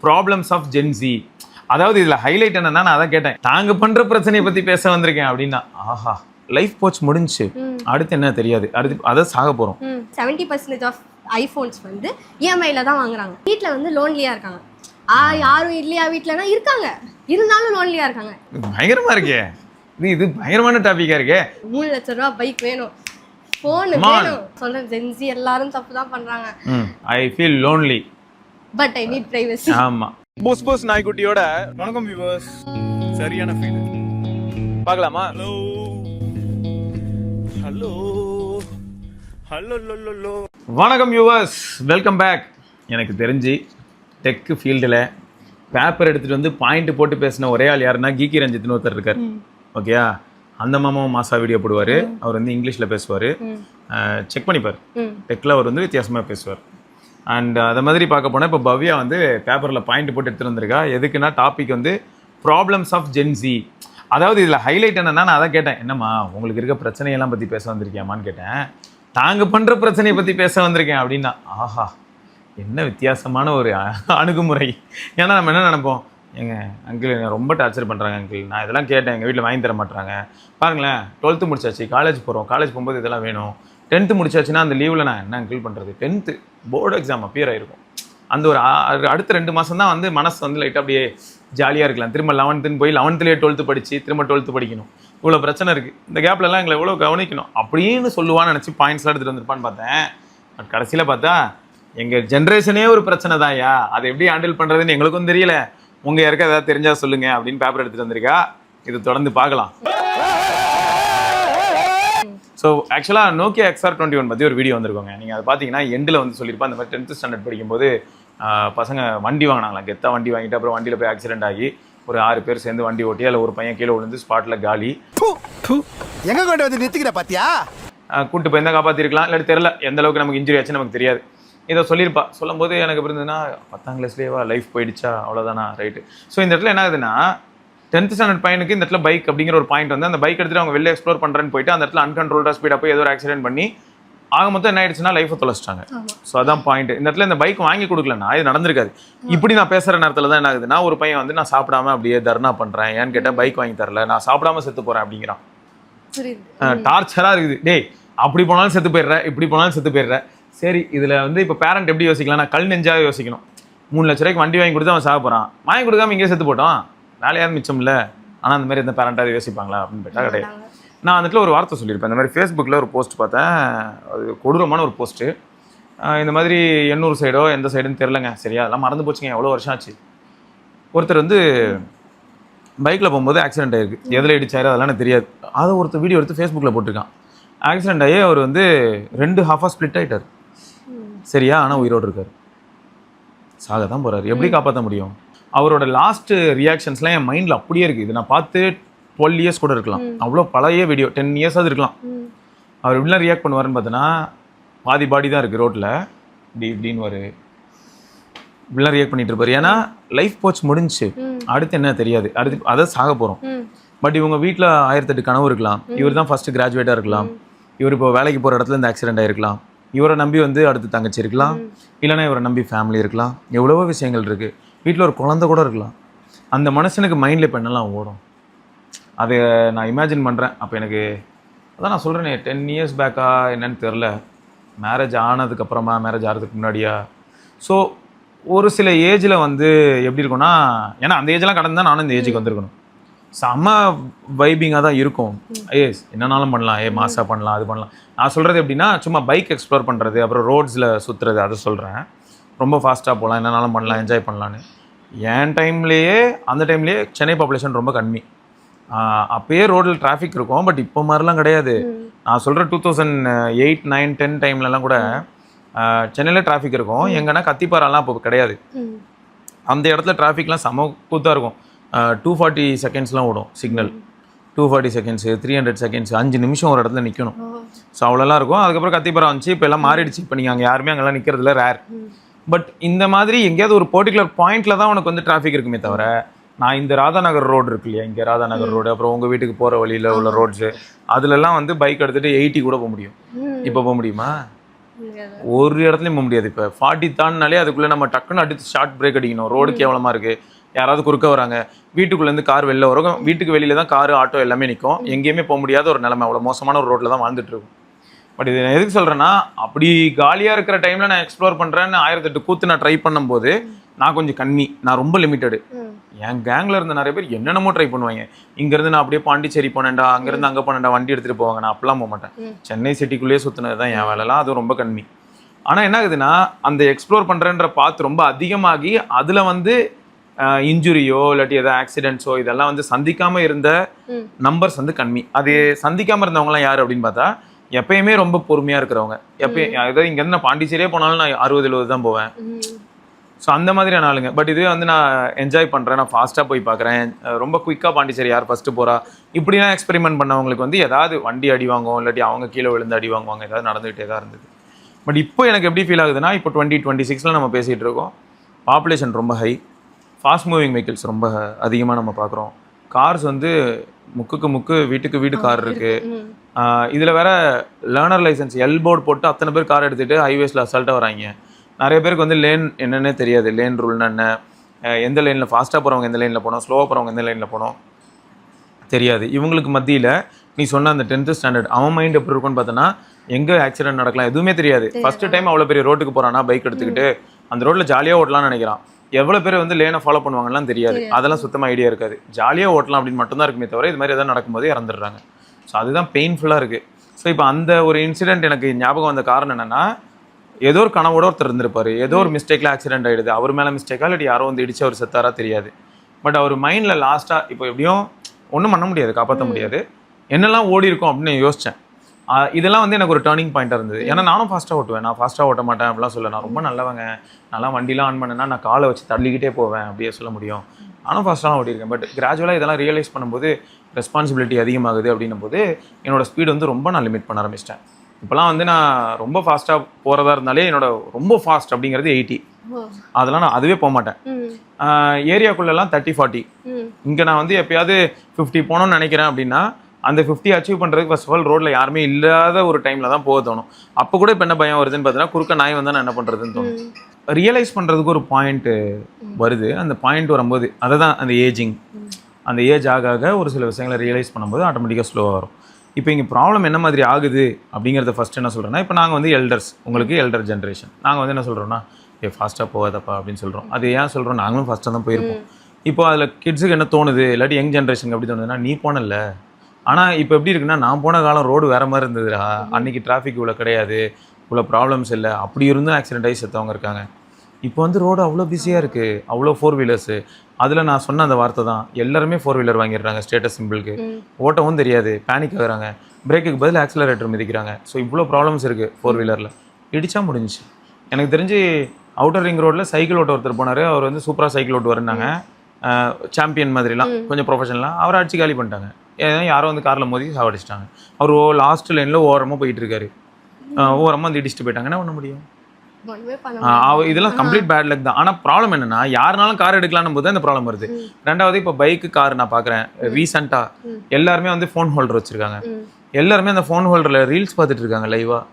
Problems of gen Z. அதாவது இதுல highlight என்னன்னா, நான் அதான் கேட்டேன், நாங்க பண்ற பிரச்சனையை பத்தி பேச வந்திருக்கேன் அப்படின்னா, ஆஹா லைஃப் போச்சு முடிஞ்சு, அடுத்து என்ன தெரியாது, அடுத்து அதை சாக போறோம். 70% ஆஃப் ஐபோன்ஸ் வந்து இஎம்ஐல தான் வாங்குறாங்க. வீட்ல வந்து லோன்லியா இருக்காங்க. யாரும் இல்லையா வீட்லனா இருக்காங்க, இருந்தாலும் லோன்லியா இருக்காங்க. பயங்கரமா இருக்கே இது பயங்கரமான டாபிக்கா இருக்கே. 3 லட்சம் ரூபாய் பைக் வேணும், போன் வேணும். சொல்றேன் ஜென்சி எல்லாரும் தப்பு தான் பண்றாங்க. ஐ feel lonely but I need privacy. ஆமா. போஸ் நாய்க்குட்டியோட வணக்கம் வியூவர்ஸ். சரியான ஃபீல் பார்க்கலாமா? Hello hello hello hello. வணக்கம் வியூவர்ஸ், வெல்கம் பேக். எனக்கு தெரிஞ்சு டெக் ஃபீல்டில் பேப்பர் எடுத்துகிட்டு வந்து பாயிண்ட் போட்டு பேசின ஒரே ஆள் யாருன்னா கீகி ரஞ்சித்னு ஒருத்தர் இருக்கார். ஓகேயா, அந்த மாமாவும் மாசா வீடியோ போடுவார். அவர் வந்து இங்கிலீஷில் பேசுவார், செக் பண்ணிப்பார். டெக்கில் அவர் வந்து வித்தியாசமாக பேசுவார். அண்ட் அதை மாதிரி பார்க்க போனால் இப்போ பவ்யா வந்து பேப்பரில் பாயிண்ட் போட்டு எடுத்துகிட்டு வந்திருக்கா. எதுக்குன்னா டாபிக் வந்து ப்ராப்ளம்ஸ் ஆஃப் ஜென்சி. அதாவது இதில் ஹைலைட் என்னன்னா, நான் அதை கேட்டேன், என்னம்மா உங்களுக்கு இருக்க பிரச்சனையெல்லாம் பற்றி பேச வந்திருக்கியாமான்னு கேட்டேன். நாங்கள் பண்ணுற பிரச்சனையை பற்றி பேச வந்திருக்கேன் அப்படின்னா, ஆஹா என்ன வித்தியாசமான ஒரு அணுகுமுறை. ஏன்னா நம்ம என்ன நினைப்போம், எங்கள் அங்கிள் என்னை ரொம்ப டார்ச்சர் பண்ணுறாங்க அங்கிள், நான் இதெல்லாம் கேட்டேன் எங்கள் வீட்டில் வாங்கி தர மாட்டாங்க. பாருங்களேன், 12th முடிச்சாச்சு, காலேஜ் போகிறோம், காலேஜ் போகும்போது இதெல்லாம் வேணும். 10th முடிச்சாச்சுன்னா அந்த லீவில் நான் என்ன அங்கிள் பண்ணுறது, 10th போர்டு எக்ஸாம் அப்பியர் ஆகிருக்கும். அந்த ஒரு அடுத்த 2 மாதம் தான் வந்து மனசு வந்து லைட்டாக அப்படியே ஜாலியாக இருக்கலாம். திரும்ப 11th போய் 11th 12th படித்து திரும்ப 12th படிக்கணும், இவ்வளோ பிரச்சனை இருக்குது, இந்த கேப்லலாம் எங்களை எவ்வளோ கவனிக்கணும் அப்படின்னு சொல்லுவான்னு நினச்சி பாயிண்ட்ஸ்லாம் எடுத்துகிட்டு வந்திருப்பான்னு பார்த்தேன். பட் கடைசியில் பார்த்தா எங்கள் ஜென்ரேஷனே ஒரு பிரச்சனை தான்யா, அதை எப்படி ஹேண்டில் பண்ணுறதுன்னு எங்களுக்கும் தெரியல. உங்கள் யாருக்கும் ஏதாவது தெரிஞ்சால் சொல்லுங்கள் அப்படின்னு பேப்பர் எடுத்துகிட்டு வந்திருக்கா. இது தொடர்ந்து பார்க்கலாம். ஸோ ஆக்சுவலாக நோக்கியா XR21 பற்றி ஒரு வீடியோ வந்திருக்கோங்க. நீங்கள் அதை பார்த்தீங்கன்னா எண்டில் வந்து சொல்லியிருப்பா, இந்த மாதிரி 10th ஸ்டாண்டர்ட் படிக்கும்போது பசங்க வண்டி வாங்கினாங்களாம். கெத்தாக வண்டி வாங்கிட்டு அப்புறம் வண்டியில் போய் ஆக்சிடென்ட் ஆகி ஒரு 6 பேர் சேர்ந்து வண்டி ஓட்டி அதில் ஒரு பையன் கீழே விழுந்து ஸ்பாட்டில் காலி. எங்கே கொண்டு வந்து நிறுத்திக்கிற பார்த்தியா? கூட்டு போய் தான் காப்பாற்றிருக்கலாம், இல்லாட்டி தெரியல எந்த அளவுக்கு நமக்கு இன்ஜுரி ஆச்சு நமக்கு தெரியாது. இதை சொல்லியிருப்பா. சொல்லும்போது எனக்கு இருந்ததுன்னா 10ஆம் கிளாஸ்லேயேவா லைஃப் போயிடுச்சா, அவ்வளோதானா, ரைட்டு. ஸோ இந்த இடத்துல என்ன ஆகுதுன்னா, 10th ஸ்டாண்டர்ட் பையனுக்கு இந்த இடத்துல பைக் அப்படிங்கிற ஒரு பாயிண்ட் வந்து அந்த பைக் எடுத்துகிட்டு அவங்க வெளில எக்ஸ்ப்ளோர் பண்ணுறேன்னு போயிட்டு அந்த இடத்துல அன்கண்ட்ரோல்டாக ஸ்பீடாக போய் ஏதோ ஒரு ஆக்சிடென்ட் பண்ணி ஆக மொத்தம் என்ன ஆயிடுச்சுன்னா லைஃபை தொலைச்சிட்டாங்க. ஸோ அதான் பாயிண்ட். இந்த இடத்துல இந்த பைக் வாங்கி கொடுக்கலன்னா இது நடந்திருக்காது. இப்படி நான் பேசுகிற நேரத்தில் தான் என்ன ஆகுதுன்னா, ஒரு பையன் வந்து நான் சாப்பிடாம அப்படியே தர்ணா பண்ணுறேன், ஏன்னு கேட்டால் பைக் வாங்கி தரல, நான் சாப்பிடாம செத்து போகிறேன் அப்படிங்கிறான். டார்ச்சராக இருக்குது. டேய் அப்படி போனாலும் செத்து போயிடுற, இப்படி போனாலும் செத்து போயிடுற. சரி, இதில் வந்து இப்போ பேரண்ட் எப்படி யோசிக்கலாம், நான் கல் நெஞ்சாக யோசிக்கணும். 3 லட்ச ரூபாய்க்கு வண்டி வாங்கி கொடுத்து அவன் சாக போகிறான், வாங்கி கொடுக்காம இங்கே செத்து போட்டோம், வேலையாவது மிச்சம் இல்லை. ஆனால் அந்த மாதிரி எந்த பேரண்ட்டாக யோசிப்பாங்களா அப்படின்னு கேட்டால் கிடையாது. நான் அந்த இடத்துல ஒரு வார்த்தை சொல்லியிருப்பேன். இந்த மாதிரி ஃபேஸ்புக்கில் ஒரு போஸ்ட் பார்த்தேன், அது கொடூரமான ஒரு போஸ்ட்டு. இந்த மாதிரி எண்ணூர் சைடோ எந்த சைடுன்னு தெரிலங்க, சரியா அதெல்லாம் மறந்து போச்சுங்க, எவ்வளோ வருஷம் ஆச்சு. ஒருத்தர் வந்து பைக்கில் போகும்போது ஆக்சிடென்ட் ஆயிருக்கு, எதில் இடிச்சாரு அதெல்லாம் எனக்கு தெரியாது. அதை ஒருத்தர் வீடியோ எடுத்து ஃபேஸ்புக்கில் போட்டிருக்கான். ஆக்சிடென்ட் ஆகி அவர் வந்து 2 ஹாஃபாக ஸ்ப்ளிட் ஆகிட்டார், சரியா, ஆனால் உயிரோடு இருக்கார். சாக தான் போகிறார், எப்படி காப்பாற்ற முடியும்? அவரோட லாஸ்ட் ரியாக்ஷன்ஸ்லாம் என் மைண்டில் அப்படியே இருக்குது. இது நான் பார்த்து 12 இயர்ஸ் கூட இருக்கலாம், அவ்வளோ பழைய வீடியோ, 10 இயர்ஸாவது இருக்கலாம். அவர் எப்படிலாம் ரியாக்ட் பண்ணுவாருன்னு பார்த்தோன்னா, பாதி பாடி தான் இருக்குது ரோட்டில், இப்படின்னு ஒரு இப்படிலாம் ரியாக்ட் பண்ணிட்டு இருப்பார். ஏன்னா லைஃப் போச்சு முடிஞ்சு, அடுத்து என்ன தெரியாது, அடுத்து அதை சாக போகிறோம். பட் இவங்க வீட்டில் 1008 கனவு இருக்கலாம். இவர் தான் ஃபஸ்ட்டு கிராஜுவேட்டாக இருக்கலாம், இவர் இப்போ வேலைக்கு போகிற இடத்துல இந்த ஆக்சிடென்ட் ஆகிருக்கலாம், இவரை நம்பி வந்து அடுத்து தங்கச்சி இருக்கலாம், இல்லைனா இவரை நம்பி ஃபேமிலி இருக்கலாம், எவ்வளவோ விஷயங்கள் இருக்குது. வீட்டில் ஒரு குழந்தை கூட இருக்கலாம். அந்த மனுஷனுக்கு மைண்டில் இப்போ என்னெல்லாம் ஓடும் அதை நான் இமேஜின் பண்ணுறேன். அப்போ எனக்கு அதான் நான் சொல்கிறேனே, 10 இயர்ஸ் பேக்கா என்னன்னு தெரில, மேரேஜ் ஆனதுக்கப்புறமா, மேரேஜ் ஆகிறதுக்கு முன்னாடியா. ஸோ ஒரு சில ஏஜில் வந்து எப்படி இருக்கும்னா, ஏன்னா அந்த ஏஜெலாம் கடந்து தான் நானும் இந்த ஏஜுக்கு வந்திருக்கணும். செம்ம வைபிங்காக தான் இருக்கும். என்னன்னாலும் பண்ணலாம், மாசா பண்ணலாம், அது பண்ணலாம். நான் சொல்கிறது எப்படின்னா, சும்மா பைக் எக்ஸ்ப்ளோர் பண்ணுறது, அப்புறம் ரோட்ஸில் சுற்றுறது, அதை சொல்கிறேன். ரொம்ப ஃபாஸ்ட்டாக போகலாம், என்னன்னாலும் பண்ணலாம், என்ஜாய் பண்ணலான்னு. என் டைம்லேயே அந்த டைம்லேயே சென்னை பாப்புலேஷன் ரொம்ப கம்மி. அப்போயே ரோடில் டிராஃபிக் இருக்கும், பட் இப்போ மாதிரிலாம் கிடையாது. நான் சொல்கிற 2008, 9, 10 டைம்லலாம் கூட சென்னையில் டிராஃபிக் இருக்கும். எங்கன்னா கத்திப்பாரெல்லாம் இப்போ கிடையாது. அந்த இடத்துல டிராஃபிக்லாம் செம கூத்தாக இருக்கும். 240 செகண்ட்ஸ்லாம் ஓடும் சிக்னல், 240 செகண்ட்ஸு, 300 செகண்ட்ஸ், 5 நிமிஷம் ஒரு இடத்துல நிற்கணும். ஸோ அவ்வளோலாம் இருக்கும். அதுக்கப்புறம் கத்திப்பாரம் வந்துச்சு, இப்போ எல்லாம் மாறிடுச்சு. இப்போ நீங்கள் அங்கே யாருமே அங்கெல்லாம் நிற்கிறதுல ரேர். பட் இந்த மாதிரி எங்கேயாவது ஒரு பர்டிகுலர் பாயிண்டில் தான் உனக்கு வந்து டிராஃபிக் இருக்குமே தவிர, நான் இந்த ராதாநகர் ரோடு இருக்கு இல்லையா, இங்கே ராதாநகர் ரோடு, அப்புறம் உங்கள் வீட்டுக்கு போகிற வழியில் உள்ள ரோட்ஸு, அதுலலாம் வந்து பைக் எடுத்துகிட்டு 80 கூட போக முடியும். இப்போ போக முடியுமா? ஒரு இடத்துலையும் போக முடியாது. இப்போ 40 தாண்டினாலே அதுக்குள்ளே நம்ம டக்குன்னு அடித்து ஷார்ட் பிரேக் அடிக்கணும். ரோடு கேவலமாக இருக்குது, யாராவது குறுக்க வராங்க, வீட்டுக்குள்ளேருந்து கார் வெளில வரும், வீட்டுக்கு வெளியில தான் காரு ஆட்டோ எல்லாமே நிற்கும், எங்கேயுமே போக முடியாத ஒரு நிலைமை. அவ்வளோ மோசமான ஒரு ரோட்டில் தான் வாழ்ந்துட்டு இருக்கும். பட் இது நான் எதுக்கு சொல்கிறேன்னா, அப்படி காலியாக இருக்கிற டைமில் நான் எக்ஸ்ப்ளோர் பண்ணுறேன்னு 1008 கூத்து நான் ட்ரை பண்ணும்போது நான் கொஞ்சம் கம்மி, நான் ரொம்ப லிமிட்டடு. என் கேங்கில் இருந்த நிறைய பேர் என்னென்னமோ ட்ரை பண்ணுவாங்க. இங்கேருந்து நான் அப்படியே பாண்டிச்சேரி போனேன்டா, அங்கேருந்து அங்கே போனேன்டா, வண்டி எடுத்துகிட்டு போவாங்க. நான் அப்பெல்லாம் போக மாட்டேன். சென்னை சிட்டிக்குள்ளேயே சுற்றினது தான் என் வேலைலாம், அது ரொம்ப கம்மி. ஆனால் என்ன ஆகுதுன்னா, அந்த எக்ஸ்ப்ளோர் பண்ணுறேன்ற பாத்து ரொம்ப அதிகமாகி அதில் வந்து இன்ஜுரியோ இல்லாட்டி ஏதாவது ஆக்சிடென்ட்ஸோ இதெல்லாம் வந்து சந்திக்காமல் இருந்த நம்பர்ஸ் வந்து கம்மி. அது சந்திக்காமல் இருந்தவங்கலாம் யார் அப்படின்னு பார்த்தா, எப்பயுமே ரொம்ப பொறுமையாக இருக்கிறவங்க. எப்பயும் அதாவது இங்கேருந்து நான் பாண்டிச்சேரியே போனாலும் நான் 60-70 தான் போவேன். ஸோ அந்த மாதிரியான ஆளுங்க. பட் இதுவே வந்து நான் என்ஜாய் பண்ணுறேன், நான் ஃபாஸ்ட்டாக போய் பார்க்குறேன், ரொம்ப குயிக்காக பாண்டிச்சேரி யார் ஃபஸ்ட்டு போகிறா, இப்படிலாம் எக்ஸ்பெரிமெண்ட் பண்ணவங்களுக்கு வந்து ஏதாவது வண்டி அடி வாங்குவோம், இல்லாட்டி அவங்க கீழே விழுந்து அடி வாங்குவாங்க, ஏதாவது நடந்துகிட்டே தான் இருந்தது. பட் இப்போ எனக்கு எப்படி ஃபீல் ஆகுதுன்னா, இப்போ 2026 நம்ம பேசிகிட்டு இருக்கோம், பாப்புலேஷன் ரொம்ப ஹை, ஃபாஸ்ட் மூவிங் வெஹிக்கிள்ஸ் ரொம்ப அதிகமாக நம்ம பார்க்குறோம். கார்ஸ் வந்து முக்கு வீட்டுக்கு வீடு கார் இருக்குது. இதில் வேற லேர்னர் லைசன்ஸ் எல்போர்டு போட்டு அத்தனை பேர் கார் எடுத்துகிட்டு ஹைவேஸில் அசால்ட்டாக வராங்க. நிறைய பேருக்கு வந்து லேன் என்னென்னே தெரியாது, லேன் ரூல்னா என்ன, எந்த லைனில் ஃபாஸ்ட்டாக போகிறவங்க எந்த லைனில் போனோம், ஸ்லோவாக போகிறவங்க எந்த லைனில் போனோம் தெரியாது. இவங்களுக்கு மத்தியில் நீ சொன்ன அந்த 10th ஸ்டாண்டர்ட் அவன் மைண்ட் எப்படி இருக்குன்னு பார்த்தோன்னா, எங்கே ஆக்சிடென்ட் நடக்கலாம் எதுவுமே தெரியாது. ஃபஸ்ட்டு டைம் அவ்வளோ பெரிய ரோட்டுக்கு போகிறான்னா பைக் எடுத்துக்கிட்டு அந்த ரோட்டில் ஜாலியாக ஓட்டலாம்னு நினைக்கிறான். எவ்வளோ பேர் வந்து லேனை ஃபாலோ பண்ணுவாங்கலாம் தெரியாது. அதெல்லாம் சுத்தமாக ஐடியா இருக்காது. ஜாலியாக ஓட்டலாம் அப்படின்னு மட்டும்தான் இருக்குமே தவிர இது மாதிரி எதாவது நடக்கும்போது இறந்துடுறாங்க. ஸோ அதுதான் பெயின்ஃபுல்லாக இருக்குது. ஸோ இப்போ அந்த ஒரு இன்சிடென்ட் எனக்கு ஞாபகம் வந்த காரணம் என்னென்னா, ஏதோ ஒரு கனவோட ஒருத்தர் இருந்திருப்பாரு, ஏதோ ஒரு மிஸ்டேக்கில் ஆக்சிடென்ட் ஆகிடுது, அவர் மேலே மிஸ்டேக்கா இல்லாட்டி யாரோ வந்து இடிச்சு அவர் செத்தாரா தெரியாது. பட் அவர் மைண்டில் லாஸ்ட்டாக இப்போ எப்படியும் ஒன்றும் பண்ண முடியாது, காப்பாற்ற முடியாது, என்னெல்லாம் ஓடி இருக்கும் அப்படின்னு யோசித்தேன். இதெல்லாம் வந்து எனக்கு ஒரு டேர்னிங் பாயிண்ட்டாக இருந்தது. ஏன்னா நானும் ஃபாஸ்ட்டாக ஓட்டுவேன், நான் ஃபாஸ்ட்டாக ஓட்ட மாட்டேன் அப்படிலாம் சொல்ல, நான் ரொம்ப நல்லவங்க, நல்லா வண்டிலாம் ஆன் பண்ணேன்னா நான் காலை வச்சு தள்ளிக்கிட்டே போவேன் அப்படியே சொல்ல முடியும். நானும் ஃபாஸ்ட்டாக ஓட்டியிருக்கேன். பட் கிராஜுவலாக இதெல்லாம் ரியலைஸ் பண்ணும்போது ரெஸ்பான்சிபிலிட்டி அதிகமாகுது அப்படின்னும் போது என்னோடய ஸ்பீடு வந்து ரொம்ப நான் லிமிட் பண்ண ஆரம்பிச்சிட்டேன். இப்போலாம் வந்து நான் ரொம்ப ஃபாஸ்ட்டாக போகிறதா இருந்தாலே என்னோட ரொம்ப ஃபாஸ்ட் அப்படிங்கிறது 80. அதெல்லாம் நான் அதுவே போக மாட்டேன். ஏரியாக்குள்ளெல்லாம் 30-40. இங்கே நான் வந்து எப்பயாவது 50 போகணும்னு நினைக்கிறேன் அப்படின்னா அந்த 50 அச்சீவ் பண்ணுறதுக்கு ஃபர்ஸ்ட் ஆஃப் ஆல் ரோட்டில் யாருமே இல்லாத ஒரு டைமில் தான் போக தோணும். அப்போ கூட இப்போ என்ன பயம் வருதுன்னு பார்த்தீங்கன்னா, குறுக்க நாய் வந்தால் நான் என்ன பண்ணுறதுன்னு தோணும். ரியலைஸ் பண்ணுறதுக்கு ஒரு பாயிண்ட்டு வருது. அந்த பாயிண்ட் வரும்போது அதை தான் அந்த ஏஜிங், அந்த ஏஜ் ஆக ஒரு சில விஷயங்களை ரியலைஸ் பண்ணும்போது ஆட்டோமேட்டிக்காக ஸ்லோவாக வரும். இப்போ இங்கே ப்ராப்ளம் என்ன மாதிரி ஆகுது அப்படிங்கிறத ஃபஸ்ட்டு என்ன சொல்கிறேன்னா, இப்போ நாங்கள் வந்து எல்டர்ஸ், உங்களுக்கு எல்டர் ஜென்ரேஷன், நாங்கள் வந்து என்ன சொல்கிறோன்னா, ஃபாஸ்ட்டாக போகாதப்பா அப்படின்னு சொல்கிறோம். அது ஏன் சொல்கிறோம், நாங்களும் ஃபஸ்ட்டாக தான் போயிருப்போம். இப்போ அதில் கிட்ஸுக்கு என்ன தோணுது, இல்லாட்டி யங் ஜென்ரேஷனுக்கு எப்படி தோணுதுன்னா, நீ போனல, ஆனால் இப்போ எப்படி இருக்குன்னா, நான் போன காலம் ரோடு வேறு மாதிரி இருந்ததுடா, அன்றைக்கி டிராஃபிக் இவ்வளோ கிடையாது, இவ்வளோ ப்ராப்ளம்ஸ் இல்லை, அப்படி இருந்தும் ஆக்சிடென்ட் ஆகி செத்தவங்க இருக்காங்க. இப்போ வந்து ரோடு அவ்வளோ பிஸியாக இருக்குது, அவ்வளோ 4 வீலர்ஸு. அதில் நான் சொன்ன அந்த வார்த்தை தான், எல்லாருமே 4 வீலர் வாங்கிடுறாங்க ஸ்டேட்டஸ் சிம்பிளுக்கு, ஓட்டவும் தெரியாது, பேனிக் ஆகுறாங்க, பிரேக்குக்கு பதில் ஆக்சிலரேட்டர் மிதிக்கிறாங்க. ஸோ இவ்வளோ ப்ராப்ளம்ஸ் இருக்குது 4 வீலரில். இடிச்சா முடிஞ்சிச்சு. எனக்கு தெரிஞ்சு அவுட்டர் ரிங் ரோட்டில் சைக்கிள் ஓட்ட ஒருத்தர் போனார், அவர் வந்து சூப்பராக சைக்கிள் ஓட்டு வரேன்னாங்க, சாம்பியன் மாதிரிலாம் கொஞ்சம் ப்ரொஃபஷனலாக, அவரை அடிச்சு காலி பண்ணிட்டாங்க. ஏன்னா யாரோ வந்து காரில் மோதி சாவடிச்சிட்டாங்க. அவர் லாஸ்ட் லைனில் ஓரமாக போயிட்டு இருக்காரு, ஓரமாக வந்து இடிச்சுட்டு போயிட்டாங்க. என்ன பண்ண முடியும்? இதெல்லாம் கம்ப்ளீட் பேட் லக் தான். ஆனால் ப்ராப்ளம் என்னன்னா, யாருனாலும் கார் எடுக்கலாம்னு போது தான் இந்த ப்ராப்ளம் வருது. ரெண்டாவது, இப்போ பைக்கு கார் நான் பார்க்குறேன் ரீசெண்டாக எல்லாருமே வந்து ஃபோன் ஹோல்டர் வச்சுருக்காங்க. எல்லாருமே அந்த ஃபோன் ஹோல்டரில் ரீல்ஸ் பார்த்துட்டு இருக்காங்க லைவாக.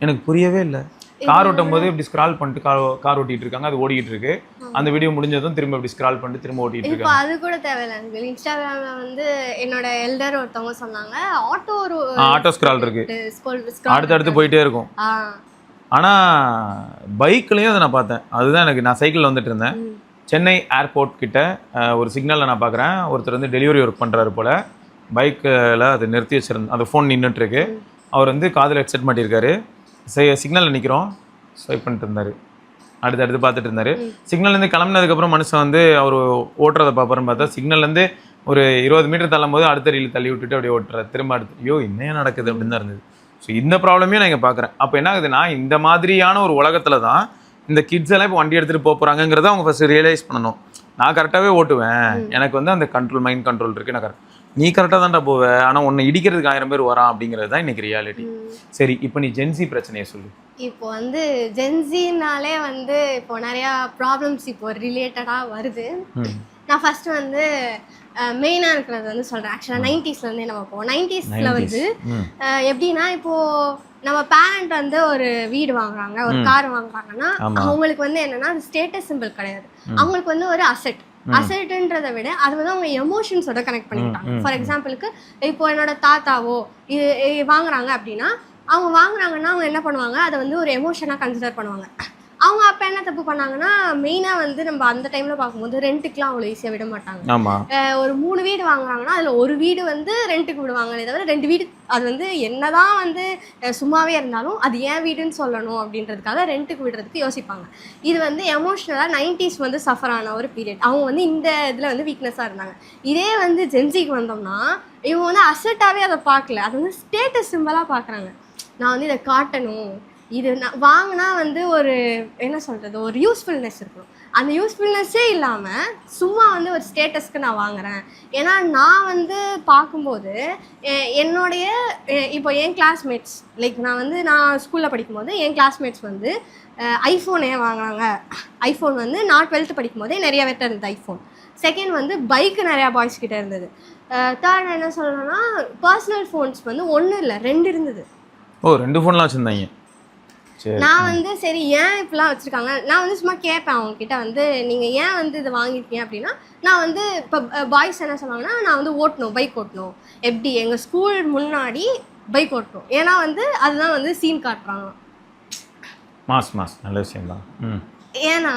எனக்கு புரியவே இல்லை. கார் ஓட்டும் போது இப்படி ஸ்க்ரால் பண்ணிட்டு கார் ஓட்டிட்டு இருக்காங்க, அது ஓடிட்டு இருக்கு. அந்த வீடியோ முடிஞ்சதும் திரும்ப இப்படி ஸ்க்ரால் பண்ணிட்டு திரும்ப ஓட்டிட்டு இருக்காங்க. அது கூட தேவையில்லை. இன்ஸ்டாகிராம்ல வந்து என்னோட எல்டர் ஒருத்தவங்க சொன்னாங்க, ஆட்டோ ஸ்க்ரால் இருக்கு, அடுத்தடுத்து போயிட்டே இருக்கும். ஆனால் பைக்லேயும் அதை நான் பார்த்தேன். அதுதான் எனக்கு, நான் சைக்கிளில் வந்துட்டு இருந்தேன், சென்னை ஏர்போர்ட் கிட்ட ஒரு சிக்னலில் நான் பார்க்குறேன், ஒருத்தர் வந்து டெலிவரி ஒர்க் பண்ணுறாரு போல், பைக்கில் அதை நிறுத்தி வச்சுருந்தேன், அந்த ஃபோன் நின்றுட்டுருக்கு, அவர் வந்து காதில் ஹெட்செட் மாட்டியிருக்காரு, சிக்னலில் நிற்கிறோம், ஸ்வைப் பண்ணிட்டு இருந்தார், அடுத்தடுத்து பார்த்துட்டு இருந்தார். சிக்னல்லேருந்து கிளம்புனதுக்கப்புறம் மனுஷன் வந்து அவர் ஓட்டுறதை பார்ப்பாருன்னு பார்த்தா, சிக்னல்லேருந்து ஒரு 20 மீட்டர் தள்ளும் போது அடுத்த ரீல் தள்ளி விட்டுட்டு அப்படியே ஓட்டுறாரு, திரும்ப அடுத்து. ஐயோ என்ன நடக்குது அப்படின்னு தான் இருந்தது. ஸோ இந்த ப்ராப்ளமே நான் இங்கே பார்க்குறேன். அப்போ என்ன ஆகுதுன்னா, இந்த மாதிரியான ஒரு உலகத்தில் தான் இந்த கிட்ஸ் எல்லாம் இப்போ வண்டி எடுத்துகிட்டு போகிறாங்கிறத அவங்க ஃபஸ்ட்டு ரியலைஸ் பண்ணணும். நான் கரெக்டாகவே ஓட்டுவேன், எனக்கு வந்து அந்த கண்ட்ரோல், மைண்ட் கண்ட்ரோல் இருக்குது, நான் கரெக்ட், நீ கரெக்டாக தான்டா போவேன், ஆனால் உன்னை இடிக்கிறதுக்கு 1000 பேர் வரான் அப்படிங்கிறது தான் இன்றைக்கி ரியாலிட்டி. சரி, இப்போ நீ ஜென்சி பிரச்சனையை சொல்லு. இப்போ வந்து ஜென்சினாலே வந்து இப்போ நிறையா ப்ராப்ளம்ஸ் இப்போ ரிலேட்டடாக வருது. நான் ஃபஸ்ட்டு வந்து மெயினாக இருக்கிறது வந்து சொல்கிறேன். ஆக்சுவலாக 90s நம்ம போவோம். 90s வந்து எப்படின்னா, இப்போது நம்ம பேரண்ட் வந்து ஒரு வீடு வாங்குறாங்க, ஒரு கார் வாங்குறாங்கன்னா அவங்களுக்கு வந்து என்னன்னா அது ஸ்டேட்டஸ் சிம்பிள் கிடையாது. அவங்களுக்கு வந்து ஒரு அசெட்ன்றதை விட அது வந்து அவங்க எமோஷன்ஸோட கனெக்ட் பண்ணிக்கிட்டாங்க. ஃபார் எக்ஸாம்பிளுக்கு இப்போ என்னோட தாத்தாவோ இது வாங்குறாங்க அப்படின்னா அவங்க வாங்குறாங்கன்னா அவங்க என்ன பண்ணுவாங்க, அதை வந்து ஒரு எமோஷனாக கன்சிடர் பண்ணுவாங்க. அவங்க அப்போ என்ன தப்பு பண்ணாங்கன்னா மெயினாக வந்து நம்ம அந்த டைமில் பார்க்கும்போது ரெண்ட்டுக்குலாம் அவ்வளோ ஈஸியாக விட மாட்டாங்க. ஒரு 3 வீடு வாங்குறாங்கன்னா அதில் ஒரு வீடு வந்து ரெண்ட்டுக்கு விடுவாங்களே தவிர 2 வீடு அது வந்து என்னதான் வந்து சும்மாவே இருந்தாலும் அது ஏன் வீடுன்னு சொல்லணும் அப்படின்றதுக்காக ரெண்ட்டுக்கு விடுறதுக்கு யோசிப்பாங்க. இது வந்து எமோஷ்னலாக 90s வந்து சஃபர் ஆன ஒரு பீரியட். அவங்க வந்து இந்த இதில் வந்து வீக்னஸாக இருந்தாங்க. இதே வந்து ஜென்சிக்கு வந்தோம்னா இவங்க வந்து அசட்டாகவே அதை பார்க்கல, அது வந்து ஸ்டேட்டஸ் சிம்பிளாக பார்க்குறாங்க. நான் வந்து இதை காட்டணும், இது நான் வாங்கினா வந்து ஒரு என்ன சொல்கிறது, ஒரு யூஸ்ஃபுல்னஸ் இருக்கணும். அந்த யூஸ்ஃபுல்னஸ்ஸே இல்லாமல் சும்மா வந்து ஒரு ஸ்டேட்டஸ்க்கு நான் வாங்குறேன். ஏன்னா நான் வந்து பார்க்கும்போது என்னுடைய இப்போ என் கிளாஸ்மேட்ஸ் நான் ஸ்கூலில் படிக்கும்போது என் கிளாஸ்மேட்ஸ் வந்து ஐஃபோன் ஏன் வாங்கினாங்க, ஐஃபோன் வந்து நான் 12th படிக்கும்போதே நிறைய பேர்ட்ட இருந்தது ஐஃபோன். செகண்ட் வந்து பைக்கு நிறையா பாய்ஸ் கிட்டே இருந்தது. தேர்ட் என்ன சொல்லணும்னா பர்சனல் ஃபோன்ஸ் வந்து 1 இல்லை 2 இருந்தது. 2 ஃபோன்லாம் வச்சுருந்தாங்க. நான் வந்து சரி ஏன் இப்படிலாம் வச்சுருக்காங்க, நான் வந்து சும்மா கேட்பேன் அவங்கக்கிட்ட வந்து நீங்கள் ஏன் வந்து இதை வாங்கியிருக்கீங்க அப்படின்னா, நான் வந்து இப்போ பாய்ஸ் என்ன சொல்லுவாங்கன்னா நான் வந்து பைக் ஓட்டணும், எப்படி எங்கள் ஸ்கூல் முன்னாடி பைக் ஓட்டணும், ஏன்னா வந்து அதுதான் வந்து சீன் காட்டுறாங்க. மாஸ் நல்ல விஷயம் தான். ஏன்னா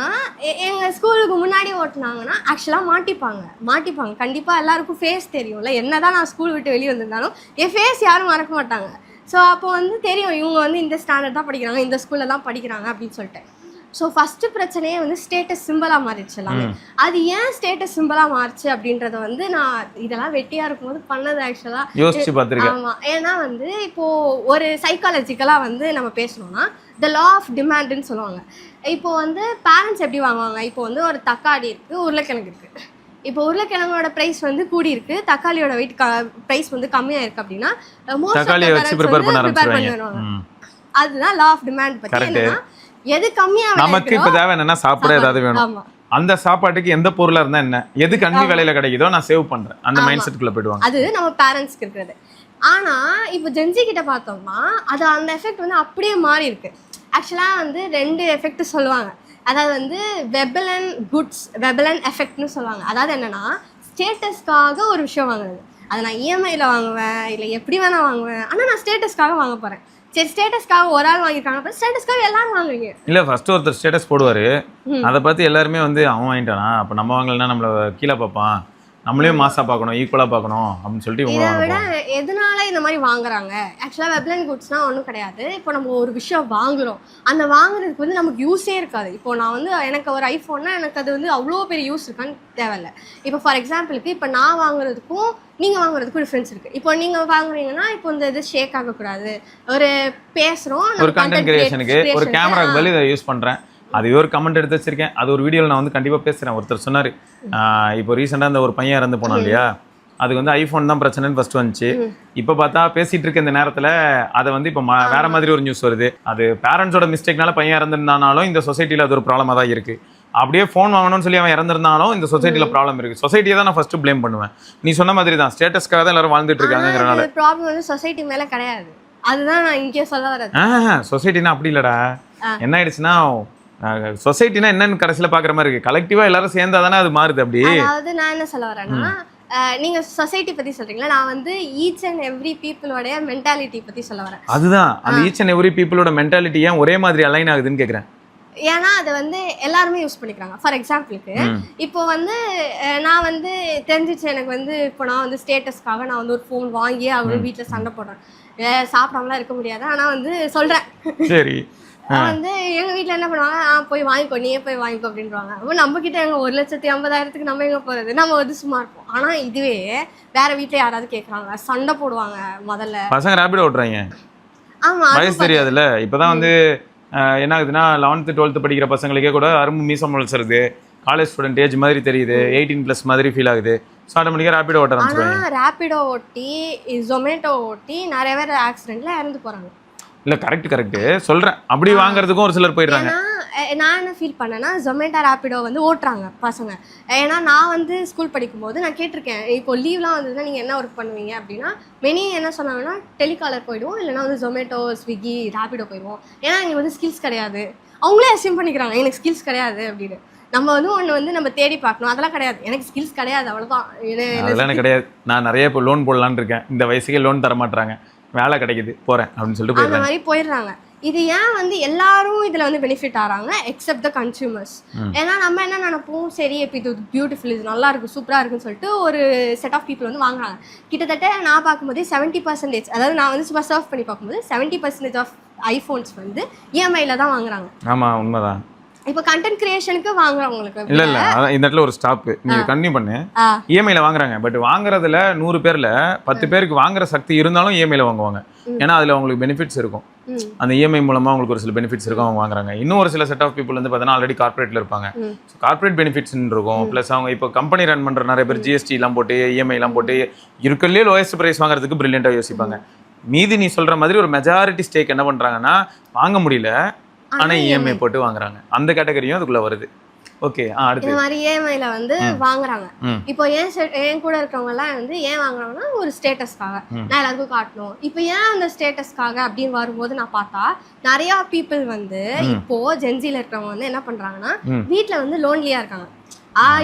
எங்கள் ஸ்கூலுக்கு முன்னாடி ஓட்டினாங்கன்னா ஆக்சுவலாக மாட்டிப்பாங்க கண்டிப்பாக. எல்லாருக்கும் ஃபேஸ் தெரியும்ல, என்ன தான் நான் ஸ்கூல் விட்டு வெளியே வந்திருந்தாலும் என் ஃபேஸ் யாரும் மறக்க மாட்டாங்க. ஸோ அப்போ வந்து தெரியும் இவங்க வந்து இந்த ஸ்டாண்டர்ட் தான் படிக்கிறாங்க, இந்த ஸ்கூலில் தான் படிக்கிறாங்க அப்படின்னு சொல்லிட்டு. ஸோ ஃபஸ்ட்டு பிரச்சனையே வந்து ஸ்டேட்டஸ் சிம்பிளாக மாறிடுச்சு எல்லாமே. அது ஏன் ஸ்டேட்டஸ் சிம்பிளாக மாறிச்சு அப்படின்றத வந்து நான் இதெல்லாம் வெட்டியாக இருக்கும்போது பண்ணது ஆக்சுவலாக யோசிச்சு பார்த்துருக்கேன். ஆமாம், ஏன்னா வந்து இப்போது ஒரு சைக்காலஜிக்கலாக வந்து நம்ம பேசணும்னா த லா ஆஃப் டிமாண்டுன்னு சொல்லுவாங்க. இப்போது வந்து பேரண்ட்ஸ் எப்படி வாங்குவாங்க, இப்போ வந்து ஒரு தக்காளி இருக்குது, உருளைக்கிழங்கு இருக்குது. இப்போ உருளைக்கிழங்கோட ப்ரைஸ் வந்து கூடி இருக்கு, தக்காளியோட வெயிட் ப்ரைஸ் வந்து கம்மியாக இருக்குது அப்படின்னா அதுதான் லா ஆஃப் டிமாண்ட் பற்றி. என்னன்னா எது கம்மியாக நமக்கு இப்போ தேவை என்னன்னா சாப்பிட ஏதாவது வேணும், அந்த சாப்பாட்டுக்கு எந்த பொருளாக இருந்தால் என்ன, எது கம்மி விலையில கிடைக்குதோ நான் சேவ் பண்ணுறேன், அந்த மைண்ட் செட்டுக்குள்ளே போயிடுவாங்க. அது நம்ம பேரண்ட்ஸ்க்கு இருக்கிறது. ஆனால் இப்போ ஜென்சி கிட்ட பார்த்தோம்னா அது அந்த எஃபெக்ட் வந்து அப்படியே மாறி இருக்கு. ஆக்சுவலாக வந்து 2 எஃபெக்ட் சொல்லுவாங்க. அதாவது வந்து வெபலன் எஃபெக்ட்னு சொல்லுவாங்க. அதாவது என்னன்னா ஸ்டேட்டஸ்க்காக ஒரு விஷயம் வாங்குறது, அதை நான் இஎம்ஐயில் வாங்குவேன் இல்லை எப்படி வேணால் வாங்குவேன், ஆனால் நான் ஸ்டேட்டஸ்க்காக வாங்க போகிறேன். சரி ஸ்டேட்டஸ்க்காக ஒரு ஆள் வாங்கியிருக்காங்க, ஸ்டேட்டஸ்க்காக எல்லாரும் வாங்குவீங்க. இல்லை ஃபர்ஸ்ட் ஒருத்தர் ஸ்டேட்டஸ் போடுவார், அதை பார்த்து எல்லாருமே வந்து அவன் வாங்கிட்டானா அப்போ நம்ம வாங்கலைன்னா நம்மளை கீழே பார்ப்பான், நம்மளையும் மாசாக பார்க்கணும், ஈக்குவலாக பார்க்கணும் அப்படின்னு சொல்லிட்டு இதை விட எதனால இந்த மாதிரி வாங்குறாங்க. ஆக்சுவலாக வெப்லைன் குட்ஸ்னால் ஒன்றும் கிடையாது. இப்போ நம்ம ஒரு விஷயம் வாங்குகிறோம், அந்த வாங்குறதுக்கு வந்து நமக்கு யூஸே இருக்காது. இப்போ நான் வந்து எனக்கு ஒரு ஐஃபோன்னா எனக்கு அது வந்து அவ்வளோ பெரிய யூஸ் இருக்கான்னு தேவையில்லை. இப்போ ஃபார் எக்ஸாம்பிளுக்கு இப்போ நான் வாங்குறதுக்கும் நீங்கள் வாங்குறதுக்கும் டிஃப்ரென்ஸ் இருக்குது. இப்போ நீங்கள் வாங்குறீங்கன்னா இப்போ இந்த இது ஷேக் ஆகக்கூடாது, ஒரு பேசுகிறோம், ஒரு கண்டென்ட் கிரியேஷனுக்கு ஒரு கேமராக்கு பதில் இதை யூஸ் பண்ணுறேன், அது ஒரு கமெண்ட் எடுத்து வச்சிருக்கேன், அது ஒரு வீடியோவில் நான் வந்து கண்டிப்பாக பேசுகிறேன். ஒருத்தர் சொன்னார் இப்போ ரீசெண்டாக அந்த ஒரு பையன் இறந்து போனான் இல்லையா, அதுக்கு வந்து ஐஃபோன் தான் பிரச்சனைன்னு ஃபர்ஸ்ட் வந்துச்சு. இப்போ பார்த்தா பேசிகிட்டு இருக்க இந்த நேரத்தில் அதை வந்து இப்போ வேற மாதிரி ஒரு நியூஸ் வருது. அது பேரண்ட்ஸோட மிஸ்டேக்னால பையன் இறந்துருந்தாலும் இந்த சொசைட்டியில் அது ஒரு ப்ராப்ளமாக தான் இருக்குது. அப்படியே ஃபோன் வாங்கணும்னு சொல்லி அவன் இறந்துருந்தாலும் இந்த சொசைட்டியில் ப்ராப்ளம் இருக்குது. சொசைட்டியை தான் நான் ஃபர்ஸ்ட் ப்ளேம் பண்ணுவேன். நீ சொன்ன மாதிரி தான் ஸ்டேட்டஸ்க்காக தான் எல்லாரும் வாழ்ந்துட்டு இருக்காங்கிறனால ப்ராப்ளம் வந்து சொசைட்டி மேலே கிடையாது. அதுதான் நான் இங்கே சொல்ல வரேன். சொசைட்டினா அப்படி இல்லைடா, என்ன ஆயிடுச்சுன்னா சொசைட்டினா என்னன்னு கடைசியில் பார்க்குற மாதிரி இருக்கு, கலெக்டிவா எல்லாரும் சேர்ந்தா தானே அது மாறுது. அப்படி அதாவது நான் என்ன சொல்ல வரேன்னா நீங்க சொசைட்டி பத்தி சொல்றீங்களா, நான் வந்து ஈச் அண்ட் எவ்ரி பீப்புளோட மென்டாலிட்டி பத்தி சொல்ல வரேன். அதுதான் அந்த ஈச் அண்ட் எவ்ரி பீப்புளோட மென்டாலிட்டி ஏன் ஒரே மாதிரி அலைன் ஆகுதுன்னு கேட்குறேன். ஏன்னா அதை வந்து எல்லாருமே யூஸ் பண்ணிக்கிறாங்க. ஃபார் எக்ஸாம்பிளுக்கு இப்போ வந்து நான் வந்து தெரிஞ்சிச்சு எனக்கு வந்து இப்போ நான் வந்து ஸ்டேட்டஸ்க்காக நான் வந்து ஒரு ஃபோன் வாங்கி அவங்க வீட்டில் சண்டை போடுறேன், சாப்பிடாமலாம் இருக்க முடியாது, ஆனால் வந்து சொல்கிறேன். சரி வந்து எங்கள் வீட்டில் என்ன பண்ணுவாங்க, போய் வாங்கிக்கோ, நீயே போய் வாங்கிக்கோ அப்படின்றாங்க. அப்போ நம்ம கிட்ட எங்க 1,50,000 நம்ம எங்கே போகிறது, நம்ம வந்து சும்மா இருப்போம். ஆனால் இதுவே வேற வீட்டில் யாராவது கேட்குறாங்க, சண்டை போடுவாங்க. முதல்ல பசங்க ரேபிடோ ஓட்டுறாங்க, ஆமாம் வயசு தெரியாதுல்ல. இப்போதான் வந்து என்ன ஆகுதுன்னா 11th 12th படிக்கிற பசங்களுக்கே கூட அரும்பு மீசம் முளைச்சிருது, காலேஜ் ஸ்டூடெண்ட் ஏஜ் மாதிரி தெரியுது, 18+ மாதிரி ஃபீல் ஆகுது. ஸோ ஆட்டோமேட்டிக்காக ரேபிடோ ஓட்ட ஆரம்பிச்சிருவாங்க. ரேபிடோ ஓட்டி ஜொமேட்டோ ஓட்டி நிறைய பேர் ஆக்சிடென்ட்ல இறந்து போகிறாங்க. இல்லை கரெக்ட் சொல்கிறேன். அப்படி வாங்குறதுக்கும் ஒரு சிலர் போயிடுறாங்க. ஏன்னா நான் என்ன ஃபீல் பண்ணேன்னா ஜொமேட்டோ ரேப்பிடோ வந்து ஓட்டுறாங்க பசங்க. ஏன்னா நான் வந்து ஸ்கூல் படிக்கும்போது நான் கேட்டிருக்கேன், இப்போ லீவ்லாம் வந்ததுன்னா நீங்கள் என்ன ஒர்க் பண்ணுவீங்க அப்படின்னா மெனி என்ன சொன்னாங்கன்னா டெலிகாலர் போயிடுவோம், இல்லைனா வந்து ஜொமேட்டோ ஸ்விக்கி ரேப்பிடோ போயிடுவோம். ஏன்னா எங்களுக்கு வந்து ஸ்கில்ஸ் கிடையாது. அவங்களே அசியூம் பண்ணிக்கிறாங்க எனக்கு ஸ்கில்ஸ் கிடையாது அப்படின்னு. நம்ம வந்து ஒன்று வந்து நம்ம தேடி பார்க்கணும். அதெல்லாம் கிடையாது, எனக்கு ஸ்கில்ஸ் கிடையாது, அவ்வளோதான். அதெல்லாம் எனக்கு கிடையாது. நான் நிறைய இப்போ லோன் போடலான்னு இருக்கேன். இந்த வயசுக்கே லோன் தர மாட்டாங்க, வேலை கிடைக்குது போகிறேன் அப்படின்னு சொல்லிட்டு அந்த மாதிரி போயிடுறாங்க. இது ஏன் வந்து எல்லாரும் இதில் வந்து பெனிஃபிட் ஆகிறாங்க எக்ஸப்ட் த கன்சியூமர்ஸ்? ஏன்னா நம்ம என்ன நினைப்போம், சரி இப்போ இது பியூட்டிஃபுல், இது நல்லா இருக்கு, சூப்பராக இருக்குன்னு சொல்லிட்டு ஒரு செட் ஆஃப் பீப்புள் வந்து வாங்குறாங்க. கிட்டத்தட்ட நான் பார்க்கும்போது 70%, அதாவது நான் வந்து சும்மா சர்வ் பண்ணி பார்க்கும்போது 70% ஆஃப் ஐஃபோன்ஸ் வந்து இஎம்ஐல தான் வாங்குறாங்க. ஆமாம், உண்மைதான். இப்போ கண்டென்ட் கிரியேஷனுக்கு வாங்குறவங்களுக்கு இல்ல அதான் இந்த இடத்துல ஒரு ஸ்டாப். நீங்க கண்டினியூ பண்ணு. இஎம்ஐல வாங்குறாங்க, பட் வாங்குறதுல 100 பேர்ல 10 பேருக்கு வாங்குற சக்தி இருந்தாலும் இஎம்ஐல வாங்குவாங்க. ஏன்னா அதுல அவங்களுக்கு பெனிஃபிட்ஸ் இருக்கும். அந்த இஎம்ஐ மூலமா அவங்களுக்கு ஒரு சில பெனிஃபிட்ஸ் இருக்கும், அவங்க வாங்குறாங்க. இன்னும் ஒரு சில செட் ஆஃப் பீப்புள் வந்து பார்த்தீங்கன்னா ஆல்ரெடி கார்பரேட்ல இருப்பாங்க. கார்பரேட் பெனிஃபிட்ஸ் இருக்கும். பிளஸ் அவங்க இப்போ கம்பெனி ரன் பண்ற நிறைய பேர் ஜிஎஸ்டி எல்லாம் போட்டு இஎம்ஐ எல்லாம் போட்டு இருக்கிறதுலே லோயஸ்ட் பிரைஸ் வாங்குறதுக்கு பிரில்லியண்டா யோசிப்பாங்க. மீதி நீ சொல்ற மாதிரி ஒரு மெஜாரிட்டி ஸ்டேக் என்ன பண்றாங்கன்னா வாங்க முடியல, ஆனா இஎம்ஐ போட்டு வாங்குறாங்க. அந்த கேட்டகரியும் அதுக்குள்ள வருது. ஓகே, அடுத்து இந்த மாதிரி இஎம்ஐல வந்து வாங்குறாங்க. இப்போ ஏன் கூட இருக்கவங்க எல்லாம் வந்து ஏன் வாங்குறாங்கன்னா ஒரு ஸ்டேட்டஸ்க்காக, நான் எல்லாருக்கும் காட்டணும். இப்போ ஏன் அந்த ஸ்டேட்டஸ்க்காக அப்படின்னு வரும்போது நான் பார்த்தா நிறைய பீப்புள் வந்து இப்போ ஜென்சில இருக்கிறவங்க வந்து என்ன பண்றாங்கன்னா வீட்டுல வந்து லோன்லியா இருக்காங்க.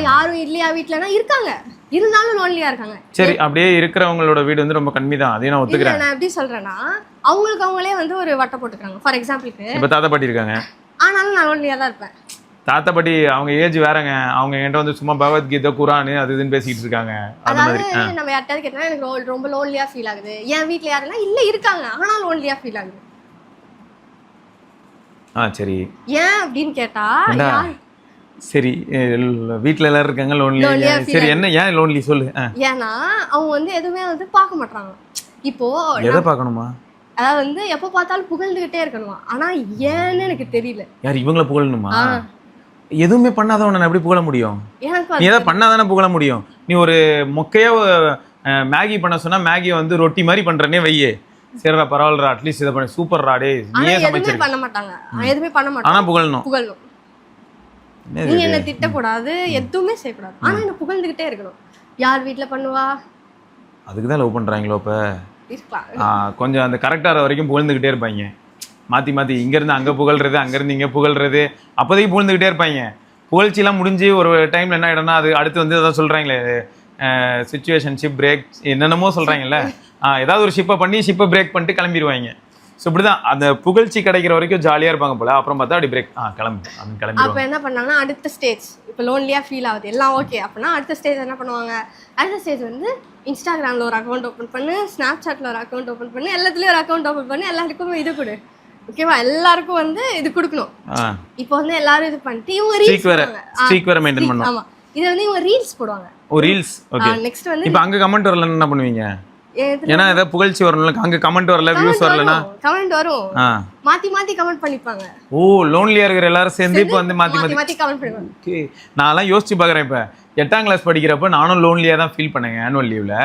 யாரும் இல்லையா வீட்டுலனா இருக்காங்க, இருந்தாலும் லோன்லியா இருக்காங்க. சரி, அப்படியே இருக்கிறவங்களோட வீடு வந்து ரொம்ப கம்மி தான், அதையும் நான் ஒத்துக்கிறேன். நான் எப்படி சொல்றேன்னா அவங்களுக்கு அவங்களே வந்து ஒரு வட்டை போட்டுக்கிறாங்க. ஃபார் எக்ஸாம்பிளுக்கு இப்போ தாத்தா பாட்டி இருக்காங்க, ஆனாலும் நான் லோன்லியா தான் இருப்பேன். தாத்தா பாட்டி அவங்க ஏஜ் வேறங்க, அவங்க என்கிட்ட வந்து சும்மா பகவத்கீதை குரான் அது இதுன்னு பேசிட்டு இருக்காங்க. அந்த மாதிரி நம்ம யார்ட்டாவது கேட்டா எனக்கு ரொம்ப லோன்லியா ஃபீல் ஆகுது. என் வீட்டுல யாருன்னா இல்ல இருக்காங்க, ஆனா லோன்லியா ஃபீல் ஆகுது. சரி, ஏன் அப்படின்னு கேட்டா சரி வீட்ல எல்லாரும் இருக்காங்க லோன்லி. சரி, என்ன ஏன் லோன்லி சொல்லு. ஏன்னா அவங்க வந்து எதுவுமே வந்து பார்க்க மாட்டாங்க. இப்போ எதை பார்க்கணுமா? அதாவது வந்து எப்போ பார்த்தாலும் புகழ்ந்துகிட்டே இருக்கணுமா. ஆனா ஏன்னு எனக்கு தெரியல. யார் இவங்கள புகழணுமா? எதுவுமே பண்ணாதவன எப்படி புகழ முடியும்? நீ எதை பண்ணாதானே புகழ முடியும். நீ ஒரு மொக்கையா மேகி பண்ண சொன்னா மேகி வந்து ரொட்டி மாதிரி பண்றனே வையே, சரிடா பரவாயில்லடா அட்லீஸ்ட் இதை பண்ணி சூப்பர்ரா டே நீயே சமைச்சிரு. பண்ண மாட்டாங்க, எதுவுமே பண்ண மாட்டாங்க. ஆனா புகழணும். நீங்க என்ன திட்டக்கூடாது, எதுவுமே செய்யக்கூடாது, ஆனா என்ன புகழ்ந்துகிட்டே இருக்கணும். யார் வீட்டுல பண்ணுவா? அதுக்குதான் லவ் பண்றாங்களோ இப்ப. கொஞ்சம் அந்த கரெக்டாக வரைக்கும் புகழ்ந்துக்கிட்டே இருப்பாங்க. மாற்றி மாற்றி இங்கேருந்து அங்கே புகழ்றது, அங்கேருந்து இங்கே புகழ்றது, அப்போதைக்கு புகழ்ந்துக்கிட்டே இருப்பாங்க. புகழ்ச்சியெல்லாம் முடிஞ்சு ஒரு டைமில் என்ன ஆகிடும்னா அது அடுத்து வந்து அதான் சொல்கிறாங்களே சிச்சுவேஷன்ஷிப் பிரேக் என்னென்னமோ சொல்கிறாங்கல்ல, ஏதாவது ஒரு ஷிப்பை பிரேக் பண்ணிட்டு கிளம்பிடுவாங்க. ஸோ இப்படி தான் அந்த புகழ்ச்சி கிடைக்கிற வரைக்கும் ஜாலியாக இருப்பாங்க போல. அப்புறம் பார்த்தா அப்படி பிரேக் கிளம்பி. அப்போ என்ன பண்ணாங்கன்னா அடுத்த ஸ்டேஜ் இப்போ லோன்லியாக ஃபீல் ஆகுது, எல்லாம் ஓகே அப்படின்னா அடுத்த ஸ்டேஜ் என்ன பண்ணுவாங்க, அடுத்த ஸ்டேஜ் வந்து இன்ஸ்டாகிராமில் ஒரு அக்கௌண்ட் ஓப்பன் பண்ணு, ஸ்னாப்சாட்டில் ஒரு அக்கௌண்ட் ஓப்பன் பண்ணு, எல்லாத்துலேயும் ஒரு அக்கௌண்ட் ஓப்பன் பண்ணி எல்லாருக்கும் இது கொடு. ஓகேவா, எல்லாருக்கும் வந்து இது கொடுக்கணும். இப்போ வந்து எல்லாரும் இது பண்ணிட்டு இவங்க ரீல்ஸ் வேற மெயின்டைன் பண்ணுவாங்க. ஆமாம், இதை வந்து இவங்க ரீல்ஸ் போடுவாங்க. ஓ ரீல்ஸ், ஓகே. நெக்ஸ்ட் வந்து இப்போ அங்கே கமெண்ட் வரலன்னு என்ன பண்ணுவீங்க? ஏன்னா ஏதாவது புகழ்ச்சி வரணும்ல, அங்க கமெண்ட் வரல, வியூஸ் வரலனா கமெண்ட் வரும், மாத்தி கமெண்ட் பண்ணிப்பாங்க. ஓ லோன்லியா இருக்கிற எல்லாரும் சேர்ந்து இப்போ வந்து மாத்தி கமெண்ட் பண்ணுவாங்க. ஓகே, நான்லாம் யோசிச்சு பார்க்குறேன். இப்போ 8ஆம் கிளாஸ் படிக்கிறப்ப நானும் லோன்லியா தான் ஃபீல் பண்ணேங்க ஆனுவல் லீவ்ல.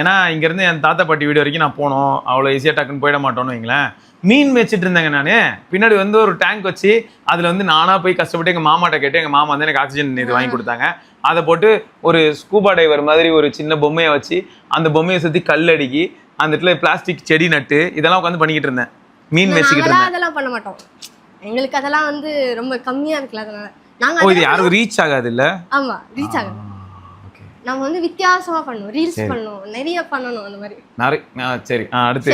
ஏன்னா இங்கேருந்து என் தாத்தா பாட்டி வீடு வரைக்கும் நான் போனோம், அவ்வளோ ஈஸியாக டக்குன்னு போயிட மாட்டோன்னு வைங்களேன். மீன் வச்சுட்டு இருந்தேங்க நான். பின்னாடி வந்து ஒரு டேங்க் வச்சு அதில் வந்து நானாக போய் கஷ்டப்பட்டு எங்கள் மாமாட்ட கேட்டு எங்கள் மாமா வந்து எனக்கு ஆக்சிஜன் இது வாங்கி கொடுத்தாங்க. அதை போட்டு ஒரு ஸ்கூபா டைவர் மாதிரி ஒரு சின்ன பொம்மையை வச்சு அந்த பொம்மையை சுற்றி கல் அடுக்கி அந்த இடத்துல பிளாஸ்டிக் செடி நட்டு இதெல்லாம் உட்காந்து பண்ணிக்கிட்டு இருந்தேன், மீன் வச்சுக்கிட்டு இருந்தேன். அதெல்லாம் பண்ண மாட்டோம், எங்களுக்கு அதெல்லாம் வந்து ரொம்ப கம்மியாக இருக்குல்ல, அதனால நாங்கள் இது யாரும் ரீச் ஆகாது இல்லை. ஆமாம், ரீச் ஆகாது. நம்ம வந்து வித்தியாசமா பண்ணணும், ரீல்ஸ் பண்ணணும், நிறைய பண்ணணும் அந்த மாதிரி நிறைய. சரி, அடுத்து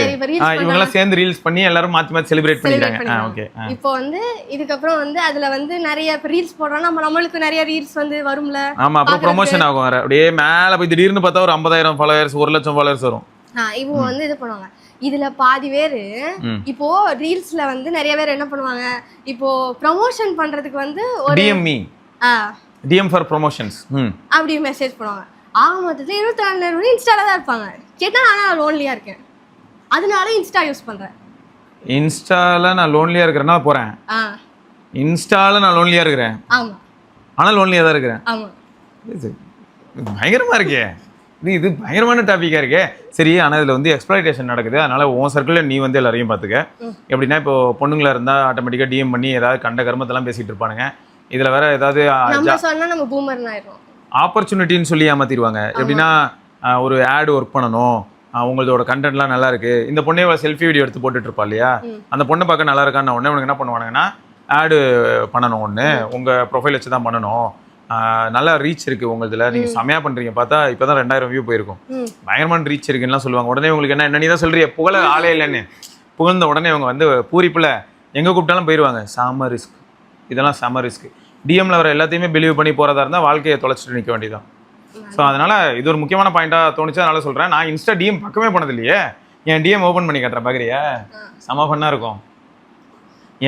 இவங்க எல்லாம் சேர்ந்து ரீல்ஸ் பண்ணி எல்லாரும் மாத்தி மாத்தி செலிப்ரேட் பண்ணிக்கிறாங்க. ஓகே, இப்போ வந்து இதுக்கப்புறம் வந்து அதுல வந்து நிறைய ரீல்ஸ் போடுறோம், நம்மளுக்கு நிறைய ரீல்ஸ் வந்து வரும்ல. ஆமா, அப்புறம் ப்ரொமோஷன் ஆகும். அப்படியே மேல போய் திடீர்னு பார்த்தா ஒரு 50,000 ஃபாலோவர்ஸ், 1,00,000 ஃபாலோவர்ஸ் வரும். இவங்க வந்து இது பண்ணுவாங்க. இதுல பாதி பேரு இப்போ ரீல்ஸ்ல வந்து நிறைய பேர் என்ன பண்ணுவாங்க, இப்போ ப்ரமோஷன் பண்றதுக்கு வந்து ஒரு DM ஃபார் ப்ரமோஷன்ஸ் அப்படி மெசேஜ் பண்ணுவாங்க. மொத்தத்தில் 24 நேரம் இன்ஸ்டால தான் இருப்பாங்க. கேட்டால் நான் லோன்லியாக இருக்கேன், அதனால இன்ஸ்டா யூஸ் பண்ணுறேன். இன்ஸ்டால நான் லோன்லியாக இருக்கிறேன்னா போகிறேன். இன்ஸ்டால நான் லோன்லியாக இருக்கிறேன். ஆமாம், ஆனால் லோன்லியாக தான் இருக்கிறேன். ஆமாம், பயங்கரமாக இருக்கே. இது பயங்கரமான டாபிக்கா இருக்கே. சரி, ஆனா இதுல வந்து எக்ஸ்ப்ளாய்டேஷன் நடக்குது. அதனால உன் சர்க்கிள்ல நீ வந்து எல்லாரையும் பாத்துக்க. எப்படின்னா இப்போ பொண்ணுங்களா இருந்தா ஆட்டோமேட்டிக்கா டிஎம் பண்ணி ஏதாவது கண்ட கர்மத்தெல்லாம் பேசிட்டு இருப்பானுங்க. இதுல வேற ஏதாவது நம்ம சொன்னா நம்ம பூமர்னு ஆயிடும். ஆப்பர்ச்சுனிட்டின்னு சொல்லி ஏமாத்திடுவாங்க. எப்படின்னா ஒரு ஆட் ஒர்க் பண்ணணும், உங்களோட கண்டென்ட்லாம் நல்லா இருக்கு, இந்த பொண்ணே செல்ஃபி வீடியோ எடுத்து போட்டுட்டு இருப்பா இல்லையா, அந்த பொண்ணை பார்க்க நல்லா இருக்கான்னு உடனே உனக்கு என்ன பண்ணுவானுங்கன்னா ஆடு பண்ணணும், ஒன்று உங்கள் ப்ரொஃபைல் வச்சு தான் பண்ணணும், நல்லா ரீச் இருக்கு உங்களதுல, நீங்க செமையா பண்றீங்க, பார்த்தா இப்பதான் 2000 வியூ போயிருக்கும், பயங்கரமான ரீச் இருக்குன்னு சொல்லுவாங்க. உடனே உங்களுக்கு என்ன நீ தான் சொல்றீங்க புகழ ஆளே இல்லைன்னு, புகழ்ந்த உடனே அவங்க வந்து பூரிப்புல எங்க கூப்பிட்டாலும் போயிடுவாங்க. செம ரிஸ்க், இதெல்லாம் செம ரிஸ்க். டிஎம்ல வர எல்லாத்தையுமே பிலீவ் பண்ணி போறதா இருந்தா வாழ்க்கையை தொலைச்சிட்டு நிற்க வேண்டியதான். ஸோ அதனால இது ஒரு முக்கியமான பாயிண்டா தோணுச்சு, அதனால சொல்றேன். நான் இன்ஸ்டா டிஎம் பக்கமே பண்ணது இல்லையே, என் டிஎம் ஓப்பன் பண்ணி காட்டுறேன் பாக்குறியா, செம ஃபன்னா இருக்கும்.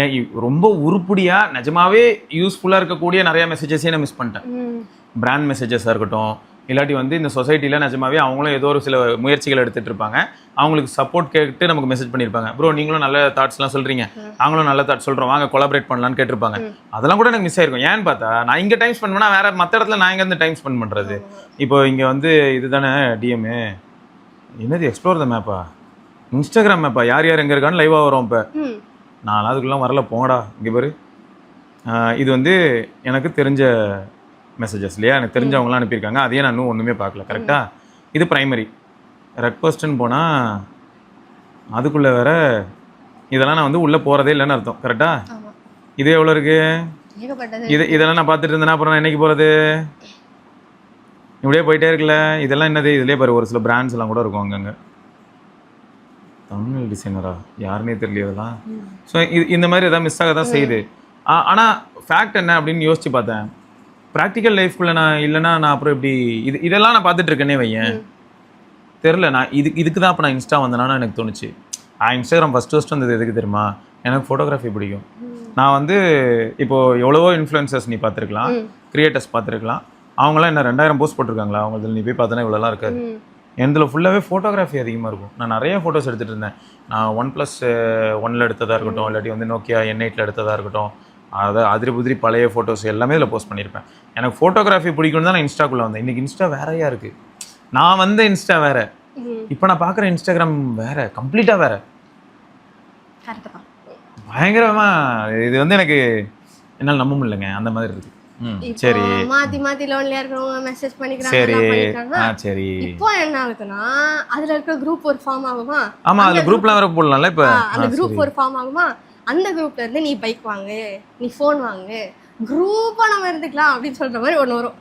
ஏன் ரொம்ப உருப்படியா நிஜமாவே யூஸ்ஃபுல்லா இருக்கக்கூடிய நிறைய மெசேஜஸே நான் மிஸ் பண்ணிட்டேன். பிராண்ட் மெசேஜஸாக இருக்கட்டும், இல்லாட்டி வந்து இந்த சொசைட்டில நிஜமாவே அவங்களும் ஏதோ ஒரு சில முயற்சிகள் எடுத்துட்டு இருப்பாங்க, அவங்களுக்கு சப்போர்ட் கேட்டு நமக்கு மெசேஜ் பண்ணியிருப்பாங்க, ப்ரோ நீங்களும் நல்ல தாட்ஸ்லாம் சொல்றீங்க, நாங்களும் நல்ல தாட்ஸ் சொல்றோம், வாங்க கொலாபரேட் பண்ணலான்னு கேட்டிருப்பாங்க. அதெல்லாம் கூட எனக்கு மிஸ் ஆயிருக்கும். ஏன்னு பார்த்தா நான் இங்க டைம் ஸ்பெண்ட் பண்ணா வேற மற்ற இடத்துல நான் இங்க இருந்து டைம் ஸ்பெண்ட் பண்றது. இப்போ இங்க வந்து இதுதானே டிஎம்ஏ, என்னது எக்ஸ்ப்ளோர் த மேப்பா, இன்ஸ்டாகிராம் மேப்பா, யார் யார் எங்க இருக்கான்னு லைவா வரும். இப்போ நான் அதுக்குலாம் வரல, போங்கடா இங்கே பாரு. இது வந்து எனக்கு தெரிஞ்ச மெசேஜஸ் இல்லையா, எனக்கு தெரிஞ்சவங்களாம் அனுப்பியிருக்காங்க, அதையே நான் இன்னும் ஒன்றுமே பார்க்கல. கரெக்டாக இது ப்ரைமரி ரெக்வஸ்ட்னு போனால் அதுக்குள்ளே வேற இதெல்லாம் நான் வந்து உள்ளே போகிறதே இல்லைன்னு அர்த்தம். கரெக்டாக இது எவ்வளோ இருக்கு, இதெல்லாம் நான் பார்த்துட்டு இருந்தேன்னா அப்புறம் நான் என்னைக்கு போகிறது, இப்படியே போயிட்டே இருக்குல்ல. இதெல்லாம் என்னது, இதுலேயே பாரு ஒரு சில பிராண்ட்ஸ் எல்லாம் கூட இருக்கும் அங்கங்கே. தமிழ் டிசைனரா யாருன்னே தெரியல இதெல்லாம். ஸோ இந்த மாதிரி எதாவது மிஸ் ஆக தான் செய்யுது. ஆனால் ஃபேக்ட் என்ன அப்படின்னு யோசிச்சு பார்த்தேன், ப்ராக்டிக்கல் லைஃப்குள்ளே நான் இல்லைன்னா நான் அப்புறம் இப்படி இதெல்லாம் நான் பார்த்துட்டு இருக்கேனே வையன், தெரில. நான் இதுக்கு தான் அப்போ நான் இன்ஸ்டா வந்தேனான்னு எனக்கு தோணுச்சு. இன்ஸ்டாகிராம் ஃபஸ்ட்டு வந்தது எதுக்கு தெரியுமா, எனக்கு ஃபோட்டோகிராஃபி பிடிக்கும். நான் வந்து இப்போது எவ்வளவோ இன்ஃப்ளூயன்சர்ஸ் நீ பார்த்துருக்கலாம், கிரியேட்டர்ஸ் பார்த்துருக்கலாம், அவங்களாம் என்ன 2000 போஸ்ட் போட்டிருக்காங்களா, அவங்களுக்கு நீ போய் பார்த்தோன்னா இவ்வளோலாம் இருக்காது. என்னதில் ஃபுல்லாகவே ஃபோட்டோகிராஃபி அதிகமாக இருக்கும். நான் நிறைய ஃபோட்டோஸ் எடுத்துகிட்டு இருந்தேன். நான் OnePlus1 எடுத்ததாக இருக்கட்டும், இல்லாட்டி வந்து Nokia N8 எடுத்ததாக இருக்கட்டும், அதாவது அதிரி புதிரி பழைய ஃபோட்டோஸ் எல்லாமே இதில் போஸ்ட் பண்ணியிருப்பேன். எனக்கு ஃபோட்டோகிராஃபி பிடிக்கும்னு தான் நான் இன்ஸ்டாக்குள்ளே வந்தேன். இன்றைக்கி இன்ஸ்டா வேறையாக இருக்குது. நான் வந்த இன்ஸ்டா வேறு, இப்போ நான் பார்க்குற இன்ஸ்டாகிராம் வேறு, கம்ப்ளீட்டாக வேறு, பயங்கரமாக. இது வந்து எனக்கு என்னால் நம்ப முடியலங்க, அந்த மாதிரி இருக்குது. சரி, மாத்தி லோன்லியா இருக்கவங்க மெசேஜ் பண்ணிக்கிறாங்க. சரி, இப்போ என்ன ஆகுதுன்னா அதுல இருக்க குரூப் ஒரு ஃபார்ம் ஆகுமா. ஆமா, அந்த குரூப்ல வர போடலாம்ல. இப்போ அந்த குரூப் ஒரு ஃபார்ம் ஆகுமா, அந்த குரூப்ல இருந்து நீ பைக் வாங்கு, நீ ஃபோன் வாங்கு, குரூப்பா நம்ம இருந்துக்கலாம் அப்படின்னு சொல்ற மாதிரி ஒண்ணு வரும்.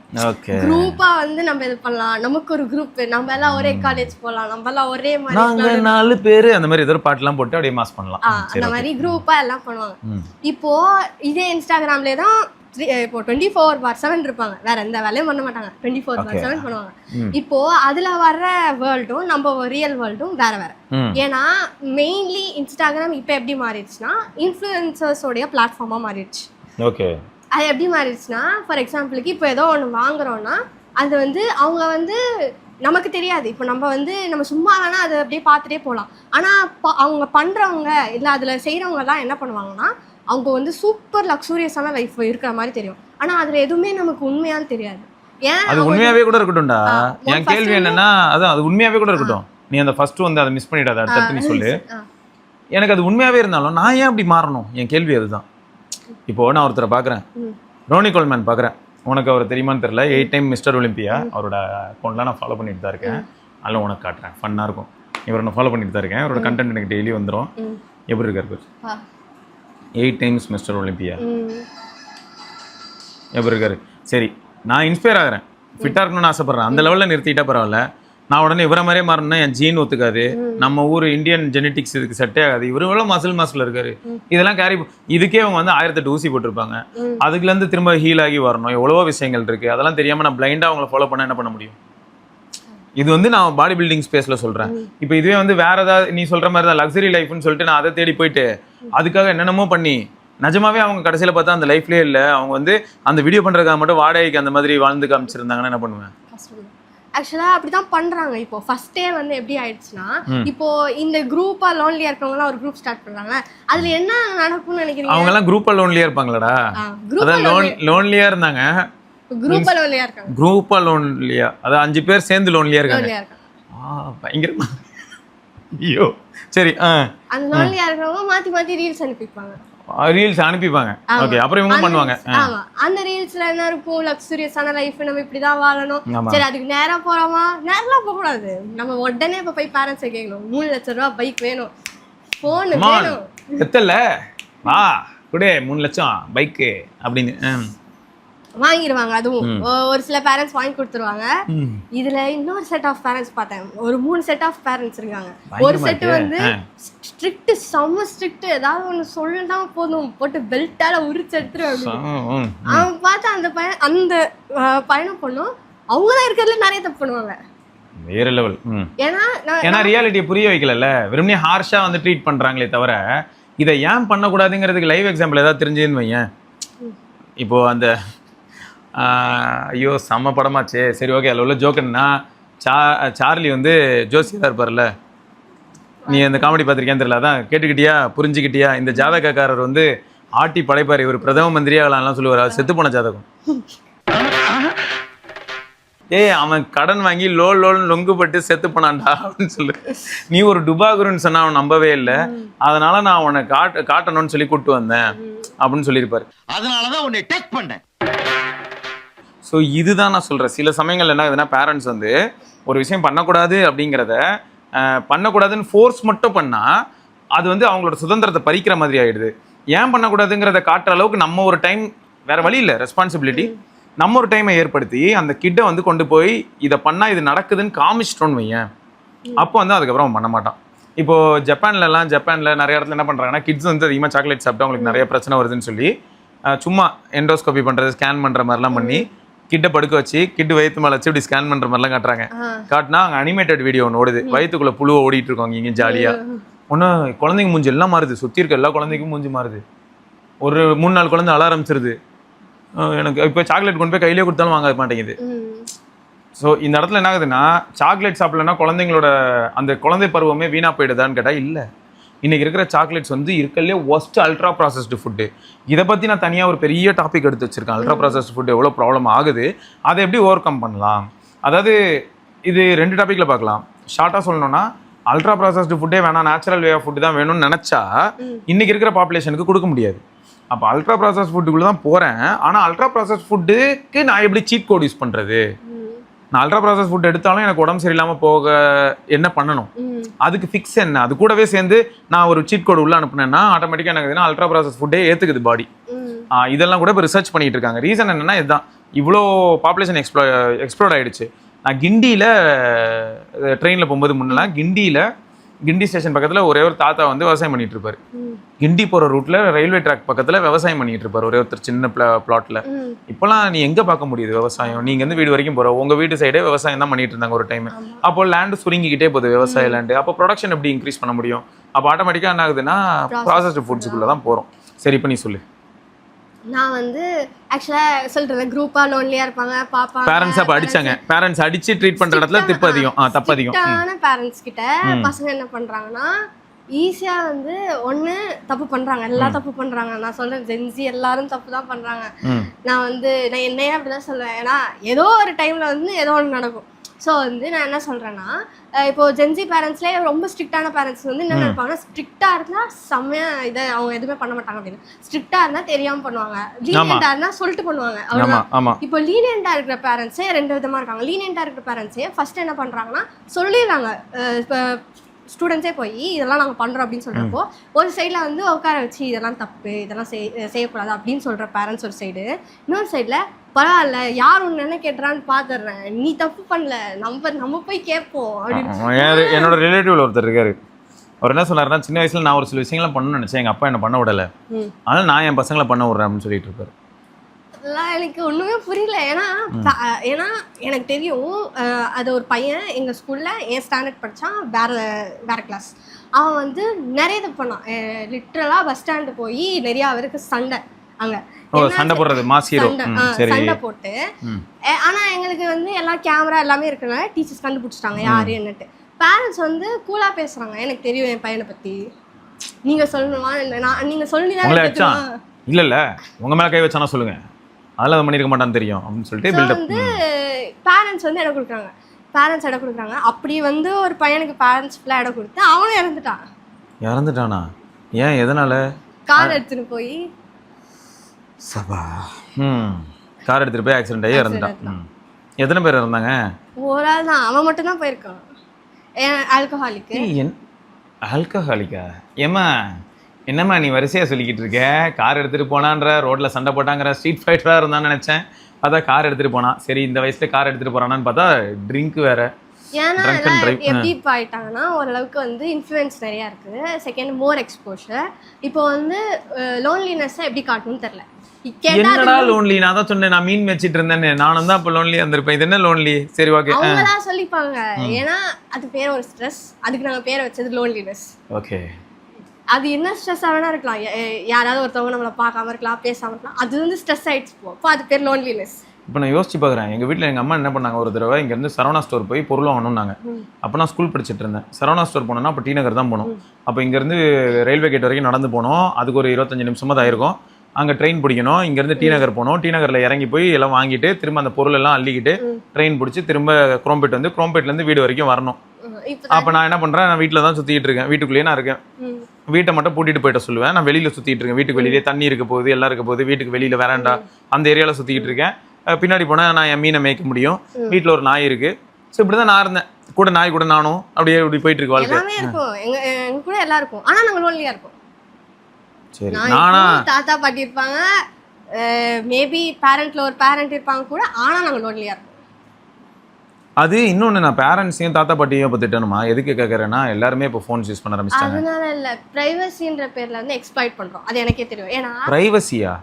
குரூப்பா வந்து நம்ம இது பண்ணலாம், நமக்கு ஒரு குரூப், நம்ம எல்லாம் ஒரே காலேஜ் போலாம், நம்ம எல்லாம் ஒரே மாதிரி நாங்க 4 பேரு அந்த மாதிரி ஏதோ பாட்டு எல்லாம் போட்டு அப்படியே மாஸ் பண்ணலாம். அந்த மாதிரி குரூப்பா எல்லாம் பண்ணுவாங்க. இப்போ இதே இன்ஸ்டாகிராம்ல தான் இப்போ 24/7 இருப்பாங்க, வேற எந்த வேலையும் பண்ண மாட்டாங்க, 24/7 பண்ணுவாங்க. இப்போ அதுல வர்ற வேர்ல்டும் நம்ம ரியல் வேர்ல்டும் வேற வேற. ஏன்னா மெயின்லி இன்ஸ்டாகிராம் இப்போ எப்படி மாறிடுச்சுன்னா இன்ஃப்ளூயன்சர்ஸோடைய பிளாட்ஃபார்மா மாறிடுச்சு. ஓகே, அது எப்படி மாறிடுச்சுன்னா, ஃபார் எக்ஸாம்பிளுக்கு இப்போ ஏதோ ஒன்று வாங்குறோம்னா அது வந்து அவங்க வந்து நமக்கு தெரியாது. இப்போ நம்ம சும்மா வேணா அதை அப்படியே பார்த்துட்டே போகலாம். ஆனால் அவங்க பண்ணுறவங்க இல்லை அதில் செய்கிறவங்கலாம் என்ன பண்ணுவாங்கன்னா, அவங்க வந்து சூப்பர் லக்ஸூரியஸான லைஃப் இருக்கிற மாதிரி தெரியும், ஆனால் அதில் எதுவுமே நமக்கு உண்மையானு தெரியாது. ஏன் அது உண்மையாவே கூட இருக்கட்டும்டா. என் கேள்வி என்னன்னா, அதான் அது உண்மையாவே கூட இருக்கட்டும், நீ அந்த ஃபர்ஸ்ட் வந்து அதை மிஸ் பண்ணிடாத, அடுத்து நீ சொல்லு. எனக்கு அது உண்மையாவே இருந்தாலும் நான் ஏன் அப்படி மாறணும், என் கேள்வி அதுதான். இப்போ நான் ஒருத்தரை பார்க்குறேன், ரோனி கோல்மேன் பார்க்குறேன், உனக்கு அவர் தெரியுமான்னு தெரியல, 8 டைம் மிஸ்டர் ஒலிம்பியா, அவரோட அக்கௌண்ட்லாம் நான் ஃபாலோ பண்ணிட்டு தான் இருக்கேன். அதில் உனக்கு காட்டுறேன், ஃபன்னாக இருக்கும். இவரை நான் ஃபாலோ பண்ணிட்டு தான் இருக்கேன், அவரோட கண்டென்ட் எனக்கு டெய்லி வந்துடும். எப்படி இருக்காரு, 8 டைம்ஸ் மிஸ்டர் ஒலிம்பியா, எப்படி இருக்காரு. சரி, நான் இன்ஸ்பயர் ஆகிறேன், ஃபிட்டாக இருக்கணும்னு ஆசைப்பட்றேன், அந்த லெவலில் நிறுத்திட்டா பரவாயில்ல. நான் உடனே இவரை மாதிரியே மாறணும்னா என் ஜீன் ஒத்துக்காது, நம்ம ஊர் இந்தியன் ஜெனட்டிக்ஸ் இதுக்கு செட்டே ஆகாது. இவரு எவ்வளோ மசில் இருக்காரு, இதெல்லாம் கேரி, இதுக்கே அவங்க வந்து 1008 ஊசி போட்டிருப்பாங்க, அதுக்குலேருந்து திரும்ப ஹீல் ஆகி வரணும், எவ்வளவோ விஷயங்கள் இருக்கு. அதெல்லாம் தெரியாமல் நான் பிளைண்டாக அவங்கள ஃபாலோ பண்ண என்ன பண்ண முடியும். இது வந்து நான் பாடி பில்டிங் ஸ்பேஸ்ல சொல்றேன். இப்போ இதுவே வந்து வேற ஏதாவது நீ சொல்ற மாதிரி தான் லக்ஸரி லைஃப்னு சொல்லிட்டு நான் அதை தேடி போயிட்டு அதுக்காக என்னென்னமோ பண்ணி நிஜமாவே அவங்க கடைசியில் பார்த்தா அந்த லைஃப்லேயே இல்லை, அவங்க வந்து அந்த வீடியோ பண்றதுக்காக மட்டும் வாடகைக்கு அந்த மாதிரி வாழ்ந்து காமிச்சிருந்தாங்கன்னா என்ன பண்ணுவேன். ஆக்சுவலா அப்படிதான் பண்றாங்க. இப்போ ஃபர்ஸ்டே வந்து எப்படி ஆயிடுச்சுன்னா, இப்போ இந்த குரூப்பா லோன்லியா இருக்கவங்க ஒரு குரூப் ஸ்டார்ட் பண்றாங்க, அதுல என்ன நடக்கும்னு நினைக்கிறீங்க. அவங்க எல்லாம் குரூப்பா லோன்லியா இருப்பாங்களாடா, அதான் லோன்லியா இருந்தாங்க, குரூப்பா லோன்லியா இருக்காங்க. குரூப்பா லோன்லியா, அதாவது 5 பேர் சேர்ந்து லோன்லியா இருக்காங்க. லோன்லியா இருக்காங்க. பயங்கரமா. ஐயோ சரி. அந்த லோன்லியா இருக்கிறவங்க மாத்தி மாத்தி ரீல்ஸ் அனுப்பிப்பாங்க. ரீல்ஸ் அனுப்பிப்பாங்க. ஓகே, அப்புறம் இவங்க பண்ணுவாங்க. ஆமா, அந்த ரீல்ஸ்ல என்ன இருக்கும், லக்ஸூரியஸான லைஃப், நம்ம இப்படிதான் வாழணும். சரி, அதுக்கு நேரா போறோமா? நேரலாம் போக கூடாது. நம்ம உடனே இப்ப போய் பேரண்ட்ஸ் கேட்கணும், 3 லட்சம் ரூபாய் பைக் வேணும், போன் வேணும். எத்தல வா குடே 3 லட்சம் பைக்கு அப்படின்னு வாங்கிடுவாங்க. அதுவும் ஒரு சில பேரண்ட்ஸ் வாங்கி கொடுத்துருவாங்க. இதுல இன்னொரு செட் ஆஃப் பேரண்ட்ஸ் பார்த்தேன். ஒரு 3 செட் ஆஃப் பேரண்ட்ஸ் இருக்காங்க. ஒரு செட் வந்து ஸ்ட்ரிக்ட், செம்ம ஸ்ட்ரிக்ட். ஏதாவது ஒன்று சொல்லனா போதும், போட்டு பெல்ட்டால உரிச்சு எடுத்துருவாங்க. அவன் பார்த்தா அந்த பையனை பொண்ணும் அவங்க தான் இருக்கிறதுல நிறைய தப்பு பண்ணுவாங்க. வேற லெவல். ஏன்னா ரியாலிட்டியை புரிய வைக்கல, வெறுமனே ஹார்ஷா வந்து ட்ரீட் பண்றாங்களே தவிர இதை ஏன் பண்ணக்கூடாதுங்கிறதுக்கு லைவ் எக்ஸாம்பிள் ஏதாவது தெரிஞ்சுன்னு வையேன். இப்போ அந்த ஐயோ செம்ம படமாச்சே. சரி ஓகே, அதில் உள்ள ஜோக்கன்னா சார்லி வந்து ஜோசியதாக இருப்பார்ல, நீ அந்த காமெடி பார்த்துருக்கேன்னு தெரியல, அதான் கேட்டுக்கிட்டியா புரிஞ்சுக்கிட்டியா, இந்த ஜாதகக்காரர் வந்து ஆட்டி படைப்பார், இவர் பிரதம மந்திரியாகலாம் சொல்லுவார், அது செத்து போன ஜாதகம். அவன் கடன் வாங்கி லோன்னு லொங்குப்பட்டு செத்து போனான்டா அப்படின்னு சொல்லு. நீ ஒரு டுபாகுருன்னு சொன்னா அவன் நம்பவே இல்லை, அதனால நான் அவனை காட்டணும்னு சொல்லி கூப்பிட்டு வந்தேன் அப்படின்னு சொல்லியிருப்பாரு. அதனாலதான் உன்னை டெஸ்ட் பண்ணேன். ஸோ இதுதான் நான் சொல்கிறேன். சில சமயங்கள் என்ன ஆகுதுன்னா, பேரண்ட்ஸ் வந்து ஒரு விஷயம் பண்ணக்கூடாது அப்படிங்கிறத பண்ணக்கூடாதுன்னு ஃபோர்ஸ் மட்டும் பண்ணால் அது வந்து அவங்களோட சுதந்திரத்தை பறிக்கிற மாதிரி ஆகிடுது. ஏன் பண்ணக்கூடாதுங்கிறத காட்டுற அளவுக்கு நம்ம ஒரு டைம், வேறு வழி இல்லை, ரெஸ்பான்சிபிலிட்டி, நம்ம ஒரு டைமை ஏற்படுத்தி அந்த கிட்டை வந்து கொண்டு போய் இதை பண்ணால் இது நடக்குதுன்னு காமிச்சிட்டோன்னு வையேன், அப்போ வந்து அதுக்கப்புறம் அவன் பண்ண மாட்டான். இப்போது ஜப்பானில் நிறைய இடத்துல என்ன பண்ணுறாங்கன்னா, கிட்ஸ் வந்து அதிகமாக சாக்லேட் சாப்பிட்டா அவங்களுக்கு நிறைய பிரச்சனை வருதுன்னு சொல்லி சும்மா எண்டோஸ்கோபி பண்ணுறது, ஸ்கேன் பண்ணுற மாதிரிலாம் பண்ணி கிட்ட படுக்க வச்சு கிட்டு வயிற்று மேலே வச்சு இப்படி ஸ்கேன் பண்ணுற மாதிரிலாம் காட்டுறாங்க. காட்டினா அங்கே அனிமேட்டட் வீடியோ ஒன்று ஓடுது, வயிற்றுக்குள்ளே புழுவை ஓடிட்டு இருக்கோங்க இங்கே ஜாலியாக. ஒன்று குழந்தைங்க மூஞ்சி எல்லாம் மாறுது, சுற்றி இருக்க எல்லா குழந்தைக்கும் மூஞ்சி மாறுது. ஒரு 3-4 குழந்தை அழ ஆரம்பிச்சிருது. எனக்கு இப்போ சாக்லேட் கொண்டு போய் கையிலே கொடுத்தாலும் வாங்க மாட்டேங்குது. ஸோ இந்த இடத்துல என்ன ஆகுதுன்னா, சாக்லேட் சாப்பிடலன்னா குழந்தைங்களோட அந்த குழந்தை பருவமே வீணாக போயிடுதான்னு கேட்டால் இல்லை. இன்றைக்கி இருக்கிற சாக்லேட்ஸ் வந்து இருக்கிறதுலே ஒஸ்ட் அல்ட்ரா ப்ராசஸ்டு ஃபுட்டு. இதை பற்றி நான் தனியாக ஒரு பெரிய டாபிக் எடுத்து வச்சுருக்கேன். அல்ட்ரா ப்ராசஸ்டு ஃபுட்டு எவ்வளோ ப்ராப்ளம் ஆகுது, அதை எப்படி ஓவர் கம் பண்ணலாம். அதாவது இது 2 டாப்பிக்கில் பார்க்கலாம். ஷார்ட்டாக சொல்லணும்னா, அல்ட்ரா ப்ராசஸ்டு ஃபுட்டே வேணாம், நேச்சுரல் வே ஆஃப் ஃபுட்டு தான் வேணும்னு நினச்சா இன்றைக்கி இருக்கிற பாப்புலேஷனுக்கு கொடுக்க முடியாது. அப்போ அல்ட்ரா ப்ராசஸ் ஃபுட்டுக்குள்ளே தான் போகிறேன். ஆனால் அல்ட்ரா ப்ராசஸ் ஃபுட்டுக்கு நான் எப்படி சீட் கோட் யூஸ் பண்ணுறது? நான் அல்ட்ரா ப்ராசஸ் ஃபுட் எடுத்தாலும் எனக்கு உடம்பு சரியில்லாமல் போக என்ன பண்ணணும், அதுக்கு ஃபிக்ஸ் என்ன, அது கூடவே சேர்ந்து நான் ஒரு சீட் கோடு உள்ள அனுப்புனேன்னா ஆட்டோமேட்டிக்காக எனக்கு அல்ட்ரா ப்ராசஸ் ஃபுட்டே ஏற்றுக்குது பாடி. இதெல்லாம் கூட இப்போ ரிசர்ச் பண்ணிட்டு இருக்காங்க. ரீசன் என்னன்னா, இதுதான் இவ்வளோ பாப்புலேஷன் எக்ஸ்ப்ளோர்ட் ஆகிடுச்சு. நான் கிண்டியில் ட்ரெயினில் போகும்போது முன்னெல்லாம் கிண்டி ஸ்டேஷன் பக்கத்தில் ஒரே ஒரு தாத்தா வந்து விவசாயம் பண்ணிட்டு இருப்பாரு. கிண்டி போகிற ரூட்டில் ரயில்வே ட்ராக் பக்கத்தில் விவசாயம் பண்ணிட்டு இருப்பார் ஒரே ஒருத்தர் சின்ன பிளாட்டில். இப்போலாம் நீ எங்கே பார்க்க முடியுது விவசாயம்? நீங்கள் வந்து வீடு வரைக்கும் போகிற உங்கள் வீட்டு சைடே விவசாயம் தான் பண்ணிட்டு இருந்தாங்க ஒரு டைம். அப்போ லேண்டு சுருங்கிக்கிட்டே போகுது விவசாய லேண்டு. அப்போ ப்ரொடக்ஷன் எப்படி இன்க்ரீஸ் பண்ண முடியும்? அப்போ ஆட்டோமேட்டிக்காக என்ன ஆகுதுன்னா ப்ராசஸ்டு ஃபுட்ஸுக்குள்ளே தான் போகிறோம். சரி, இப்போ நீ சொல்லு. நான் வந்து ஆக்சுவலாக சொல்கிறேன், குரூப்பாக லோன்லியாக இருப்பாங்க, பாப்பாங்க. பேரண்ட்ஸ் அப்போ அடிச்சாங்க, பேரண்ட்ஸ் அடிச்சு ட்ரீட் பண்ணுற இடத்துல தப்பு அதிகம். பேரண்ட்ஸ் கிட்ட பசங்க என்ன பண்ணுறாங்கன்னா, ஈஸியாக வந்து ஒன்று தப்பு பண்ணுறாங்க, எல்லா தப்பு பண்ணுறாங்க. நான் சொல்கிறேன், ஜென்சி எல்லாரும் தப்பு தான் பண்ணுறாங்க. நான் என்னையே அப்படி தான் சொல்லுவேன். ஏன்னா ஏதோ ஒரு டைமில் வந்து ஏதோ ஒன்று நடக்கும். ஸோ வந்து நான் என்ன சொல்கிறேன்னா, இப்போ ஜென்சி பேரண்ட்ஸ்லேயே ரொம்ப ஸ்ட்ரிக்டான பேரண்ட்ஸ் வந்து என்ன நினைப்பாங்கன்னா, ஸ்ட்ரிக்டாக இருந்தால் செம்மையாக இதை அவங்க எதுவுமே பண்ண மாட்டாங்க அப்படின்னு. ஸ்ட்ரிக்டாக இருந்தால் தெரியாமல் பண்ணுவாங்க, லீனியண்டாக இருந்தால் சொல்லிட்டு பண்ணுவாங்க, அவ்வளோதான். இப்போ லீனியண்டாக இருக்கிற பேரண்ட்ஸே 2 விதமாக இருக்காங்க. லீனியண்டாக இருக்கிற பேரண்ட்ஸே ஃபர்ஸ்ட் என்ன பண்ணுறாங்கன்னா, சொல்லிடுறாங்க. இப்போ ஸ்டூடெண்ட்ஸே போய் இதெல்லாம் நாங்கள் பண்ணுறோம் அப்படின்னு சொல்கிறப்போ, ஒரு சைடில் வந்து உட்கார வச்சு இதெல்லாம் தப்பு, இதெல்லாம் செய்யக்கூடாது அப்படின்னு சொல்கிற பேரண்ட்ஸ் ஒரு சைடு. இன்னொரு சைடில் பரவாயில்ல, யார் ஒன்று என்ன கேட்டுறான்னு பார்த்துடுறேன், நீ தப்பு பண்ணல, நம்ம போய் கேட்போம் அப்படின்னு. என்னோட ரிலேட்டிவ்ல ஒருத்தர் இருக்காரு. அவர் என்ன சொன்னார்னா, சின்ன வயசுல நான் ஒரு சில விஷயங்கள்லாம் பண்ணணும்னு நினச்சேன், எங்கள் அப்பா என்ன பண்ண விடலை, ஆனால் நான் என் பசங்களை பண்ண விட்றேன் அப்படின்னு சொல்லிட்டு இருப்பாரு. அதெல்லாம் எனக்கு ஒன்றுமே புரியல. ஏன்னா எனக்கு தெரியும், அது ஒரு பையன் எங்கள் ஸ்கூலில் என் ஸ்டாண்டர்ட் படித்தான், வேற கிளாஸ். அவன் வந்து நிறைய இது பண்ணான். லிட்ரலாக பஸ் ஸ்டாண்டு போய் நிறையா அவருக்கு சண்டை, அங்கே சண்டை போடுறது, சண்டை போட்டு. ஆனா எங்களுக்கு வந்து எல்லாம் கேமரா எல்லாமே இருக்கிறனால டீச்சர்ஸ் கண்டுபிடிச்சிட்டாங்க யாரு என்னட்டு. பேரண்ட்ஸ் வந்து கூலா பேசுறாங்க, எனக்கு தெரியும் என் பையனை பத்தி, நீங்க சொல்லணுமா, நீங்க சொல்லிதான் இல்ல உங்க மேல கை வச்சானா சொல்லுங்க, அதெல்லாம் அதை பண்ணியிருக்க மாட்டான்னு தெரியும் அப்படின்னு சொல்லிட்டு ஸோ பில்டப். வந்து பேரண்ட்ஸ் வந்து இடம் கொடுக்குறாங்க, பேரண்ட்ஸ் இடம் கொடுக்குறாங்க. அப்படி வந்து ஒரு பையனுக்கு பேரண்ட்ஸ் ஃபுல்லாக இடம் கொடுத்து அவனும் இறந்துட்டான். இறந்துட்டானா? ஏன், எதனால? கார் எடுத்துன்னு போய் சபா கார் எடுத்துகிட்டு போய் ஆக்சிடென்ட் ஆகி இறந்துட்டான். எத்தனை பேர் இறந்தாங்க? ஒரு ஆள் தான், அவன் மட்டும் தான் போயிருக்கான். ஆல்கஹாலிக்கு. ஆல்கஹாலிக்கா? ஏம்மா என்னம்மா நீ வரிசையாக சொல்லிக்கிட்டு இருக்க? கார் எடுத்துகிட்டு போனான்ற, ரோட்டில் சண்டை போட்டாங்கிற, ஸ்ட்ரீட் ஃபைட்டராக இருந்தான்னு நினச்சேன். பார்த்தா கார் எடுத்துகிட்டு போனான். சரி இந்த வயசுல கார் எடுத்துகிட்டு போகிறானான்னு பார்த்தா ட்ரிங்க் வேறு. ஏன்னா எப்படி இப்போ ஆயிட்டாங்கன்னா ஓரளவுக்கு வந்து இன்ஃப்ளூயன்ஸ் நிறையா இருக்குது. செகண்ட் மோர் எக்ஸ்போஷர். இப்போ வந்து லோன்லினஸ்ஸை எப்படி காட்டணும்னு தெரில. என்னடா லோன்லி? நான் தான் சொன்னேன், நான் மீன் வச்சிட்டு இருந்தேன்னு. நானும் தான் இப்போ லோன்லி வந்திருப்பேன். இது என்ன லோன்லி? சரி ஓகே, அவங்களாம் சொல்லிப்பாங்க. ஏன்னா அது பேர் ஒரு ஸ்ட்ரெஸ், அதுக்கு நாங்கள் பேரை வச்சது லோன்லினஸ். ஓகே, அது என்ன ஸ்ட்ரெஸ்ஸாக வேணா இருக்கலாம். யாராவது ஒருத்தவங்க நம்மளை பார்க்காம இருக்கலாம், பேசாமல் இருக்கலாம். அது வந்து ஸ்ட்ரெஸ் ஆகிடுச்சு. அப்போ அது பேர் லோன்லினஸ். இப்போ நான் யோசிச்சு பார்க்குறேன், எங்கள் வீட்டில் எங்கள் அம்மா என்ன பண்ணாங்க, ஒரு தடவை இங்கேருந்து சரவணா ஸ்டோர் போய் பொருள் வாங்கணும்னாங்க. அப்போ நான் ஸ்கூல் படிச்சுட்டு இருந்தேன். சரவணா ஸ்டோர் போனோன்னா அப்போ டி நகர் தான் போகணும். அப்போ இங்கேருந்து ரயில்வே கேட் வரைக்கும் நடந்து போனோம். அதுக்கு ஒரு 25 நிமிஷமாக தான் இருக்கும். அங்கே ட்ரெயின் பிடிக்கணும். இங்கேருந்து டி நகர் போகணும். டி நகரில் இறங்கி போய் எல்லாம் வாங்கிட்டு திரும்ப அந்த பொருள் எல்லாம் அள்ளிக்கிட்டு ட்ரெயின் பிடிச்சி திரும்ப குரோம்பேட் வந்து குரோம்பேட்லேருந்து வீடு வரைக்கும் வரணும். அப்போ நான் என்ன பண்ணுறேன், நான் வீட்டில் தான் சுற்றிட்டு இருக்கேன். வீட்டுக்குள்ளேயே நான் இருக்கேன். வீட்டை மட்டும் பூட்டிட்டு போயிட்ட சொல்லுவேன். நான் வெளியில் சுற்றிட்டு இருக்கேன். வீட்டுக்கு வெளியிலே தண்ணி இருக்க போகுது, எல்லாம் இருக்க போகுது. வீட்டுக்கு வெளியில் வேறாண்டா அந்த ஏரியாவில் சுற்றிக்கிட்டு இருக்கேன். பின்னாடி போனால் நான் என் மீனை மேய்க்க முடியும். வீட்டில் ஒரு நாய் இருக்குது. ஸோ இப்படி தான் நான் இருந்தேன். கூட நாய் கூட நானும் அப்படியே இப்படி போயிட்டு இருக்கு வாழ்க்கை. எல்லாமே இருக்கும், எங்க கூட எல்லாம் இருக்கும். ஆனால் நாங்கள் லோன்லியாக இருப்போம். சரி, நானா தாத்தா பாட்டி இருப்பாங்க, மேபி பேரண்ட்ல ஒரு பேரண்ட் இருப்பாங்க கூட. ஆனால் நாங்கள் லோன்லியாக இருப்போம். அது இன்னொன்று, நான் பேரண்ட்ஸையும் தாத்தா பாட்டியும் இப்போ திட்டணுமா? எதுக்கு கேட்குறேன்னா, எல்லாருமே இப்போ ஃபோன்ஸ் யூஸ் பண்ண ஆரம்பிச்சிட்டாங்க. அதனால இல்லை, ப்ரைவசின்ற பேரில் வந்து எக்ஸ்ப்ளாய்ட் பண்ணுறோம். அது எனக்கே தெரியும். ஏன்னா ப்ரைவசியா?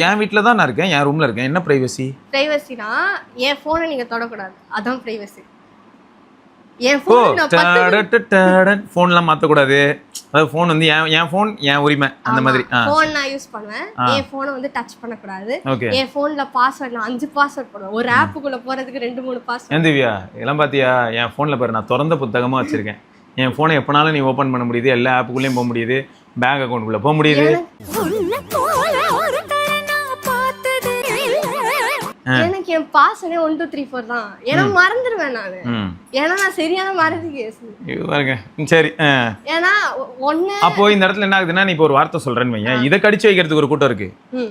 என் வீட்டில் தான் நான் இருக்கேன், என் ரூமில் இருக்கேன். என்ன ப்ரைவசி? ப்ரைவசினா என் ஃபோனை நீங்கள் தொடக்கூடாது, அதான் ப்ரைவசி. என் ஃபோன் ஃபோன்லாம் மாற்றக்கூடாது. அதாவது ஃபோன் வந்து என் ஃபோன் என் உரிமை, அந்த மாதிரி. ஃபோன் நான் யூஸ் பண்ணுவேன். என் ஃபோனை வந்து டச் பண்ணக்கூடாது. என் ஃபோனில் பாஸ்வேர்ட் நான் 5 பாஸ்வேர்ட் போடுவேன். ஒரு ஆப்புக்குள்ளே போகிறதுக்கு 2-3 பாஸ்வேர்ட். ஏன் திவ்யா இதெல்லாம் பார்த்தியா? என் ஃபோனில் பாரு, நான் திறந்த புத்தகமாக வச்சுருக்கேன். என் ஃபோனை எப்போனாலும் நீ ஓப்பன் பண்ண முடியுது, எல்லா ஆப்புக்குள்ளேயும் போக முடியுது, பேங்க் அக்கௌண்ட்டுக்குள்ளே போக முடியுது. எனக்கு என் பாஸ்வேர்டே 1 2 3 4 தான். ஏன்னா மறந்துடுவேன் நான். ஏன்னா நான் சரியான மறதி கேஸ். பாருங்க, சரி. ஏன்னா ஒண்ணு அப்போ இந்த இடத்துல என்ன ஆகுதுன்னா, நீ இப்போ ஒரு வார்த்தை சொல்றேன்னு வையேன், இதை கடிச்சு வைக்கிறதுக்கு ஒரு கூட்டம் இருக்கு.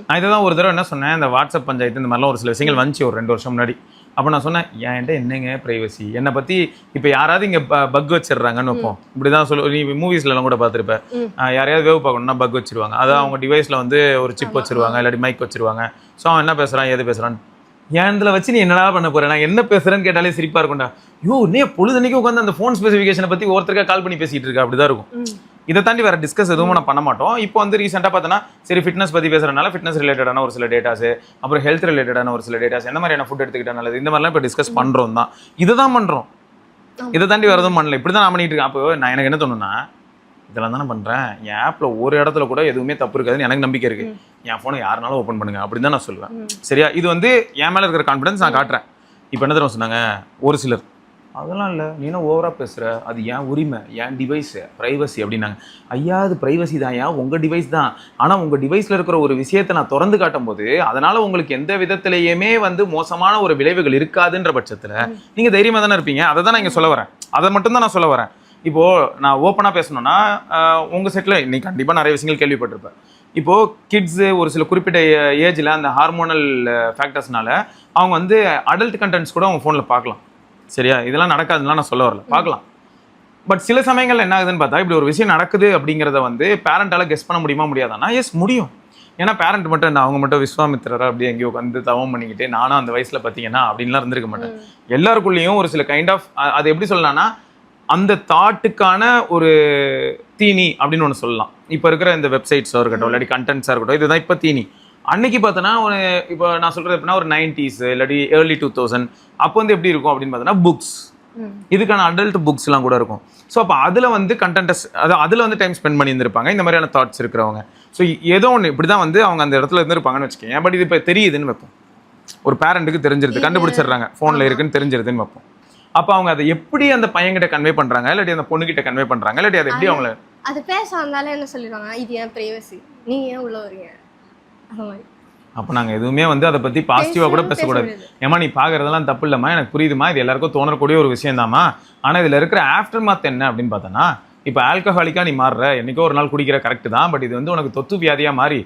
நான் இதை தான் ஒரு தடவை என்ன சொன்னேன், இந்த வாட்ஸ்அப் பஞ்சாயத்து இந்த மாதிரிலாம் ஒரு சில விஷயங்கள் வந்துச்சு ஒரு 2 வருஷம் முன்னாடி. அப்போ நான் சொன்னேன், என்கிட்ட என்னங்க ப்ரைவசி? என்னை பற்றி இப்போ யாராவது இங்கே பக் வச்சிடுறாங்கன்னு வைப்போம். இப்படி தான் சொல்லு, நீ மூவிஸ்லாம் கூட பார்த்துருப்பேன். யாரையாவது வேவ் பார்க்கணும்னா பக் வச்சிருவாங்க. அதாவது அவங்க டிவைஸில் வந்து ஒரு சிப் வச்சிருவாங்க, இல்லாட்டி மைக் வச்சிருவாங்க. ஸோ அவன் என்ன பேசுகிறான், எது பேசுகிறான், ஏன் இதில் வச்சு நீ என்னடா பண்ண போகிறேன், நான் என்ன பேசுகிறேன்னு கேட்டாலே சிரிப்பாக இருக்கும்டா. யோ நீ பொழுதுனைக்கு உட்காந்து அந்த ஃபோன் ஸ்பெசிஃபிகேஷனை பற்றி ஒருத்தருக்கா கால் பண்ணி பேசிகிட்டு இருக்கா. அப்படி தான் இருக்கும். இதை தாண்டி வேறு டிஸ்கஸ் எதுவும் நான் பண்ண மாட்டோம். இப்போ வந்து ரீசெண்டாக பார்த்தோன்னா, சரி ஃபிட்னஸ் பற்றி பேசுகிறனால ஃபிட்னஸ் ரிலேட்டடான ஒரு சில டேட்டாஸ், அப்புறம் ஹெல்த் ரிலேட்டடான ஒரு சில டேட்டாஸ், எந்த மாதிரியான ஃபுட் எடுத்துக்கிட்டா நல்லது, இந்த மாதிரிலாம் இப்போ டிஸ்கஸ் பண்ணுறோம் தான். இதை தான் பண்ணுறோம். இதை தாண்டி வேறு எதுவும் பண்ணல. இப்படி தான் நான் பண்ணிட்டு இருக்கேன். அப்போ நான் எனக்கு என்ன தோணுன்னா, இதெல்லாம் தானே பண்ணுறேன், என் ஆப்பில் ஒரு இடத்துல கூட எதுவுமே தப்பு இருக்காதுன்னு எனக்கு நம்பிக்கை இருக்குது. என் ஃபோனை யாருனாலும் ஓப்பன் பண்ணுங்க அப்படின்னு தான் நான் சொல்லுவேன். சரியா? இது வந்து என் மேலே இருக்கிற கான்ஃபிடன்ஸ் நான் காட்டுறேன். இப்போ என்ன தெரியும் சொன்னாங்க ஒரு சிலர், அதெல்லாம் இல்லை, நீ என்ன ஓவராக பேசுகிற, அது என் உரிமை, என் டிவைஸு, ப்ரைவசி அப்படின்னாங்க. ஐயா அது ப்ரைவசி தான், ஏன் உங்கள் டிவைஸ் தான். ஆனால் உங்கள் டிவைஸில் இருக்கிற ஒரு விஷயத்தை நான் திறந்து காட்டும் போது அதனால் உங்களுக்கு எந்த விதத்திலேயுமே வந்து மோசமான ஒரு விளைவுகள் இருக்காதுன்ற பட்சத்தில் நீங்கள் தைரியமாக தானே இருப்பீங்க. அதை தான் நான் இங்கே சொல்ல வரேன். அதை மட்டும்தான் நான் சொல்ல வரேன். இப்போது நான் ஓப்பனாக பேசணுன்னா, உங்கள் செட்டில் இன்னைக்கு கண்டிப்பாக நிறைய விஷயங்கள் கேள்விப்பட்டிருப்பேன். இப்போது கிட்ஸு ஒரு சில குறிப்பிட்ட ஏஜில் அந்த ஹார்மோனல் ஃபேக்டர்ஸ்னால அவங்க வந்து அடல்ட் கண்டென்ட்ஸ் கூட அவங்க ஃபோனில் பார்க்கலாம். சரியா? இதெல்லாம் நடக்காதுலாம் நான் சொல்ல வரல, பார்க்கலாம். பட் சில சமயங்கள் என்ன ஆகுதுன்னு பார்த்தா, இப்படி ஒரு விஷயம் நடக்குது அப்படிங்கிறத வந்து பேரண்டால் கெஸ் பண்ண முடியுமா முடியாதானா? எஸ் முடியும். ஏன்னா பேரண்ட் மட்டும் என்ன, அவங்க மட்டும் விஸ்வாமித்திரரா அப்படியே எங்கேயோ வந்து தவம் பண்ணிக்கிட்டு நானும் அந்த வயசில் பார்த்தீங்கன்னா அப்படின்லாம் இருந்திருக்க மாட்டேன். எல்லாருக்குள்ளேயும் ஒரு சில கைண்ட் ஆஃப், அது எப்படி சொல்லலாம்னா, அந்த தாட்டுக்கான ஒரு தீனி அப்படின்னு ஒன்று சொல்லலாம். இப்போ இருக்கிற இந்த வெப்சைட்ஸாக இருக்கட்டும், இல்லாட்டி கண்டென்ட்ஸாக இருக்கட்டும், இதுதான் இப்போ தீனி. அன்னைக்கு பார்த்தோன்னா ஒரு, இப்போ நான் சொல்கிறது எப்படின்னா ஒரு 90s இல்லாட்டி early 2000 அப்போ வந்து எப்படி இருக்கும் அப்படின்னு பார்த்தோன்னா புக்ஸ், இதுக்கான அடல்ட் புக்ஸ்லாம் கூட இருக்கும். ஸோ அப்போ அதில் வந்து கண்டென்ட்ஸ், அதில் வந்து டைம் ஸ்பெண்ட் பண்ணி இருந்திருப்பாங்க இந்த மாதிரியான தாட்ஸ் இருக்கிறவங்க. ஸோ ஏதோ ஒன்று இப்படி தான் வந்து அவங்க அந்த இடத்துல இருந்திருப்பாங்கன்னு வச்சுக்கோங்க. பட் இது இப்போ தெரியுதுன்னு வைப்போம், ஒரு பேரண்ட்டுக்கு தெரிஞ்சிருது, கண்டுபிடிச்சிடுறாங்க ஃபோனில் இருக்குன்னு தெரிஞ்சிருதுன்னு வைப்போம். அப்போ அவங்க அதை எப்படி அந்த பையன்கிட்ட கன்வே பண்ணுறாங்க, இல்லாட்டி அந்த பொண்ணுகிட்ட கன்வே பண்ணுறாங்க, இல்லாட்டி அதை எப்படி அவங்கள அது பேச வந்தாலும் என்ன சொல்லிடுவாங்க, இது ஏன் ப்ரைவசி, நீங்கள் ஏன் உள்ள வரீங்க, அந்த மாதிரி. அப்போ நாங்கள் எதுவுமே வந்து அதை பற்றி பாசிட்டிவாக கூட பேசக்கூடாது. ஏமா நீ பார்க்குறதெல்லாம் தப்பு இல்லைம்மா, எனக்கு புரியுதுமா, இது எல்லாருக்கும் தோணக்கூடிய ஒரு விஷயம் தாம்மா. ஆனால் இதில் இருக்கிற ஆஃப்டர் மாத் என்ன அப்படின்னு பார்த்தோன்னா, இப்போ ஆல்கஹாலிக்காக நீ மாறுற, என்றைக்கோ ஒரு நாள் குடிக்கிற கரெக்டு தான், பட் இது வந்து உனக்கு தொத்து வியாதியாக மாறி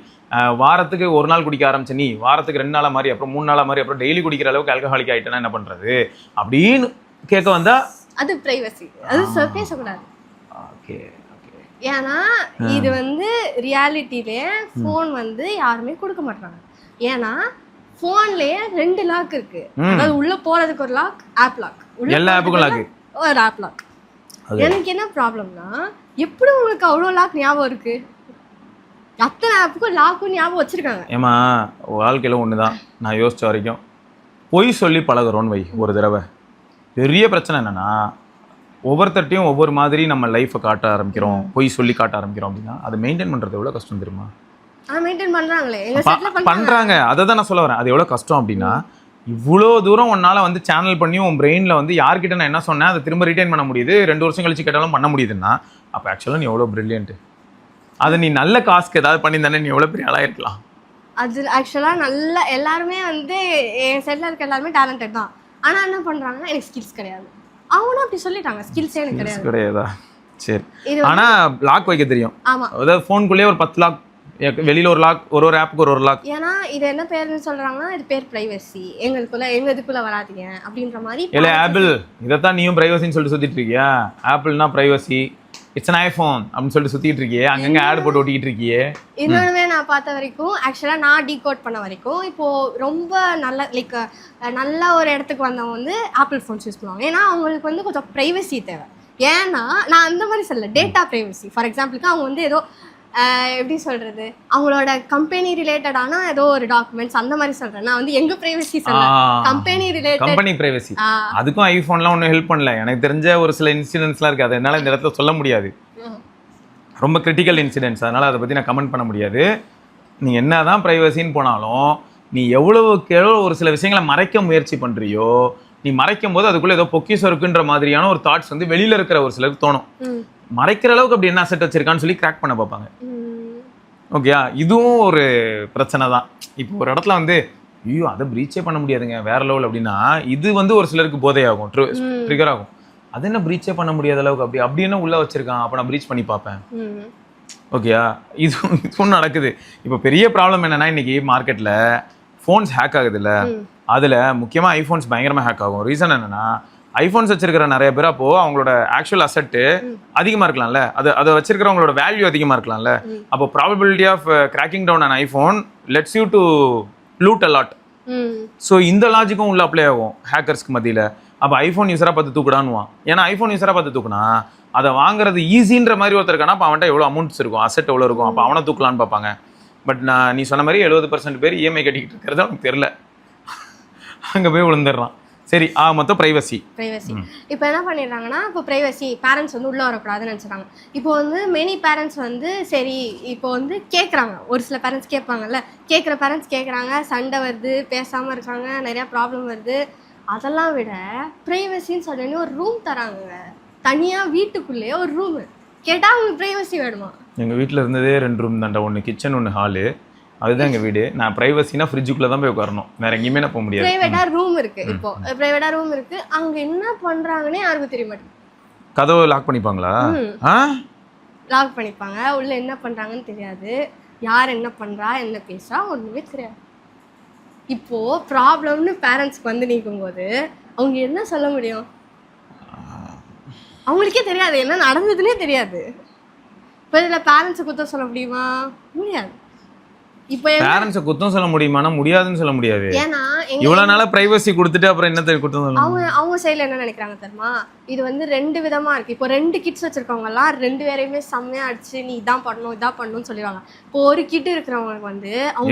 வாரத்துக்கு ஒரு நாள் குடிக்க ஆரம்பிச்சு நீ வாரத்துக்கு 2 நாளாக மாறி அப்புறம் 3 நாளாக மாறி அப்புறம் டெய்லி குடிக்கிற அளவுக்கு ஆல்கஹாலிக் ஆகிட்டேன்னா என்ன பண்ணுறது அப்படின்னு கேட்க வந்தா அது பிரைவசி, அது பேசக்கூடாது. ஓகே. ஏன்னா இது வந்து ரியாலிட்டிலே ஃபோன் வந்து யாருமே கொடுக்க மாட்டாங்க. ஏன்னா ஃபோன்லயே 2 லாக் இருக்கு. அதாவது உள்ள போறதுக்கு ஒரு லாக், ஆப் லாக், எல்லா ஆப்புக்கும் லாக், ஒரு ஆப் லாக். எனக்கு என்ன ப்ராப்ளம்னா, எப்படி உங்களுக்கு அவ்வளோ லாக் ஞாபகம் இருக்கு? அத்தனை ஆப்புக்கும் லாக்கும் ஞாபகம் வச்சிருக்காங்க. ஏமா வாழ்க்கையில் ஒன்று தான் நான் யோசிச்ச வரைக்கும், பொய் சொல்லி பழகுறோன்னு வை ஒரு தடவை. பெரிய பிரச்சனை என்னன்னா, ஒவ்வொருத்தட்டையும் ஒவ்வொரு மாதிரி நம்ம லைஃப்பை காட்ட ஆரம்பிக்கிறோம், பொய் சொல்லி காட்ட ஆரம்பிக்கிறோம் அப்படின்னா அது மெயின்டைன் பண்ணுறது எவ்வளோ கஷ்டம் தெரியுமா? மெயின்டைன் பண்ணுறாங்களே, பண்ணுறாங்க. அதை தான் நான் சொல்ல வரேன். அது எவ்வளோ கஷ்டம் அப்படின்னா, இவ்வளோ தூரம் உன்னால் வந்து சேனல் பண்ணி உன் பிரெயினில் வந்து யார்கிட்ட நான் என்ன சொன்னேன் அதை திரும்ப ரிட்டைன் பண்ண முடியுது, 2 வருஷம் கழிச்சு கேட்டாலும் பண்ண முடியுதுன்னா அப்போ ஆக்சுவலாக நீ எவ்வளோ ப்ரில்லியன்ட்டு. அதை நீ நல்ல காசுக்கு ஏதாவது பண்ணியிருந்தானே நீ எவ்வளோ பெரிய ஆளாக இருக்கலாம். அது ஆக்சுவலாக நல்ல எல்லாருமே வந்து என் சைடில் இருக்க எல்லாருமே டேலண்டட் தான். ஆனால் என்ன பண்ணுறாங்க, எனக்கு ஸ்கில்ஸ் கிடையாது. அவனும் அப்படி சொல்லிட்டாங்க, ஸ்கில்ஸே எனக்கு கிடையாதா? சரி, ஆனால் லாக் வைக்க தெரியும். ஆமாம், அதாவது ஃபோனுக்குள்ளேயே ஒரு 10 லாக், வெளியில் ஒரு லாக், ஒரு ஆப்புக்கு ஒரு லாக். ஏன்னா இது என்ன பேருன்னு சொல்கிறாங்கன்னா, இது பேர் ப்ரைவசி, எங்களுக்குள்ளே வராதீங்க அப்படின்ற மாதிரி. இல்லை ஆப்பிள், இதைத்தான் நீயும் ப்ரைவசின்னு சொல்லிட்டு சுற்றிட்டு இருக்கியா? ஆப்பிள்னா ப்ரைவசி, இட்ஸ் அன் ஐஃபோன் அப்படின்னு சொல்லிட்டு சுற்றிட்டு இருக்கியே, அங்கங்கே ஆட் போட்டு ஓட்டிக்கிட்டு இருக்கியே. இன்னொன்றுமே நான் பார்த்த வரைக்கும், ஆக்சுவலாக நான் டீகோட் பண்ண வரைக்கும், இப்போது ரொம்ப நல்ல லைக் நல்ல ஒரு இடத்துக்கு வந்தவங்க வந்து ஆப்பிள் ஃபோன்ஸ் யூஸ் பண்ணுவாங்க. ஏன்னா அவங்களுக்கு வந்து கொஞ்சம் ப்ரைவசி தேவை. ஏன்னா நான் அந்த மாதிரி சொல்லலை, டேட்டா ப்ரைவசி. ஃபார் எக்ஸாம்பிளுக்கு அவங்க வந்து ஏதோ எப்படி சொல்கிறது, அவங்களோட கம்பெனி ரிலேட்டடான ஏதோ ஒரு டாக்குமெண்ட்ஸ் அந்த மாதிரி சொல்கிறேன். நான் வந்து எங்கள் ப்ரைவசி சொல்கிறேன், கம்பெனி ரிலேட்டட், கம்பெனி ப்ரைவசி. அதுக்கும் ஐஃபோன்லாம் ஒன்றும் ஹெல்ப் பண்ணல. எனக்கு தெரிஞ்ச ஒரு சில இன்சிடென்ட்ஸ்லாம் இருக்குது, அதை என்னால் இந்த இடத்துல சொல்ல முடியாது, ரொம்ப கிரிட்டிக்கல் இன்சிடென்ட்ஸ், அதனால் அதை பற்றி நான் கமெண்ட் பண்ண முடியாது. நீ என்ன தான் ப்ரைவசின்னு போனாலும் நீ எவ்வளவுக்கு எவ்வளோ ஒரு சில விஷயங்களை மறைக்க முயற்சி பண்ணுறியோ, நீ மறைக்கும் போது அதுக்குள்ளே ஏதோ பொக்கிஷம் இருக்குன்ற மாதிரியான ஒரு தாட்ஸ் வந்து வெளியில் இருக்கிற ஒரு சிலருக்கு தோணும். மறைக்கிற அளவுக்கு அப்படி என்ன அசெட் வச்சிருக்கான்னு சொல்லி கிராக் பண்ண பார்ப்பாங்க. ஓகேயா? இதுவும் ஒரு பிரச்சனை தான். இப்போ ஒரு இடத்துல வந்து ஐயோ அதை ப்ரீச்சே பண்ண முடியாதுங்க வேற லெவல் அப்படின்னா, இது வந்து ஒரு சிலருக்கு போதையாகும், ட்ரிகர் ஆகும். அது என்ன ப்ரீச்சே பண்ண முடியாத அளவுக்கு அப்படி என்ன உள்ள வச்சிருக்கான், அப்போ நான் ப்ரீச் பண்ணி பார்ப்பேன். ஓகேயா? இதுவும் நடக்குது. இப்போ பெரிய ப்ராப்ளம் என்னன்னா, இன்னைக்கு மார்க்கெட்டில் ஃபோன்ஸ் ஹேக் ஆகுது இல்லை, அதில் முக்கியமாக ஐஃபோன்ஸ் பயங்கரமாக ஹேக் ஆகும். ரீசன் என்னன்னா, ஐஃபோன்ஸ் வச்சிருக்கிற நிறைய பேர் அப்போ அவங்களோட ஆக்சுவல் அசெட்டு அதிகமாக இருக்கலாம்ல, அதை வச்சிருக்கிறவங்களோட வேல்யூ அதிகமாக இருக்கலாம்ல. அப்போ probability of cracking down an iPhone lets you to loot a lot. So இந்த லாஜிக்கும் உள்ள அப்ளை ஆகும் ஹேக்கர்ஸ்க்கு மத்தியில். அப்போ ஐஃபோன் யூஸராக பார்த்து தூக்குடான்னுவான். ஏன்னா ஐஃபோன் யூஸராக பார்த்து தூக்குனா அதை வாங்குறது ஈஸின்ற மாதிரி ஒருத்தருக்கானா, அப்போ அவன்கிட்ட எவ்வளோ அமௌண்ட்ஸ் இருக்கும், அசெட் எவ்வளோ இருக்கும், அப்போ அவனை தூக்கலான்னு பார்ப்பாங்க. பட் நீ சொன்ன மாதிரி 70% பேர் இஎம்ஐ கட்டிக்கிட்டு இருக்கிறது அவனுக்கு தெரில, அங்கே போய் விழுந்துடுறான். சரி, மொத்தம் ப்ரைவசி. இப்போ என்ன பண்ணிடுறாங்கன்னா, இப்போ ப்ரைவசி பேரண்ட்ஸ் வந்து உள்ளே வரக்கூடாதுன்னு நினச்சிட்டாங்க. இப்போ வந்து மெனி பேரண்ட்ஸ் வந்து சரி இப்போ வந்து கேட்குறாங்க, ஒரு சில பேரண்ட்ஸ் கேட்பாங்கல்ல, கேட்குற பேரண்ட்ஸ் கேட்குறாங்க, சண்டை வருது, பேசாமல் இருக்காங்க, நிறையா ப்ராப்ளம் வருது. அதெல்லாம் விட ப்ரைவசின்னு சொல்லி ஒரு ரூம் தராங்க, தனியாக வீட்டுக்குள்ளேயே ஒரு ரூமு. கேட்டால் அவங்களுக்கு ப்ரைவசி வேணுமா? எங்கள் வீட்டில் இருந்ததே 2 ரூம் தான்டா, ஒன்று கிச்சன் ஒன்று ஹாலு, அதுதான் எங்கள் வீடு. நான் ப்ரைவசினா ஃப்ரிட்ஜுக்குள்ளே தான் போய் உட்காரணும், வேற எங்கேயுமே நான் போக முடியாது. ப்ரைவேட்டாக ரூம் இருக்குது, இப்போ ப்ரைவேட்டாக ரூம் இருக்குது, அங்கே என்ன பண்ணுறாங்கன்னே யாருக்கும் தெரிய மாட்டேங்குது. கதவை லாக் பண்ணிப்பாங்களா? லாக் பண்ணிப்பாங்க, உள்ள என்ன பண்ணுறாங்கன்னு தெரியாது, யார் என்ன பண்ணுறா என்ன பேசுகிறா ஒன்றுமே தெரியாது. இப்போது ப்ராப்ளம்னு பேரண்ட்ஸ்க்கு வந்து நிற்கும்போது அவங்க என்ன சொல்ல முடியும்? அவங்களுக்கே தெரியாது, என்ன நடந்ததுன்னே தெரியாது. இப்போ இதில் பேரண்ட்ஸை குத்தம் சொல்ல முடியுமா? முடியாது. இப்போ பேரண்ட்ஸை குத்தம் சொல்ல முடியுமானா முடியாதுன்னு சொல்ல முடியாது. ஏன்னா இவ்வளவு நாளா பிரைவசி கொடுத்துட்டு அப்புறம் என்ன குத்தம் சொல்லுவாங்க? அவங்க சைடில் என்ன நினைக்கிறாங்க தெரியுமா, இது வந்து 2 விதமா இருக்கு. இப்போ 2 கிட்ஸ் வச்சிருக்கவங்க எல்லாம் 2 பேரையுமே செம்மையா அடிச்சு நீ இதான் பண்ணணும்னு சொல்லிடுவாங்க. இப்போ ஒரு கிட் இருக்கிறவங்களுக்கு வந்து அவங்க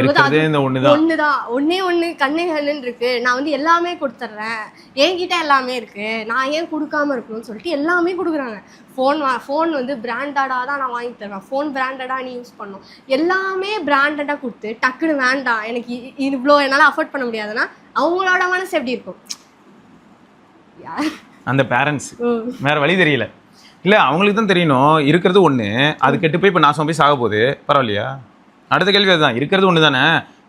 ஒண்ணே கண்ணுன்னு இருக்கு, நான் வந்து எல்லாமே கொடுத்துட்றேன், என்கிட்ட எல்லாமே இருக்கு, நான் ஏன் கொடுக்காம இருக்கணும்னு சொல்லிட்டு எல்லாமே கொடுக்குறாங்க. ஃபோன் வந்து பிராண்டடாக தான் நான் வாங்கி தருவேன், ஃபோன் பிராண்டடாக நீ யூஸ் பண்ணணும், எல்லாமே பிராண்டடாக கொடுத்து டக்குன்னு வேண்டாம் எனக்கு இவ்வளோ என்னால் அஃபோர்ட் பண்ண முடியாதுன்னா அவங்களோட மனசு எப்படி இருக்கும்? அந்த பேரண்ட்ஸ் வேற வழி தெரியல. இல்லை அவங்களுக்கு தான் தெரியணும் இருக்கிறது ஒன்று, அது கெட்டு போய் இப்போ நாசம் போய் சாக போகுது, பரவாயில்லையா? அடுத்த கேள்வி அதுதான், இருக்கிறது ஒன்று தானே,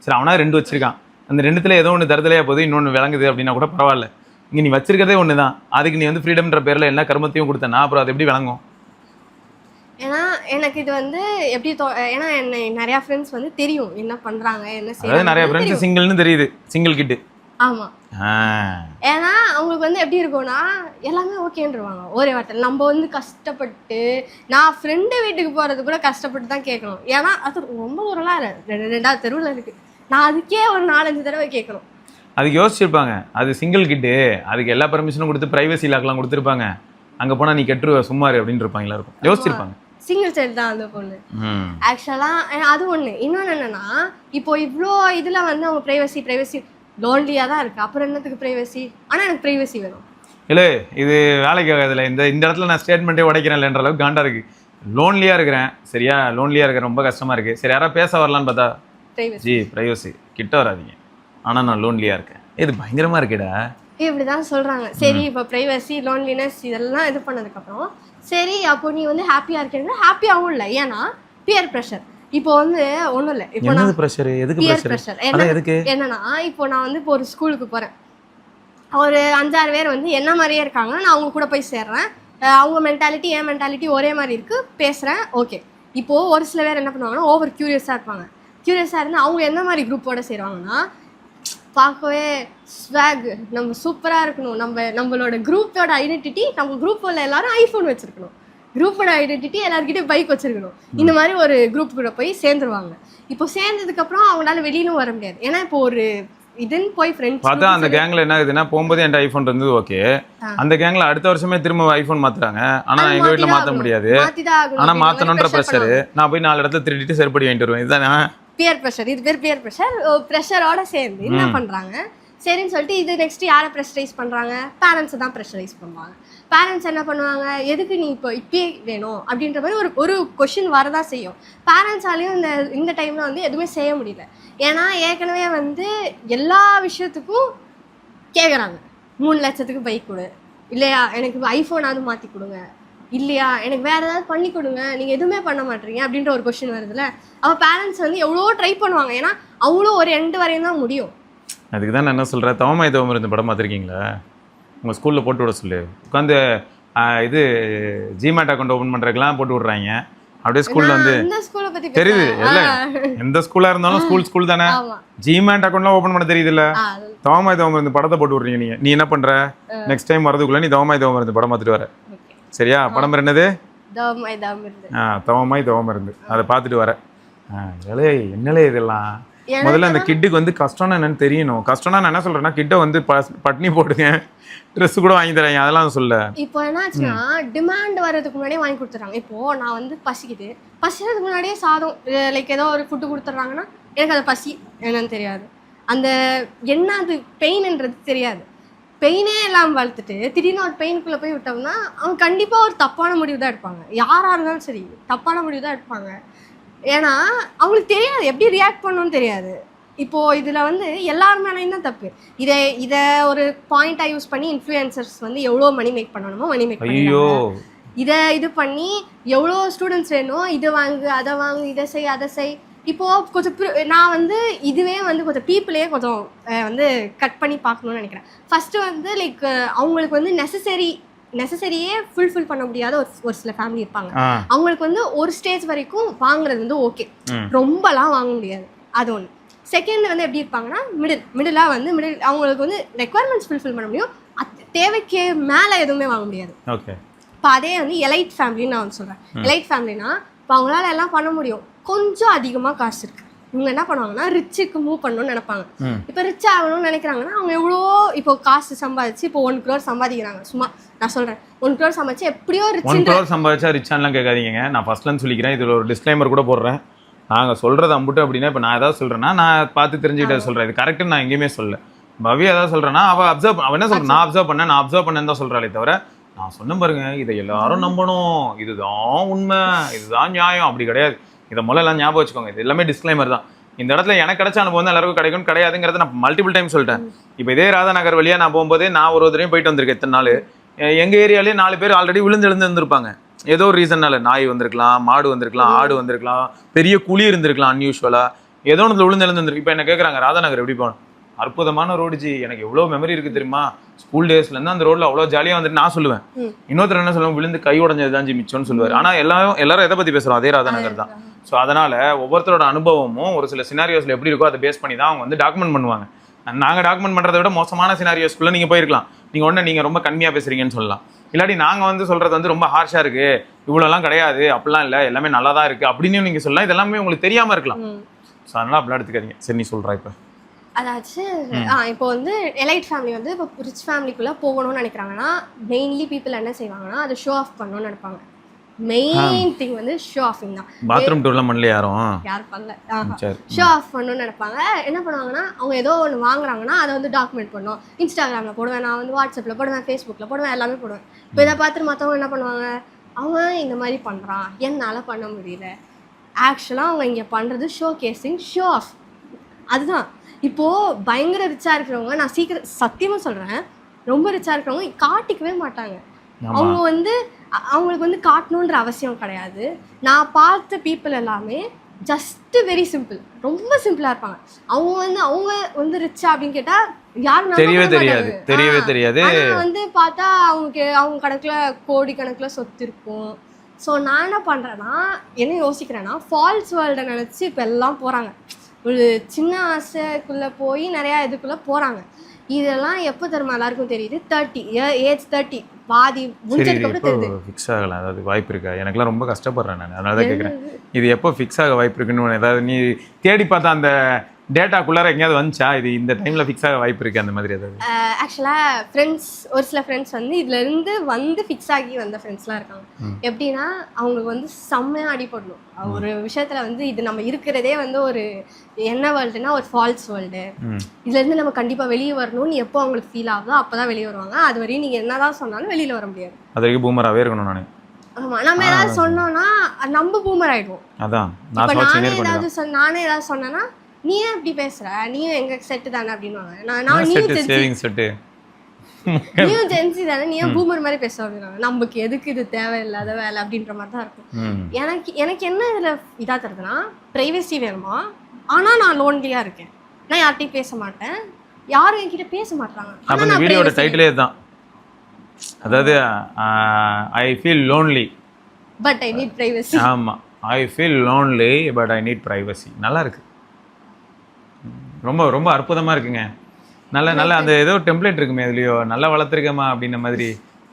சரி அவனா 2 வச்சிருக்கான், அந்த 2த்துல ஏதோ ஒன்று தருதலையா போகுது, இன்னொன்று விளங்குது அப்படின்னா கூட பரவாயில்ல. இங்கே நீ வச்சிருக்கதே ஒன்று தான், அதுக்கு நீ வந்து ஃப்ரீடம்ன்ற பேரில் என்ன கர்மத்தையும் கொடுத்தனா அப்புறம் அது எப்படி விளங்கும்? ஏன்னா எனக்கு இது வந்து எப்படி ஏன்னா என்ன நிறைய ஃப்ரெண்ட்ஸ் வந்து தெரியும் என்ன பண்றாங்க என்ன அதாவது செய்யறாங்க நிறைய ஃப்ரெண்ட்ஸ் சிங்கிள்னு தெரியுது, சிங்கிள் கிட்டு. ஆமா. ஏன்னா அவங்களுக்கு வந்து எப்படி இருக்கும்னா எல்லாமே ஓகேன்றுவாங்க ஒரே வார்த்தை. நம்ம வந்து கஷ்டப்பட்டு நான் ஃப்ரெண்டு வீட்டுக்கு போறது கூட கஷ்டப்பட்டு தான் கேட்கணும். ஏன்னா அது ரொம்ப தூரம்லாம் 2வது தெருவில் இருக்கு, நான் அதுக்கே ஒரு 4-5 தடவை கேட்கணும். அதுக்கு யோசிச்சிருப்பாங்க, அது சிங்கிள் கிட்டு, அதுக்கு எல்லா பர்மிஷனும் கொடுத்து பிரைவசி லாக்லாம் கொடுத்துருப்பாங்க, அங்கே போனால் நீ கெட்டுருவ சும்மாரு அப்படின்னு இருப்பாங்க, எல்லாருக்கும் யோசிச்சிருப்பாங்க. சிங்கிள் சைல்டு தான் அந்த பொண்ணு ஆக்சுவலாக. அது ஒன்று. இன்னொன்று என்னன்னா இப்போ இவ்வளோ இதில் வந்து அவங்க ப்ரைவசி லோன்லியாக தான் இருக்குது, அப்புறம் என்னத்துக்கு ப்ரைவசி? ஆனால் எனக்கு ப்ரைவசி வேணும். இல்லை இது வேலைக்கு ஆகாதுல்ல, இந்த இடத்துல நான் ஸ்டேட்மெண்ட்டே உடைக்கிறேன்ன்ற அளவுக்கு காண்டா இருக்குது. லோன்லியாக இருக்கிறேன், சரியா, லோன்லியாக இருக்கிறேன், ரொம்ப கஷ்டமாக இருக்குது. சரி யாராவது பேச வரலான்னு பார்த்தா ப்ரைவசி கிட்ட வராதிங்க, ஆனால் நான் லோன்லியாக இருக்கேன், இது பயங்கரமாக இருக்குடா, இப்படி தான் சொல்கிறாங்க. சரி இப்போ ப்ரைவசி லோன்லினஸ் இதெல்லாம் இது பண்ணதுக்கப்புறம் சரி அப்போ நீ வந்து ஹாப்பியாக இருக்கீங்கன்னா ஹாப்பியாகவும் இல்லை. ஏன்னா பியர் ப்ரெஷர். இப்போ வந்து ஒன்றும் இல்லை, இப்போ நான் ப்ரெஷர் எதுக்கு ப்ரெஷர் என்னன்னா இப்போ நான் வந்து இப்போ ஒரு ஸ்கூலுக்கு போகிறேன், ஒரு 5-6 பேர் வந்து என்ன மாதிரியே இருக்காங்க, நான் அவங்க கூட போய் சேர்றேன், அவங்க மென்டாலிட்டி என் மென்டாலிட்டி ஒரே மாதிரி இருக்குது, பேசுகிறேன், ஓகே. இப்போது ஒரு சில பேர் என்ன பண்ணுவாங்கன்னா ஓவர் க்யூரியஸாக இருப்பாங்க. க்யூரியஸாக இருந்து அவங்க என்ன மாதிரி குரூப்போட சேருவாங்கன்னா பார்க்கவே ஸ்வாக் நம்ம சூப்பராக இருக்கணும், நம்மளோட குரூப்போட ஐடென்டிட்டி, நம்ம குரூப்பில் எல்லாரும் ஐஃபோன் வச்சுருக்கணும், குரூப்போட ஐடென்டிட்டி எல்லாருக்கிட்டையும் பைக் வச்சுருக்கணும், இந்த மாதிரி ஒரு குரூப் கூட போய் சேர்ந்துருவாங்க. இப்போ சேர்ந்ததுக்கப்புறம் அவங்களால வெளியிலும் வர முடியாது. ஏன்னா இப்போ ஒரு இதுன்னு போய் ஃப்ரெண்ட்ஸ் பார்த்தா அந்த கேங்கில் என்ன ஆகுதுன்னா போகும்போது என்கிட்ட ஐஃபோன் இருந்தது ஓகே, அந்த கேங்கில் அடுத்த வருஷமே திரும்ப ஐஃபோன் மாற்றுறாங்க, ஆனால் எங்கள் வீட்டில் மாற்ற முடியாது, ஆனால் மாற்றணுன்ற ப்ரெஷரு, நான் போய் 4 இடத்துல திருடிட்டு செருப்படி வாங்கிட்டு வருவேன். இதுதானே பியர் ப்ரெஷர். இது பேர் பியர் ப்ரெஷர். ப்ரெஷரோட சேர்ந்து என்ன பண்ணுறாங்க, சரின்னு சொல்லிட்டு இது நெக்ஸ்ட் யாரை ப்ரெஷரைஸ் பண்ணுறாங்க, பேரண்ட்ஸை தான் ப்ரெஷரைஸ் பண்ணுவாங்க. பேரண்ட்ஸ் என்ன பண்ணுவாங்க, எதுக்கு நீ இப்போயே வேணும் அப்படின்ற மாதிரி ஒரு கொஷின் வரதான் செய்யும். பேரண்ட்ஸாலையும் இந்த டைமில் வந்து எதுவுமே செய்ய முடியல. ஏன்னா ஏற்கனவே வந்து எல்லா விஷயத்துக்கும் கேட்குறாங்க, 3 லட்சத்துக்கு பைக் கொடு, இல்லையா எனக்கு ஐஃபோனாவது மாற்றி கொடுங்க, இல்லையா எனக்கு வேறு ஏதாவது பண்ணி கொடுங்க, நீங்கள் எதுவுமே பண்ண மாட்டீங்க அப்படின்ற ஒரு கொஷின் வருதுல்ல. அவள் பேரண்ட்ஸ் வந்து எவ்வளோ ட்ரை பண்ணுவாங்க, ஏன்னா அவ்வளோ ஒரு எண்டு வரையும் தான் முடியும். அதுக்கு தான் நான் என்ன சொல்கிறேன், தவமாய் தவம் இருந்த படம் பார்த்துருக்கீங்களா? உங்கள் ஸ்கூலில் போட்டு விட சொல்லு, உட்காந்து இது ஜிமேட் அக்கௌண்ட் ஓப்பன் பண்ணுறதுக்கெலாம் போட்டு விட்றாங்க. அப்படியே ஸ்கூலில் வந்து தெரியுது இல்லை, எந்த ஸ்கூலாக இருந்தாலும் ஸ்கூல் தானே, ஜிமேட் அக்கௌண்ட்லாம் ஓப்பன் பண்ண தெரியுது இல்லை. தவமாய் தவம் இருந்த படத்தை போட்டு விட்றீங்க. நீ என்ன பண்ணுற, நெக்ஸ்ட் டைம் வரதுக்குள்ளே நீ தவமாய் தவம் இருந்த படம் பார்த்துட்டு வர, சரியா? படம் பேர் என்னது? தவமாய் தவம் இருந்து, அதை பார்த்துட்டு வர. என்னலே இதெல்லாம் முதல்ல அந்த கிட்டுக்கு வந்து கஷ்டம்னா என்னன்னு தெரியணும். கஷ்டம்னா நான் என்ன சொல்றேன்னா, கிட்ட வந்து பட்னி போடுங்க, ட்ரெஸ் கூட வாங்கி தரேன், அதெல்லாம் சொல்ல. இப்போ என்னாச்சுன்னா டிமாண்ட் வர்றதுக்கு முன்னாடியே வாங்கி கொடுத்துறாங்க. இப்போ நான் வந்து பசிக்கிறதுக்கு முன்னாடியே சாதம் லைக் ஏதோ ஒரு ஃபுட்டு கொடுத்துட்றாங்கன்னா எனக்கு அது பசி என்னன்னு தெரியாது, அந்த என்ன அது பெயின்ன்றது தெரியாது. பெயினே இல்லாமல் வளர்த்துட்டு திடீர்னு ஒரு பெயினுக்குள்ளே போய் விட்டோம்னா அவங்க கண்டிப்பாக ஒரு தப்பான முடிவு தான் எடுப்பாங்க. யாராக இருந்தாலும் சரி தப்பான முடிவு தான் எடுப்பாங்க. ஏன்னா அவங்களுக்கு தெரியாது எப்படி ரியாக்ட் பண்ணணும்னு தெரியாது. இப்போது இதில் வந்து எல்லாருமேலையும் தான் தப்பு. இதை ஒரு பாயிண்ட்டாக யூஸ் பண்ணி இன்ஃப்ளூயன்சர்ஸ் வந்து எவ்வளோ மணி மேக் பண்ணணுமோ மணி மேக் பண்ணுவாங்க. இது பண்ணி எவ்வளோ ஸ்டூடெண்ட்ஸ் வேணும், இது வாங்கு அதை வாங்கு, இதை செய் அதை செய். இப்போது கொஞ்சம் நான் வந்து இதுவே வந்து கொஞ்சம் பீப்புளே கொஞ்சம் வந்து கட் பண்ணி பார்க்கணுன்னு நினைக்கிறேன். ஃபஸ்ட்டு வந்து லைக் அவங்களுக்கு வந்து நெசசரியே ஃபுல்ஃபில் பண்ண முடியாத ஒரு சில ஃபேமிலி இருப்பாங்க. அவங்களுக்கு வந்து ஒரு ஸ்டேஜ் வரைக்கும் வாங்குறது வந்து ஓகே, ரொம்பலாம் வாங்க முடியாது, அது ஒன்று. செகண்ட் வந்து எப்படி இருப்பாங்கன்னா மிடிலாக வந்து அவங்களுக்கு வந்து ரெக்குவயர்மெண்ட்ஸ் ஃபுல்ஃபில் பண்ண முடியும், தேவைக்கு மேலே எதுவுமே வாங்க முடியாது. ஓகே. இப்போ அதே வந்து எலைட் ஃபேமிலின்னு நான் வந்து சொல்கிறேன். எலைட் ஃபேமிலினா இப்போ அவங்களால எல்லாம் பண்ண முடியும், கொஞ்சம் அதிகமாக காசு இருக்குது. இவங்க என்ன பண்ணுவாங்கன்னா ரிச்சுக்கு மூவ் பண்ணணும்னு நினைப்பாங்க. இப்போ ரிச் ஆகணும்னு நினைக்கிறாங்கன்னா அவங்க எவ்வளோ இப்போ காசு சம்பாதிச்சு இப்போ 1 crore சம்பாதிக்கிறாங்க. சும்மா நான் சொல்கிறேன் 1 crore சம்பாதிச்சு எப்படியோ 1 crore சம்பாதிச்சா ரிச்சான்லாம் கேட்காதீங்க. நான் ஃபர்ஸ்ட்லன்னு சொல்லிக்கிறேன், இதில் ஒரு டிஸ்க்ளைமர் கூட போடுறேன். நாங்கள் சொல்கிறது அம்புட்டு அப்படின்னா இப்போ நான் ஏதாவது சொல்கிறேன்னா நான் பார்த்து தெரிஞ்சுக்கிட்ட சொல்கிறேன், இது கரெக்டுன்னு நான் எங்கேயுமே சொல்ல. பவி ஏதாவது சொல்கிறேன்னா அவள் என்ன சொல்கிறேன், நான் அப்சர்வ் பண்ணேன்னு தான் சொல்கிறாளே தவிர நான் சொன்ன பாருங்க இதை எல்லாரும் நம்பணும், இதுதான் உண்மை, இதுதான் நியாயம், அப்படி கிடையாது. இதை எல்லாம் ஞாபகம் வச்சுக்கோங்க, இது எல்லாமே டிஸ்க்ளைமர் தான். இந்த இடத்துல எனக்கு கிடைச்ச அனுபவம் வந்து எல்லாருக்கும் கிடைக்கும் கிடையாதுங்கிறத நான் மல்டிபிள் டைம் சொல்லிட்டேன். இப்போ இதே ராதாநகர் வழியாக நான் போகும்போதே நான் ஒரு தடவையும் போயிட்டு வந்திருக்கேன். இத்தனை நாள் எங்கள் ஏரியாலே 4 பேர் ஆல்ரெடி விழுந்து இருந்திருப்பாங்க. ஏதோ ஒரு ரீசன்னால நாய் வந்திருக்கலாம், மாடு வந்திருக்கலாம், ஆடு வந்திருக்கலாம், பெரிய குழி இருந்திருக்கலாம் அன்யூஷுவலாக. ஏதோ ஒன்று விழுந்து எழுந்துருக்கு. இப்போ என்ன கேட்குறாங்க ராதாநகர் எப்படி போகணும், அற்புதமான ரோடு ஜி, எனக்கு எவ்வளோ மெமரி இருக்கு தெரியுமா, ஸ்கூல் டேஸ்லேருந்து அந்த ரோட்ல அவ்வளோ ஜாலியாக வந்துட்டு நான் சொல்லுவேன். இன்னொருத்தர் என்ன சொல்லுவாங்க, விழுந்து கை உடஞ்சது தான் ஜி மிச்சம்னு சொல்லுவார். ஆனால் எல்லாரும் எதை பற்றி பேசுகிறோம், அதே ராதாநகர் தான். ஸோ அதனால ஒவ்வொருத்தரோட அனுபவமும் ஒரு சில சினாரியோஸ்ல எப்படி இருக்கோ அதை பேஸ் பண்ணி தான் அவங்க வந்து டாக்குமெண்ட் பண்ணுவாங்க. நாங்கள் டாக்குமெண்ட் பண்ணுறதை விட மோசமான சினாரியோஸ்குள்ளே நீங்கள் போயிருக்கலாம். நீங்கள் ரொம்ப கம்மியாக பேசுறீங்கன்னு சொல்லலாம். இல்லாட்டி நாங்கள் வந்து சொல்கிறது வந்து ரொம்ப ஹார்ஷாக இருக்குது, இவ்வளோலாம் கிடையாது, அப்படிலாம் இல்லை, எல்லாமே நல்லா தான் இருக்குது அப்படின்னு நீங்கள் சொல்லலாம். இதெல்லாமே உங்களுக்கு தெரியாமல் இருக்கலாம். ஸோ அதனால் அப்படிலாம் எடுத்துக்காதீங்க. சரி, நீ சொல்கிறா இப்போ. அதாச்சும் இப்போ வந்து எலைட் ஃபேமிலி வந்து இப்போ ரிச் ஃபேமிலிக்குள்ளே போகணும்னு நினைக்கிறாங்கன்னா மெயின்லி பீப்புள் என்ன செய்வாங்கன்னா அதை ஷோ ஆஃப் பண்ணணும்னு நினைப்பாங்க. மெயின் திங் வந்து ஷோ ஆஃபிங் தான். பாத்ரூம் டூர்லாம் பண்ணல யாரும் பண்ணல. ஷோ ஆஃப் பண்ணணும்னு நினைப்பாங்க. என்ன பண்ணுவாங்கன்னா அவங்க ஏதோ ஒன்று வாங்குறாங்கன்னா அதை வந்து டாக்குமெண்ட் பண்ணும். இன்ஸ்டாகிராமில் போடுவேன், நான் வந்து வாட்ஸ்அப்பில் போடுவேன், ஃபேஸ்புக்கில் போடுவேன், எல்லாமே போடுவேன். இப்போ இதை பார்த்துட்டு மற்றவங்க என்ன பண்ணுவாங்க, அவன் இந்த மாதிரி பண்ணுறான், என்னால் பண்ண முடியல. ஆக்சுவலாக அவங்க இங்கே பண்ணுறது ஷோ கேசிங், ஷோ ஆஃப். அதுதான். இப்போது பயங்கர ரிச்சாக இருக்கிறவங்க, நான் சத்தியமாக சொல்கிறேன், ரொம்ப ரிச்சாக இருக்கிறவங்க காட்டிக்கவே மாட்டாங்க. அவங்க வந்து அவங்களுக்கு வந்து காட்டணுன்ற அவசியம் கிடையாது. நான் பார்த்த பீப்புள் எல்லாமே ஜஸ்ட் வெரி சிம்பிள், ரொம்ப சிம்பிளாக இருப்பாங்க. அவங்க வந்து ரிச்சா அப்படின்னு கேட்டால் யாரும் தெரியவே தெரியாது. வந்து பார்த்தா அவங்க கணக்கில் கோடி கணக்கில் சொத்து இருக்கும். ஸோ நான் என்ன பண்ணுறேன்னா, என்ன யோசிக்கிறேன்னா, ஃபால்ஸ் வேர்ல்டை நினச்சி இப்போ எல்லாம் போகிறாங்க. ஒரு சின்ன ஆசைக்குள்ளே போய் நிறையா இதுக்குள்ளே போகிறாங்க. இதெல்லாம் எப்போ தெரியுமா எல்லாருக்கும் தெரியுது, 30 ஏஜ் 30 பாதி முடிஞ்சதுக்கப்புறம் தெரியுது. ஃபிக்ஸ் ஆகலாம், அதாவது வாய்ப்பு இருக்கா? எனக்குலாம் ரொம்ப கஷ்டப்படுறேன் நான், அதனால தான் கேட்குறேன். இது எப்போ ஃபிக்ஸ் ஆக வாய்ப்பு இருக்குன்னு ஏதாவது நீ தேடி பார்த்தா அந்த டேட்டாக்குள்ளார எங்கேயாவது வந்துச்சா, இது இந்த டைமில் ஃபிக்ஸ் ஆக வாய்ப்பு இருக்குது அந்த மாதிரி ஏதாவது? ஆக்சுவலாக ஃப்ரெண்ட்ஸ், ஒரு சில ஃப்ரெண்ட்ஸ் வந்து இதுலேருந்து வந்து ஃபிக்ஸ் ஆகி வந்த ஃப்ரெண்ட்ஸ்லாம் இருக்காங்க. எப்படின்னா அவங்களுக்கு வந்து செம்மையாக அடிபடணும் ஒரு விஷயத்தில். வந்து இது நம்ம இருக்கிறதே வந்து ஒரு என்ன வேர்ல்டுனா ஒரு ஃபால்ஸ் வேர்ல்டு, இதுலேருந்து நம்ம கண்டிப்பாக வெளியே வரணும்னு எப்போ அவங்களுக்கு ஃபீல் ஆகுதோ அப்போ தான் வெளியே வருவாங்க. அது வரையும் நீங்கள் என்ன தான் சொன்னாலும் வெளியில் வர முடியாது. அது வரைக்கும் பூமராகவே இருக்கணும் நான். ஆமா, நம்ம ஏதாவது சொன்னோம்னா நம்ம பூமர் ஆயிடுவோம். அதான் நானே ஏதாவது சொன்னேன்னா நீ ஏன் இப்படி பேசுற, நீயும் எங்க செட்டு தானே அப்படின்வாங்க. நீயும் ஜென்சி தானே, நீ ஏன் பூமர் மாதிரி பேச அப்படின்னாங்க. நமக்கு எதுக்கு இது தேவையில்லாத வேலை அப்படின்ற மாதிரி தான் இருக்கும். எனக்கு என்ன இதுல இதா தருதுன்னா, பிரைவசி வேணுமா, ஆனா நான் லோன்லியா இருக்கேன், நான் யார்கிட்டையும் பேச மாட்டேன், யாரும் என்கிட்ட பேச மாட்டாங்க. அப்ப இந்த வீடியோட டைட்டிலே தான், அதாவது I feel lonely but I need privacy. ஆமா, I feel lonely but I need privacy. நல்லா இருக்கு, ரொம்ப ரொம்ப அற்புதமா இருக்குங்க. நல்ல அந்த ஏதோ டெம்ப்ளேட் இருக்குமே அதுலயோ, நல்லா வளர்த்துருக்கமா அப்படின்ற மாதிரி.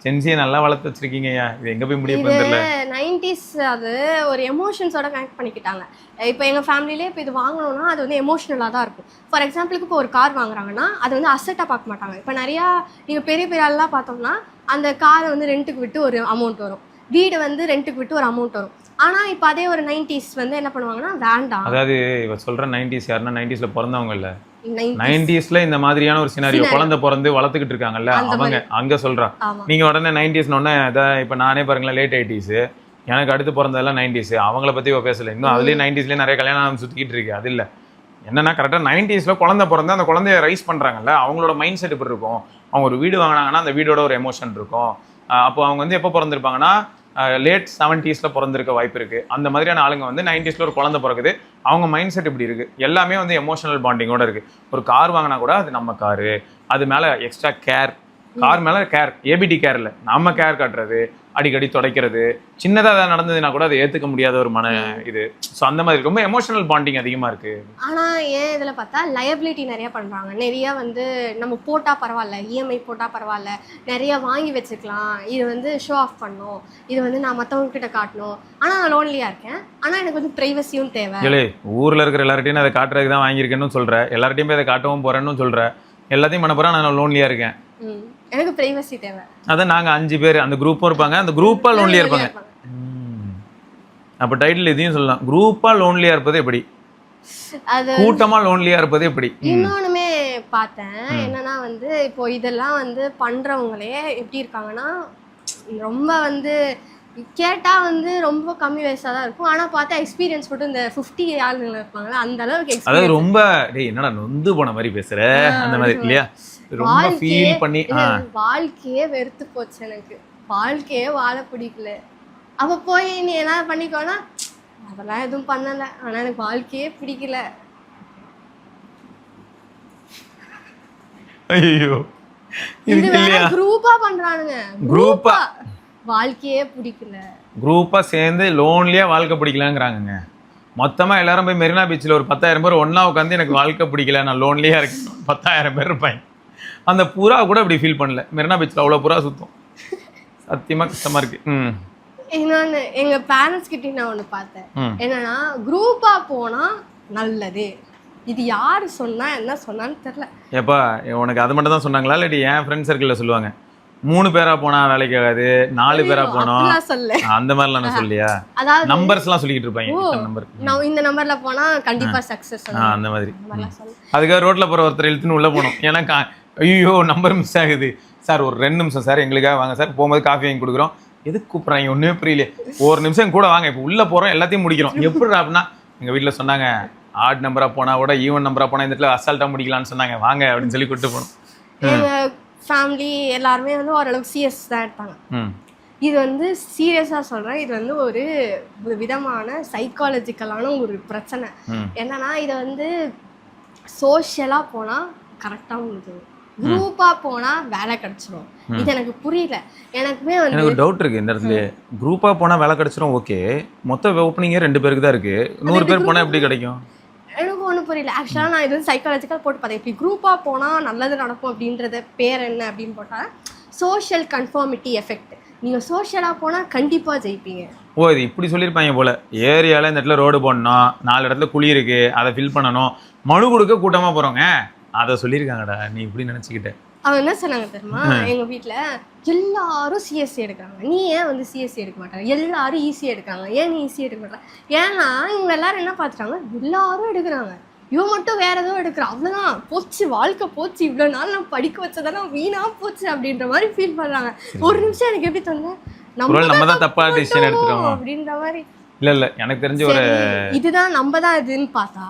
சென்சியை நல்லா வளர்த்து வச்சிருக்கீங்கய்யா. இது எங்க போய் முடிய போகுதுல்ல. 90s அது ஒரு எமோஷன்ஸோட கனெக்ட் பண்ணிக்கிட்டாங்க. இப்போ எங்க ஃபேமிலியிலே இப்போ இது வாங்கணும்னா அது வந்து எமோஷனலாக தான் இருக்கும். ஃபார் எக்ஸாம்பிளுக்கு இப்போ ஒரு கார் வாங்குறாங்கன்னா அது வந்து அசட்டாக பார்க்க மாட்டாங்க. இப்போ நிறையா நீங்கள் பெரிய ஆள்லாம் பார்த்தோம்னா அந்த காரை வந்து ரெண்ட்டுக்கு விட்டு ஒரு அமௌண்ட் வரும், வீடு வந்து ரெண்ட்டுக்கு விட்டு ஒரு அமௌண்ட் வரும். ஆனால் இப்போ அதே ஒரு 90s வந்து என்ன பண்ணுவாங்கன்னா வேண்டாம். அதாவது இவ சொல்ற 90s யாருன்னா 90sல பிறந்தவங்க இல்ல, 90sல இந்த மாதிரியான ஒரு சினாரியோ குழந்தை பிறந்து வளர்த்துக்கிட்டு இருக்காங்கல்ல அவங்க அங்க சொல்றா. நீங்க உடனே 90s இப்ப நானே பாருங்களேன் லேட் 80s, எனக்கு அடுத்து பிறந்ததெல்லாம் 90s, அவங்கள பத்தி பேசல. இன்னும் அதுலயே 90sலயே நிறைய கல்யாணம் சுத்திக்கிட்டு இருக்கு. அது இல்ல என்னன்னா கரெக்டா 90sல குழந்தை பிறந்து அந்த குழந்தைய ரைஸ் பண்றாங்கல்ல, அவங்களோட மைண்ட் செட் எப்படி இருக்கும், அவங்க ஒரு வீடு வாங்கினாங்கன்னா அந்த வீடோட ஒரு எமோஷன் இருக்கும். அப்போ அவங்க வந்து எப்போ பிறந்திருப்பாங்கன்னா லேட் 70sல பிறந்திருக்க வாய்ப்பு இருக்கு. அந்த மாதிரியான ஆளுங்க வந்து 90sல ஒரு குழந்தை பிறகுது, அவங்க மைண்ட் செட் இப்படி இருக்கு. எல்லாமே வந்து எமோஷனல் பாண்டிங்கோட இருக்கு. ஒரு கார் வாங்கினா கூட அது நம்ம காரு, அது மேல எக்ஸ்ட்ரா கேர், கார் மேல கேர், ஏபிடி கேர் இல்லை, நம்ம கேர் காட்டுறது, அடிக்கடி துடைக்கிறது, சின்னதாக ஏதாவது நடந்ததுன்னா கூட அதை ஏற்றுக்க முடியாத ஒரு மன இது. ஸோ அந்த மாதிரி ரொம்ப எமோஷனல் பாண்டிங் அதிகமாக இருக்கு. ஆனால் ஏன் இதில் பார்த்தா லயபிலிட்டி நிறைய பண்ணுறாங்க. நிறைய வந்து நம்ம போட்டால் பரவாயில்ல, இஎம்ஐ போட்டால் பரவாயில்ல, நிறைய வாங்கி வச்சுக்கலாம், இது வந்து ஷோ ஆஃப் பண்ணணும், இது வந்து நான் மற்றவங்க கிட்ட காட்டணும். ஆனால் நான் லோன்லியாக இருக்கேன், ஆனால் எனக்கு வந்து ப்ரைவசியும் தேவை. இல்லை, ஊரில் இருக்கிற எல்லார்ட்டையும் அதை காட்டுறதுக்கு தான் வாங்கியிருக்கேன்னு சொல்கிறேன், எல்லார்ட்டையும் போய் அதை காட்டவும் போகிறேன்னு சொல்கிறேன், எல்லாத்தையும் பண்ண போகிறேன், நான் லோன்லியாக இருக்கேன், எனக்கு பிரைவசி தேவை. அதான் நாங்க 5 பேர் அந்த குரூப்பும் இருப்பாங்க, அந்த குரூப்பா லோன்லியா இருப்பாங்க. அப்ப டைட்டில் இதையும் சொல்லலாம், குரூப்பா லோன்லியா இருப்பது எப்படி, அது கூட்டமா லோன்லியா இருப்பது எப்படி. இன்னொன்னுமே பார்த்தேன் என்னன்னா வந்து இப்போ இதெல்லாம் வந்து பண்றவங்களே எப்படி இருக்காங்கன்னா ரொம்ப வந்து கேட்டா வந்து ரொம்ப கம்மி வயசாக தான் இருக்கும், ஆனா பார்த்தா எக்ஸ்பீரியன்ஸ் மட்டும் இந்த 50 ஆளுங்க இருப்பாங்களா அந்த அளவுக்கு. அதாவது ரொம்ப என்னடா நொந்து போன மாதிரி பேசுற அந்த மாதிரி இல்லையா, ரொம்ப ஃபீல் பண்ணி வாழ்க்கையே வெறுத்து போச்சு, எனக்கு வாழ்க்கையே வாழ பிடிக்கல. அப்ப போய் நீ என்ன பண்ணிக்கோனா அதெல்லாம் எதுவும் பண்ணல, ஆனா எனக்கு வாழ்க்கையே பிடிக்கல, ஐயோ இது வேற குரூப்பா பண்றானுங்க. குரூப்பா வாழ்க்கையே பிடிக்கல, குரூப்பா சேர்ந்து லோன்லியா வாழ்க்கை பிடிக்கலாங்கிறாங்க. மொத்தமா எல்லாரும் போய் மெரினா பீச்சில் ஒரு 10,000 பேர் ஒண்ணா உட்காந்து எனக்கு வாழ்க்கை பிடிக்கல, நான் லோன்லியா இருக்கேன், 10,000 பேர் இருப்பாங்க. அந்த புறா கூட அப்படி ஃபீல் பண்ணல. மெரினா பீச்சில் அவ்வளோ புறா சுத்தும். சத்தியமா கஷ்டமா இருக்கு. இன்னொன்னு எங்க பேரண்ட்ஸ் கிட்ட நான் ஒண்ணு பார்த்தேன். என்னன்னா குரூப்பா போனா நல்லது. இது யாரு சொன்னா என்ன சொன்னான்னு தெரியல. ஏப்பா உனக்கு அது மட்டும் தான் சொன்னாங்களா இல்லாட்டி என் ஃப்ரெண்ட் சர்க்கிளில் சொல்லுவாங்க 3 பேரா போனா வேலைக்கு ஆகாது, 4 பேரா போனோம் அந்த மாதிரிலாம் நான் சொல்லியா? அதாவது நம்பர்ஸ் எல்லாம் சொல்லிட்டு இருப்பாங்க. நம்பர் நான் இந்த நம்பர்ல போனா கண்டிப்பா சக்சஸ் அந்த மாதிரி. அதுக்காக ரோட்ல போற ஒருத்தர் இழுத்துன்னு உள்ள போனோம். எனக்கு ஐயோ நம்பர் மிஸ் ஆகுது சார், ஒரு 2 நிமிஷம் சார் எங்களுக்காக வாங்க சார், போகும்போது காஃபி வாங்கி கொடுக்குறோம். எதுக்கு கூப்பிட்றாங்க ஒன்றுமே புரியல, ஒரு நிமிஷம் கூட வாங்க, இப்போ உள்ள போறோம் எல்லாத்தையும் முடிக்கிறோம். எப்படி அப்படின்னா எங்க வீட்டில் சொன்னாங்க ஆட் நம்பரா போனா கூட ஈவன் நம்பரா போனா இந்த இடத்துல அசால்ட்டா முடிக்கலாம்னு சொன்னாங்க, வாங்க அப்படின்னு சொல்லி கூப்பிட்டு போனோம். எங்க ஃபேமிலி எல்லாருமே வந்து ஓரளவுக்கு சிஎஸ் தான் எடுத்தாங்க. இது வந்து சீரியஸா சொல்றேன், இது வந்து ஒரு விதமான சைக்காலஜிக்கலான ஒரு பிரச்சனை. என்னன்னா இதை வந்து சோஷியலா போனா கரெக்டா முடிஞ்சிடும், குரூப்பா போனா வேலை கிடைச்சிரும். இது எனக்கு புரியல. எனக்குமே வந்து எனக்கு ஒரு டவுட் இருக்கு இந்த இடத்துல. குரூப்பா போனா வேலை கிடைச்சிரும், ஓகே. மொத்த ஓப்பனிங்கே 2 பேருக்கு தான் இருக்கு, 100 பேர் போனா எப்படி கிடைக்கும்? எனக்கு ஒன்றும் புரியல. ஆக்சுவலாக நான் இது வந்து சைக்காலஜிக்கல் போட்டு பார்த்தேன். இப்படி குரூப்பாக போனால் நல்லது நடக்கும் அப்படின்றத பேர் என்ன அப்படின்னு போட்டால் சோஷியல் கன்ஃபார்மிட்டி எஃபெக்ட். நீங்கள் சோஷியலாக போனால் கண்டிப்பாக ஜெயிப்பீங்க. ஓ இது இப்படி சொல்லியிருப்பாங்க போல. ஏரியாவில் இந்த இடத்துல ரோடு போடணும், 4 இடத்துல குழி இருக்கு, அதை ஃபில் பண்ணணும், மனு கொடுக்க கூட்டமாக போகிறோங்க, அதை சொல்லியிருக்காங்கடா. நீ இப்படி நினச்சிக்கிட்ட. அவன் என்ன சொன்னாங்க தெரியுமா, எங்கள் வீட்டில் எல்லாரும் சிஎஸ்சி எடுக்கிறாங்க, நீ ஏன் வந்து சிஎஸ்சி எடுக்க மாட்டாங்க, எல்லாரும் ஈஸி எடுக்காங்க, ஏன் நீ ஈஸி எடுக்க மாட்டாங்க? ஏன்னா இவங்க எல்லாரும் என்ன பார்த்துட்டாங்க, எல்லாரும் எடுக்கிறாங்க, இவன் மட்டும் வேற ஏதோ எடுக்கிறான், அவ்வளோதான் போச்சு வாழ்க்கை போச்சு, இவ்வளோ நாள் நான் படிக்க வச்சதெல்லாம் வீணா போச்சு அப்படின்ற மாதிரி ஃபீல் பண்ணுறாங்க. ஒரு நிமிஷம் எனக்கு எப்படி தோணுது, நம்ம தான் தப்பா டிசிஷன் எடுத்துறோம் அப்படின்ற மாதிரி. இல்ல எனக்கு தெரிஞ்ச ஒரு இதுதான் நம்ம தான் இதுன்னு பார்த்தா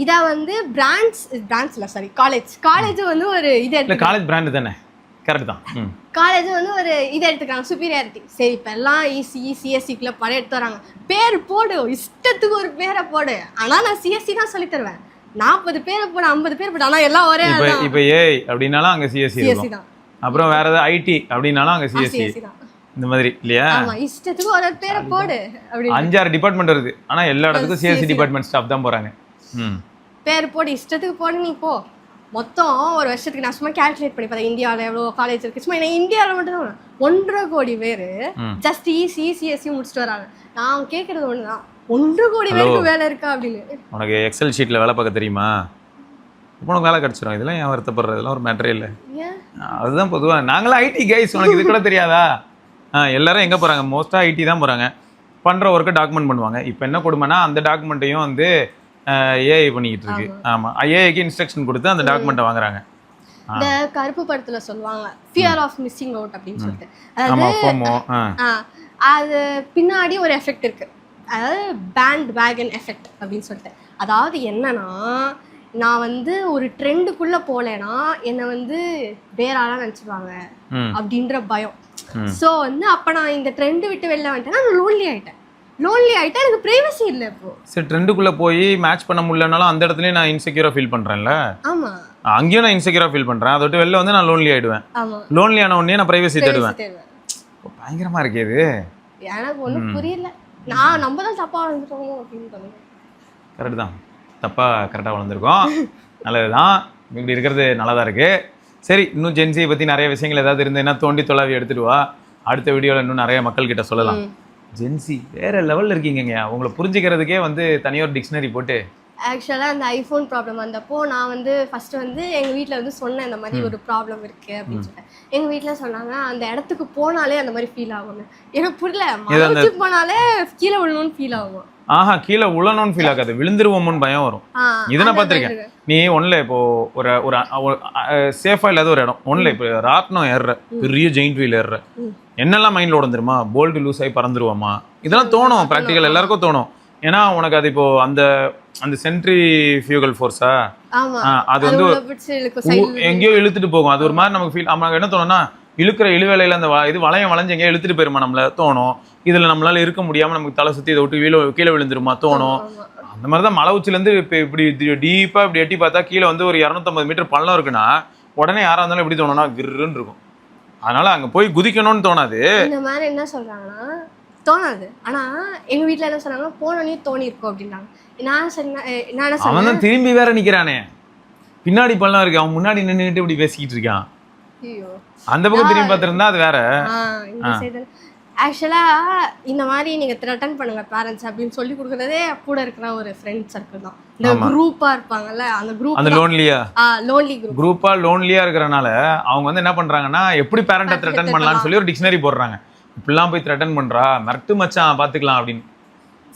இதை வந்து பிராண்ட்ஸ்ல சாரி காலேஜ் வந்து ஒரு இது எடுத்து, காலேஜ் பிராண்ட் தானே, கரெக்ட் தான். காலேஜ் வந்து ஒரு இதை எடுத்துக்கிறாங்க, சுப்பீரியாரிட்டி. சரி இப்போ எல்லாம் சிஎஸ்சிக்குள்ள படம் எடுத்து வராங்க, பேர் போடு, இஷ்டத்துக்கு ஒரு பேரை போடு, ஆனால் நான் சிஎஸ்சி தான் சொல்லி தருவேன், 40 பேரை போடு 50 பேர் போடு, ஆனால் எல்லாம் ஒரே. இப்போ ஏஐ அப்படின்னாலும் அங்கே சிஎஸ்சி தான், அப்புறம் வேற ஏதாவது ஐடி அப்படின்னாலும் அங்கே சிஎஸ்சி தான், இந்த மாதிரி இல்லையா? இஷ்டத்துக்கு ஒரு பேரை போடு அப்படி 5-6 டிபார்ட்மெண்ட் வருது, ஆனா எல்லா இடத்துக்கும் சிஎஸ்சி டிபார்ட்மெண்ட் ஸ்டாஃப் தான் போறாங்க. பேர் போடு, இஷ்டத்துக்கு போடு, நீ போ. மொத்தம் ஒரு வருஷத்துக்கு நான் சும்மா கால்குலேட் பண்ணி பார்த்தேன், இந்தியாவில் எவ்வளோ காலேஜ் இருக்கு, சும்மா நான் இந்தியாவில் மட்டும் தான் 1.5 கோடி பேர் ஜஸ்ட் சிஎஸ்சி முடிச்சுட்டு வராங்க. நான் கேட்கறது ஒண்ணுதான், 1.5 கோடி பேருக்கு வேலை இருக்கா அப்படின்னு. உனக்கு எக்ஸல் ஷீட்ல வேலை பார்க்க தெரியுமா? உனக்கு வேலை கிடைச்சிடும், இதெல்லாம் ஏன் வருத்தப்படுறது, இதெல்லாம் ஒரு மேட்டரே இல்லை. அதுதான் பொதுவாக நாங்களாம் ஐடி கைஸ், உனக்கு இது கூட தெரியாதா? எல்லாரும் எங்கே போகிறாங்க, மோஸ்ட்டாக ஐடி தான் போகிறாங்க, பண்ணுற ஒர்க்கை டாக்குமெண்ட் பண்ணுவாங்க. இப்போ என்ன கொடுமைனா அந்த டாக்குமெண்ட்டையும் வந்து ஏஐ பண்ணிக்கிட்டு இருக்கு. ஆமாம், ஏஐக்கு இன்ஸ்ட்ரக்ஷன் கொடுத்து அந்த டாக்குமெண்ட்டை வாங்குறாங்க. இந்த கருப்பு படத்துல சொல்லுவாங்க ஃபியர் ஆஃப் மிஸ்ஸிங் அவுட் அப்படின்னு சொல்லிட்டு, அதாவது அது பின்னாடி ஒரு எஃபெக்ட் இருக்கு, அதாவது பேண்ட் வேகன் எஃபெக்ட் அப்படின்னு சொல்லிட்டு. அதாவது என்னன்னா, நான் வந்து ஒரு ட்ரெண்டுக்குள்ள போலேன்னா என்னை வந்து வேற ஆளா நினைச்சிருவாங்க அப்படின்ற பயம். ஸோ வந்து அப்போ நான் இந்த ட்ரெண்டு விட்டு வெளில வந்துட்டேன்னா நான் லோன்லி ஆயிட்டேன், எனக்கு பிரைவசி இல்லை. இப்போ சரி, ட்ரெண்டுக்குள்ள போய் மேட்ச் பண்ண முடியலனாலும் அந்த இடத்துலயே நான் இன்செக்யூரா ஃபீல் பண்றேன்ல. ஆமா, அங்கேயும் நான் இன்செக்யூரா ஃபீல் பண்றேன், அதை விட்டு வெளில வந்து நான் லோன்லி ஆயிடுவேன். லோன்லி ஆன உடனே நான் பிரைவசி தேடுவேன். பயங்கரமா இருக்கு இது. எனக்கு ஒன்றும் புரியல, நம்ம தான் தப்பா வளர்ந்துட்டோமோ அப்படின்னு தோணுது. கரெக்ட் தான், தப்பா கரெக்டாக வளர்ந்துருக்கோம், நல்லதுதான், இப்படி இருக்கிறது நல்லதா இருக்கு. சரி, இன்னும் ஜென்சியை பற்றி நிறைய விஷயங்கள் ஏதாவது இருந்ததுன்னா தோண்டி தொலைவி எடுத்துட்டு வா, அடுத்த வீடியோவில் இன்னும் நிறைய மக்கள் கிட்ட சொல்லலாம். ஜென்சி வேற லெவலில் இருக்கீங்க, உங்களை புரிஞ்சுக்கிறதுக்கே வந்து தனியார் டிக்ஷனரி போட்டு. ஆக்சுவலாக அந்த ஐஃபோன் ப்ராப்ளம் வந்தப்போ நான் வந்து ஃபர்ஸ்ட் வந்து எங்கள் வீட்டில் வந்து சொன்னேன் இந்த மாதிரி ஒரு ப்ராப்ளம் இருக்குது அப்படின்னு சொல்லிட்டு. எங்கள் வீட்டில் சொன்னாங்க அந்த இடத்துக்கு போனாலே அந்த மாதிரி ஃபீல் ஆகும். எனக்கு புரியல, மலைக்கு போனாலே கீழே விழணும்னு ஃபீல் ஆகும். கீழே உழணும்னு ஃபீல் ஆகாது, விழுந்துருவோம்னு பயம் வரும். இதை நான் பார்த்துருக்கேன். நீ ஒன்றுல இப்போ ஒரு ஒரு சேஃபா இல்லாத ஒரு இடம் ஒன்றுல இப்போ ராட்னம் ஏறுற, பெரிய ஜெயிண்ட் வீல் ஏறுற, என்னெல்லாம் மைண்ட்ல ஓடந்துருமா, போல்டு லூஸ் ஆகி பறந்துருவோமா, இதெல்லாம் தோணும், ப்ராக்டிக்கல் எல்லாருக்கும் தோணும். ஏன்னா உனக்கு அது இப்போ அந்த அந்த சென்ட்ரி ஃபியூகல் ஃபோர்ஸா அது வந்து எங்கேயோ இழுத்துட்டு போகும், அது ஒரு மாதிரி நமக்கு ஃபீல். நமக்கு என்ன தோணும்னா, இழுக்கிற இழுவேலையில அந்த இது வளையம் வளைஞ்சு எங்கேயோ இழுத்துட்டு போயிருமா நம்மள தோணும். இதுல நம்மளால இருக்க முடியாம நமக்கு தலை சுத்தி இதை விட்டு கீழே விழுந்துருமா தோணும். அந்த மாதிரிதான் மலை உச்சிலேருந்து இப்போ இப்படி டீப்பா இப்படி எட்டி பார்த்தா கீழே வந்து ஒரு 250 மீட்டர் பள்ளம் இருக்குன்னா உடனே யாரா இருந்தாலும் எப்படி தோணும்னா கிருன்னு இருக்கும். அதனால அங்க போய் குதிக்கணும்னு தோணாது. இந்த மாதிரி என்ன சொல்றாங்கன்னா தோணாது. ஆனா எங்க வீட்ல என்ன சொன்னாங்க, போனோடனே தோணி இருக்கும் அப்படின்னாங்க. நான் சொன்னேன், நான் என்ன அவன் சொன்னேன், தான் திரும்பி வேற நிக்கிறானே, பின்னாடி பள்ளம் இருக்கு, அவன் முன்னாடி நின்னுட்டு இப்படி பேசிக்கிட்டு இருக்கான். ஐயோ அந்த பக்கம் திரும்பி பார்த்திருந்தா அது வேற. இந்த சைடு ஆக்சுவலா இந்த மாதிரி நீங்க த்ரெட்டன் பண்ணுங்க பேரண்ட்ஸ் அப்படின்னு சொல்லி கொடுக்கறதே கூட இருக்கிற ஒரு ஃப்ரெண்ட் சர்க்கிள் தான். இந்த குரூப்பா இருப்பாங்கல்ல, அந்த குரூப், அந்த லோன்லியா லோன்லி குரூப்பா லோன்லியா இருக்கறனால அவங்க வந்து என்ன பண்றாங்கன்னா, எப்படி பேரண்ட்டை த்ரெட்டன் பண்ணலாம்னு சொல்லி ஒரு டிக்ஷனரி போடுறாங்க. இப்படிலாம் போய் த்ரெட்டன் பண்றா, மிரட்டு மச்சான் பாத்துக்கலாம் அப்படின்னு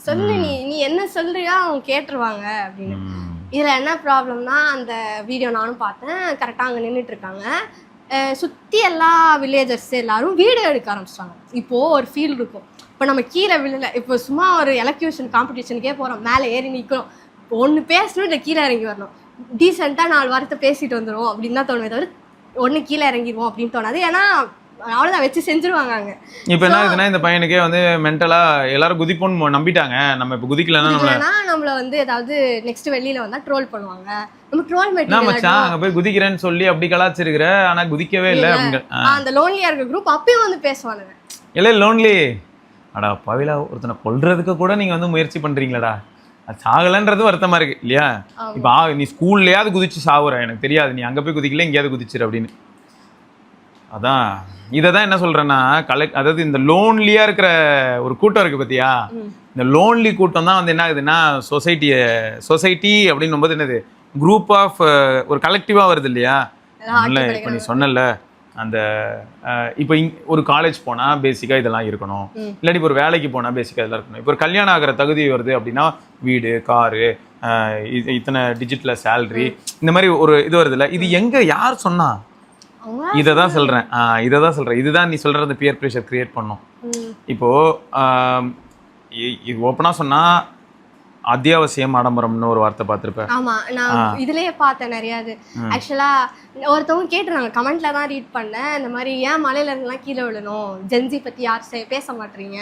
சொல்லு. நீ என்ன சொல்றியா அவங்க கேட்டுருவாங்க அப்படின்னு. இதுல என்ன ப்ராப்ளம்னா, அந்த வீடியோ நானும் பார்த்தேன். கரெக்டா அங்க நின்றுட்டு இருக்காங்க, சுற்றி எல்லா வில்லேஜர்ஸ் எல்லாரும் வீடியோ எடுக்க ஆரம்பிச்சிட்டாங்க. இப்போது ஒரு ஃபீல் இருக்கும், இப்போ நம்ம கீழே விழல, இப்போ சும்மா ஒரு எலக்யூஷன் காம்படிஷனுக்கே போகிறோம், மேலே ஏறி நிற்கிறோம், இப்போ ஒன்று பேசணும் இல்லை கீழே இறங்கி வரணும், டீசெண்டாக 4 வாரத்தை பேசிட்டு வந்துடுவோம் அப்படின்னு தான் தோணுமே தவிர ஒன்று கீழே இறங்கிடுவோம் அப்படின்னு தோணாது. ஏன்னா அவ்வளோதான் வச்சு செஞ்சுருவாங்க அங்கே. இப்போ என்ன ஆகுதுன்னா, இந்த பையனுக்கே வந்து மென்டலாக எல்லாரும் குதிப்போன்னு நம்பிட்டாங்க. நம்ம இப்போ குதிக்கலன்னா நம்மள வந்து ஏதாவது நெக்ஸ்ட் வெளியில வந்தா ட்ரோல் பண்ணுவாங்க. நம்ம ட்ரோல் மெட்டீரியல் மச்சான் அங்க போய் குதிக்கிறேன்னு சொல்லி அப்படி கலாச்சிருக்கிற, ஆனா குதிக்கவே இல்லை. அந்த லோன்லியா இருக்க குரூப் அப்பயும் வந்து பேசுவானுங்க, இல்லை லோன்லி அடா பவிலா ஒருத்தனை கொல்றதுக்கு கூட நீங்க வந்து முயற்சி பண்றீங்களடா, அது சாகலன்றது வருத்தமா இருக்கு இல்லையா? இப்போ நீ ஸ்கூல்லையாவது குதிச்சு சாவுற, எனக்கு தெரியாது, நீ அங்க போய் குதிக்கல எங்கேயாவது குதிச்சிரு அப்படின்னு. அதான் இதை தான் என்ன சொல்றேன்னா, அதாவது இந்த லோன்லியா இருக்கிற ஒரு கூட்டம் இருக்கு பத்தியா, இந்த லோன்லி கூட்டம் தான் வந்து என்ன ஆகுதுன்னா, சொசைட்டி அப்படின்னும் போது என்னது, குரூப் ஆஃப் ஒரு கலெக்டிவா வருது இல்லையா? இல்லை இப்போ நீ சொன்னல, அந்த இப்போ ஒரு காலேஜ் போனா பேசிக்கா இதெல்லாம் இருக்கணும், இல்லாட்டி இப்போ ஒரு வேலைக்கு போனா பேசிக்கா இதெல்லாம் இருக்கணும். இப்போ ஒரு கல்யாணம் ஆகிற தகுதி வருது அப்படின்னா வீடு, காரு, இத்தனை டிஜிட்டல் சேலரி, இந்த மாதிரி ஒரு இது வருது இல்லை. இது எங்க யார் சொன்னா? இதை தான் சொல்றேன், இதுதான் நீ சொல்ற அந்த பியர் ப்ரெஷர் கிரியேட் பண்ணும். இப்போ இது ஓப்பனா சொன்னா அத்தியாவசியம் ஆடம்பரம்னு ஒரு வார்த்தை பார்த்துருப்பேன். ஆமா, நான் இதுலயே பார்த்தேன் நிறைய. இது ஆக்சுவலா ஒருத்தவங்க கேட்டுறாங்க, கமெண்ட்ல தான் ரீட் பண்ணேன், இந்த மாதிரி ஏன் மலையில இருந்தெல்லாம் கீழே விழணும், ஜென்சி பத்தி யார் பேச மாட்டீங்க.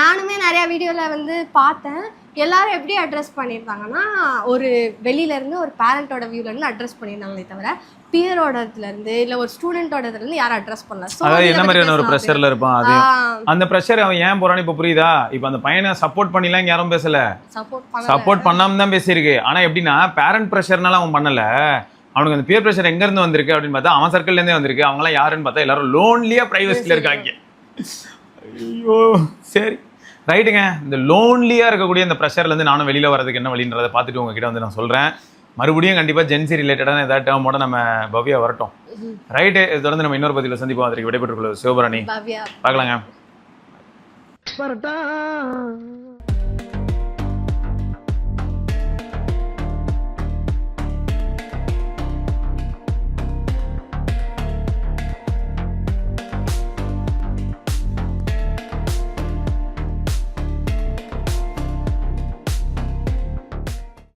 நானுமே நிறைய வீடியோல வந்து பார்த்தேன், எல்லாரும் எப்படி அட்ரஸ் பண்ணியிருந்தாங்கன்னா, ஒரு வெளியில இருந்து ஒரு பேரண்டோட வியூல இருந்து அட்ரஸ் பண்ணியிருந்தாங்களே தவிர பியரோடதுல இருந்து இல்ல ஒரு ஸ்டூடெண்டோடதுல இருந்து யாரும் அட்ரஸ் பண்ணல. அதாவது என்ன மாதிரியான ஒரு ப்ரெஷர்ல இருப்பான், அது அந்த ப்ரெஷர் அவன் ஏன் போறான்னு இப்ப புரியுதா? இப்ப அந்த பையனை சப்போர்ட் பண்ணிலாம் யாரும் பேசல, சப்போர்ட் பண்ணாம தான் பேசியிருக்கு. ஆனா எப்படின்னா, பேரண்ட் ப்ரெஷர்னால அவன் பண்ணல, அவனுக்கு அந்த பியர் ப்ரெஷர் எங்க இருந்து வந்திருக்கு அப்படின்னு பார்த்தா அவன் சர்க்கிள்ல இருந்தே வந்திருக்கு. அவங்க எல்லாம் யாருன்னு பார்த்தா எல்லாரும் லோன்லியா பிரைவசில இருக்காங்க. ஐயோ சரி ரைட்டுங்க, இந்த லோன்லியா இருக்கக்கூடிய இந்த ப்ரெஷர்ல இருந்து நானும் வெளியில வரதுக்கு என்ன வழின்றதை பார்த்துட்டு உங்ககிட்ட வந்து நான் சொல்றேன். மறுபடியும் கண்டிப்பா ஜென்சி ரிலேட்டடான ஏதாவது டேர்மோட நம்ம பவ்யா வரட்டும். ரைட்டு, இது தொடர்ந்து நம்ம இன்னொரு பதிவில் சந்திப்போம். அதற்கு விடைபெற்றுக் கொள்வது சிவபரணி. பார்க்கலாங்க.